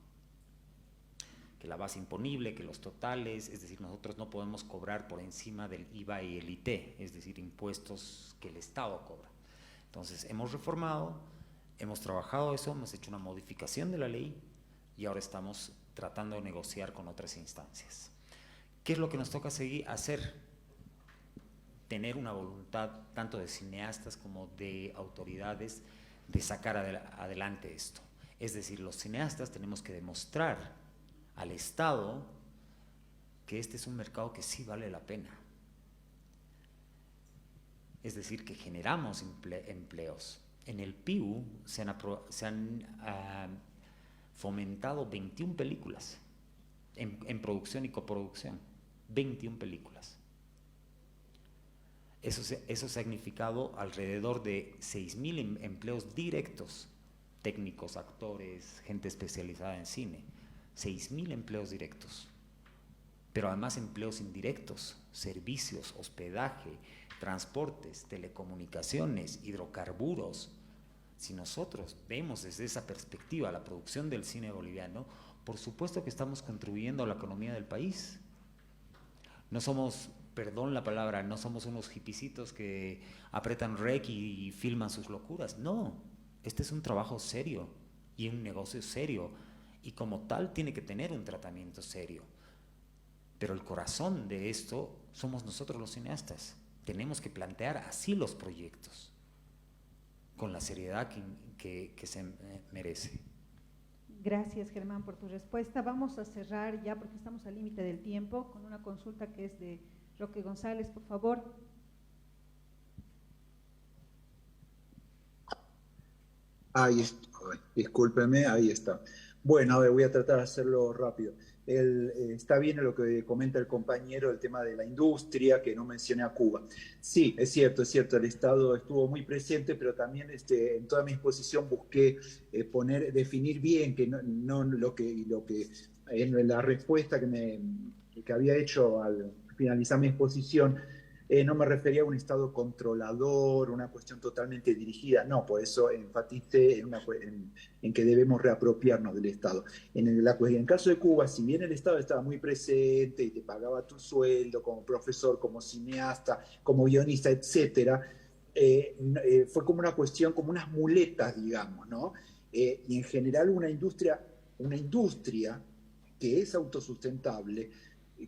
Que la base imponible, que los totales, es decir, nosotros no podemos cobrar por encima del IVA y el IT, es decir, impuestos que el Estado cobra. Entonces, hemos reformado, hemos trabajado eso, hemos hecho una modificación de la ley y ahora estamos tratando de negociar con otras instancias. ¿Qué es lo que nos toca hacer? Tener una voluntad tanto de cineastas como de autoridades de sacar adelante esto. Es decir, los cineastas tenemos que demostrar al Estado que este es un mercado que sí vale la pena. Es decir, que generamos empleos. En el PIU se han fomentado 21 películas en producción y coproducción. 21 películas. Eso ha significado alrededor de 6.000 empleos directos, técnicos, actores, gente especializada en cine. 6.000 empleos directos, pero además empleos indirectos, servicios, hospedaje, transportes, telecomunicaciones, hidrocarburos. Si nosotros vemos desde esa perspectiva la producción del cine boliviano, por supuesto que estamos contribuyendo a la economía del país. No somos, perdón la palabra, no somos unos hipicitos que apretan rec y filman sus locuras. No, este es un trabajo serio y un negocio serio. Y como tal tiene que tener un tratamiento serio. Pero el corazón de esto somos nosotros los cineastas. Tenemos que plantear así los proyectos, con la seriedad que se merece. Gracias, Germán, por tu respuesta. Vamos a cerrar ya porque estamos al límite del tiempo con una consulta que es de Roque González, por favor. Discúlpeme, ahí está. Bueno, a ver, voy a tratar de hacerlo rápido. Está bien lo que comenta el compañero, el tema de la industria, que no mencioné a Cuba. Sí, es cierto, el Estado estuvo muy presente, pero también en toda mi exposición busqué definir bien que no lo que en la respuesta que había hecho al finalizar mi exposición, no me refería a un Estado controlador, una cuestión totalmente dirigida, no, por eso enfaticé en que debemos reapropiarnos del Estado. En el caso de Cuba, si bien el Estado estaba muy presente y te pagaba tu sueldo como profesor, como cineasta, como guionista, etcétera, fue como una cuestión, como unas muletas, digamos, ¿no? Y en general una industria que es autosustentable,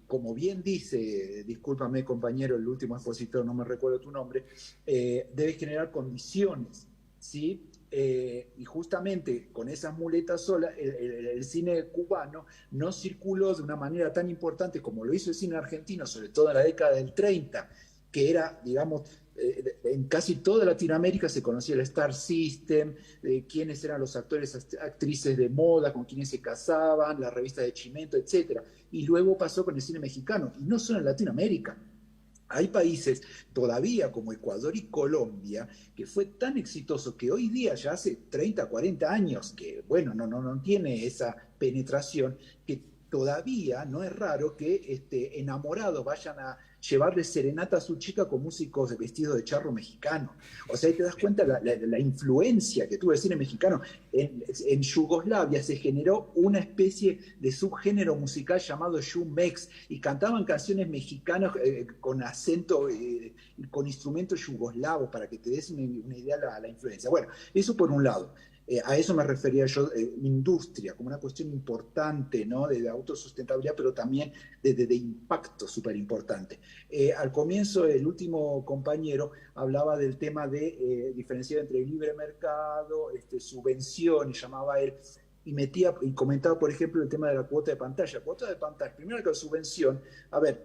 como bien dice, discúlpame compañero, el último expositor, no me recuerdo tu nombre, debe generar condiciones, ¿sí? y justamente con esas muletas solas, el cine cubano no circuló de una manera tan importante como lo hizo el cine argentino, sobre todo en la década del 30, que era, digamos, en casi toda Latinoamérica se conocía el Star System, quiénes eran los actores, actrices de moda, con quienes se casaban, la revista de Chimento, etc. Y luego pasó con el cine mexicano, y no solo en Latinoamérica. Hay países todavía como Ecuador y Colombia que fue tan exitoso que hoy día, ya hace 30, 40 años, que bueno, no tiene esa penetración, que todavía no es raro que enamorados vayan a llevarle serenata a su chica con músicos vestidos de charro mexicano. O sea, ahí te das cuenta la influencia que tuvo el cine mexicano. En Yugoslavia se generó una especie de subgénero musical llamado Shumex y cantaban canciones mexicanas con acento, con instrumentos yugoslavos, para que te des una idea de la influencia. Bueno, eso por un lado. A eso me refería yo, industria, como una cuestión importante, ¿no? De autosustentabilidad, pero también de impacto súper importante. Al comienzo, el último compañero hablaba del tema de diferenciar entre libre mercado, subvenciones, llamaba él, y comentaba, por ejemplo, el tema de la cuota de pantalla. Cuota de pantalla, primero que la subvención, a ver,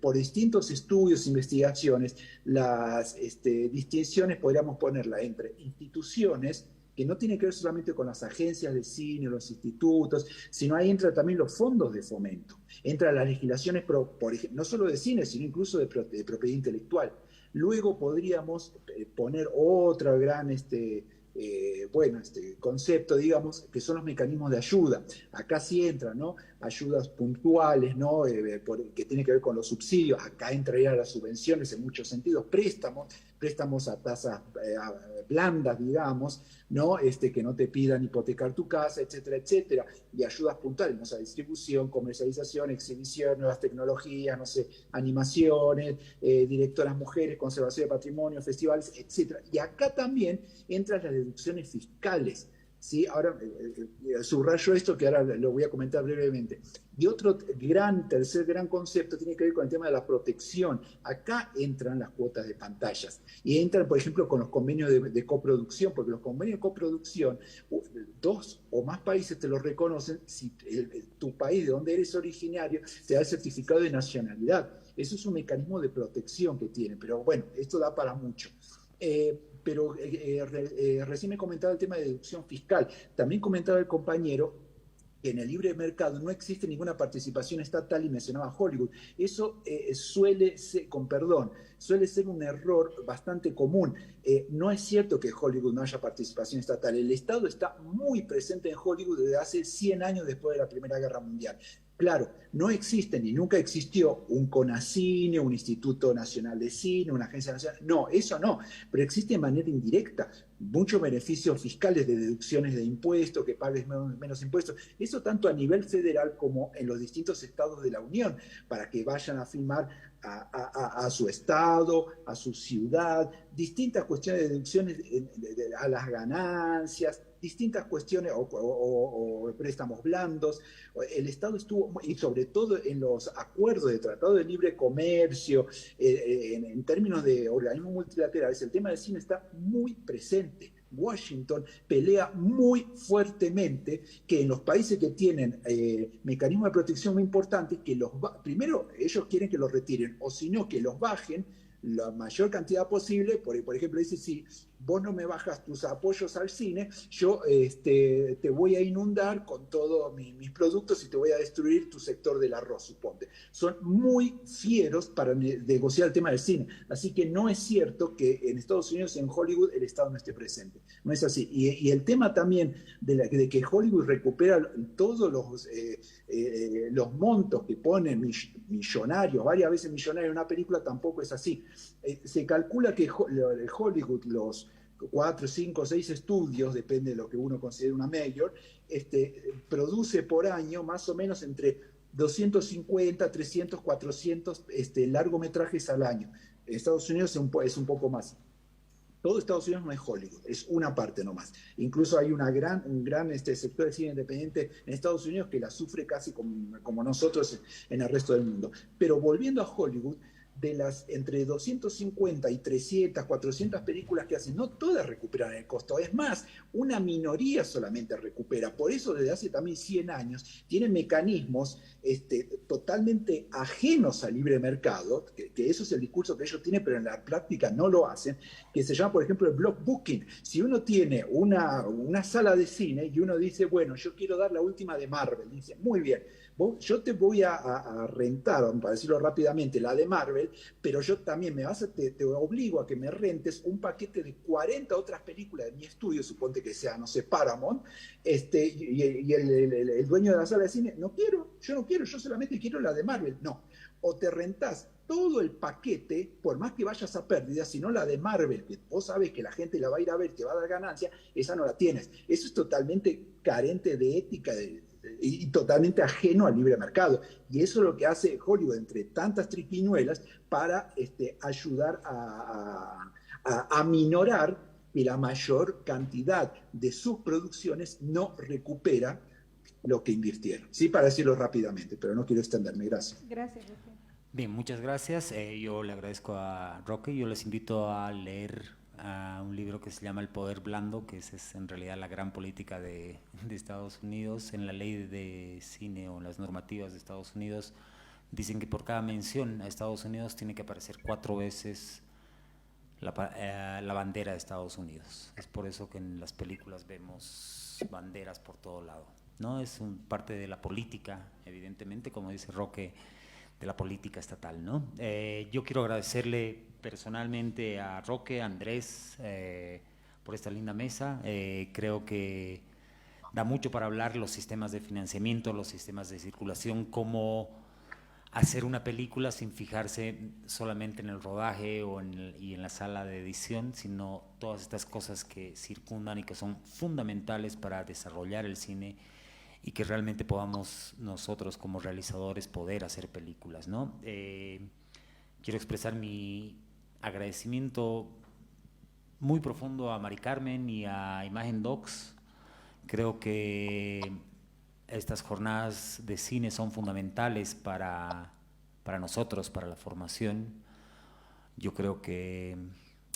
por distintos estudios, investigaciones, las distinciones podríamos ponerla entre instituciones, que no tiene que ver solamente con las agencias de cine, los institutos, sino ahí entra también los fondos de fomento, entra las legislaciones, por ejemplo, no solo de cine, sino incluso de propiedad intelectual. Luego podríamos poner otra gran concepto, digamos, que son los mecanismos de ayuda. Acá sí entran, ¿no? Ayudas puntuales, ¿no? Que tiene que ver con los subsidios. Acá entrarían las subvenciones en muchos sentidos, préstamos a tasas blandas, digamos, ¿no? Que no te pidan hipotecar tu casa, etcétera, etcétera, y ayudas puntuales, ¿no? O sea, distribución, comercialización, exhibición, nuevas tecnologías, no sé, animaciones, directoras mujeres, conservación de patrimonio, festivales, etcétera. Y acá también entran las deducciones fiscales, ¿sí? Ahora subrayo esto, que ahora lo voy a comentar brevemente. Y otro tercer gran concepto tiene que ver con el tema de la protección. Acá entran las cuotas de pantallas y entran, por ejemplo, con los convenios de coproducción, porque los convenios de coproducción, 2 o más países te los reconocen si tu país de donde eres originario te da el certificado de nacionalidad. Eso es un mecanismo de protección que tiene, pero bueno, esto da para mucho. Pero recién me comentaba el tema de deducción fiscal. También comentaba el compañero que en el libre mercado no existe ninguna participación estatal y mencionaba Hollywood. Eso suele ser un error bastante común. No es cierto que en Hollywood no haya participación estatal. El Estado está muy presente en Hollywood desde hace 100 años después de la Primera Guerra Mundial. Claro, no existe ni nunca existió un CONACINE, un Instituto Nacional de Cine, una agencia nacional. No, eso no, pero existe de manera indirecta muchos beneficios fiscales de deducciones de impuestos, que pagues menos impuestos. Eso tanto a nivel federal como en los distintos estados de la Unión, para que vayan a filmar a su estado, a su ciudad, distintas cuestiones de deducciones a las ganancias, distintas cuestiones o préstamos blandos. El Estado estuvo, y sobre todo en los acuerdos de tratado de libre comercio, en términos de organismos multilaterales, el tema del cine está muy presente. Washington pelea muy fuertemente que en los países que tienen mecanismos de protección muy importantes, que primero ellos quieren que los retiren, o si no, que los bajen la mayor cantidad posible. Por ejemplo, dice, si vos no me bajas tus apoyos al cine, yo te voy a inundar con todos mis productos y te voy a destruir tu sector del arroz, suponte. Son muy fieros para negociar el tema del cine. Así que no es cierto que en Estados Unidos y en Hollywood el Estado no esté presente. No es así. Y el tema también de que Hollywood recupera todos los montos que ponen millonarios, varias veces millonarios en una película, tampoco es así. Se calcula que Hollywood, los 4, 5, 6 estudios, depende de lo que uno considere una major, produce por año más o menos entre 250, 300, 400 largometrajes al año. En Estados Unidos es un poco más. Todo Estados Unidos no es Hollywood, es una parte nomás. Incluso hay un gran sector de cine independiente en Estados Unidos que la sufre casi como nosotros en el resto del mundo. Pero volviendo a Hollywood, de las entre 250 y 300, 400 películas que hacen, no todas recuperan el costo. Es más, una minoría solamente recupera. Por eso desde hace también 100 años tienen mecanismos totalmente ajenos al libre mercado, que eso es el discurso que ellos tienen, pero en la práctica no lo hacen, que se llama, por ejemplo, el block booking. Si uno tiene una sala de cine y uno dice, bueno, yo quiero dar la última de Marvel, dice, muy bien, yo te voy a rentar, para decirlo rápidamente, la de Marvel, pero yo también te obligo a que me rentes un paquete de 40 otras películas de mi estudio, suponte que sea, no sé, Paramount, y el dueño de la sala de cine, yo no quiero, yo solamente quiero la de Marvel. No, o te rentás todo el paquete, por más que vayas a pérdida, si no la de Marvel, que vos sabés que la gente la va a ir a ver, te va a dar ganancia, esa no la tienes. Eso es totalmente carente de ética y totalmente ajeno al libre mercado. Y eso es lo que hace Hollywood, entre tantas triquiñuelas, para ayudar a minorar que la mayor cantidad de sus producciones no recupera lo que invirtieron. Sí, para decirlo rápidamente, pero no quiero extenderme. Gracias. Gracias, Roque. Bien, muchas gracias. Yo le agradezco a Roque. Yo les invito a leer un libro que se llama El Poder Blando, que es en realidad la gran política de Estados Unidos. En la ley de cine o en las normativas de Estados Unidos dicen que por cada mención a Estados Unidos tiene que aparecer 4 veces la bandera de Estados Unidos. Es por eso que en las películas vemos banderas por todo lado, ¿no? Es parte de la política, evidentemente, como dice Roque, de la política estatal, ¿no? Yo quiero agradecerle personalmente a Roque, a Andrés, por esta linda mesa. Creo que da mucho para hablar los sistemas de financiamiento, los sistemas de circulación, cómo hacer una película sin fijarse solamente en el rodaje y en la sala de edición, sino todas estas cosas que circundan y que son fundamentales para desarrollar el cine y que realmente podamos nosotros como realizadores poder hacer películas, ¿no? Quiero expresar mi agradecimiento muy profundo a Mari Carmen y a Imagen Docs. Creo que estas jornadas de cine son fundamentales para nosotros, para la formación. Yo creo que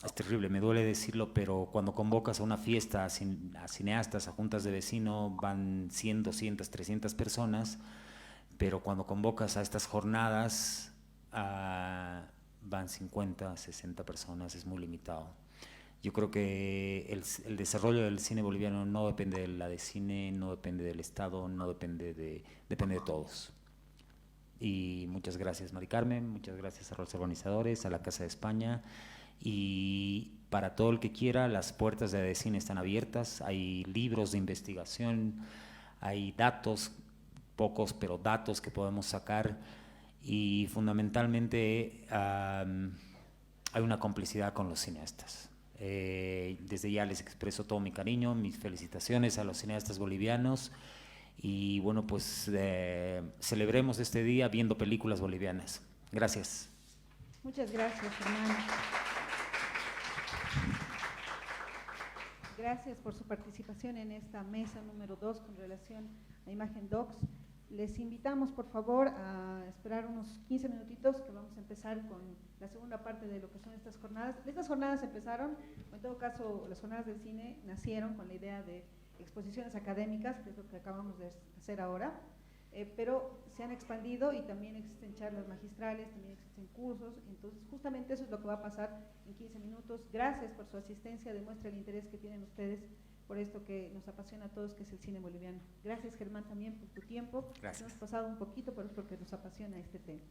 es terrible, me duele decirlo, pero cuando convocas a una fiesta a cineastas, a juntas de vecino, van 100, 200, 300 personas, pero cuando convocas a estas jornadas van 50, 60 personas, es muy limitado. Yo creo que el desarrollo del cine boliviano no depende de la de cine, no depende del Estado, no depende depende de todos. Y muchas gracias, Mari Carmen, muchas gracias a los organizadores, a la Casa de España. Y para todo el que quiera, las puertas de cine están abiertas, hay libros de investigación, hay datos, pocos, pero datos que podemos sacar, y fundamentalmente hay una complicidad con los cineastas. Desde ya les expreso todo mi cariño, mis felicitaciones a los cineastas bolivianos, y bueno, pues celebremos este día viendo películas bolivianas. Gracias. Muchas gracias, Germán. Gracias por su participación en esta mesa número 2 con relación a Imagen Docs. Les invitamos, por favor, a esperar unos 15 minutitos, que vamos a empezar con la segunda parte de lo que son estas jornadas. Estas jornadas empezaron, o en todo caso, las jornadas del cine nacieron con la idea de exposiciones académicas, que es lo que acabamos de hacer ahora, pero se han expandido y también existen charlas magistrales, también existen cursos. Entonces justamente eso es lo que va a pasar en 15 minutos. Gracias por su asistencia, demuestra el interés que tienen ustedes por esto que nos apasiona a todos, que es el cine boliviano. Gracias, Germán, también por tu tiempo. Gracias. Nos hemos pasado un poquito, pero es porque nos apasiona este tema.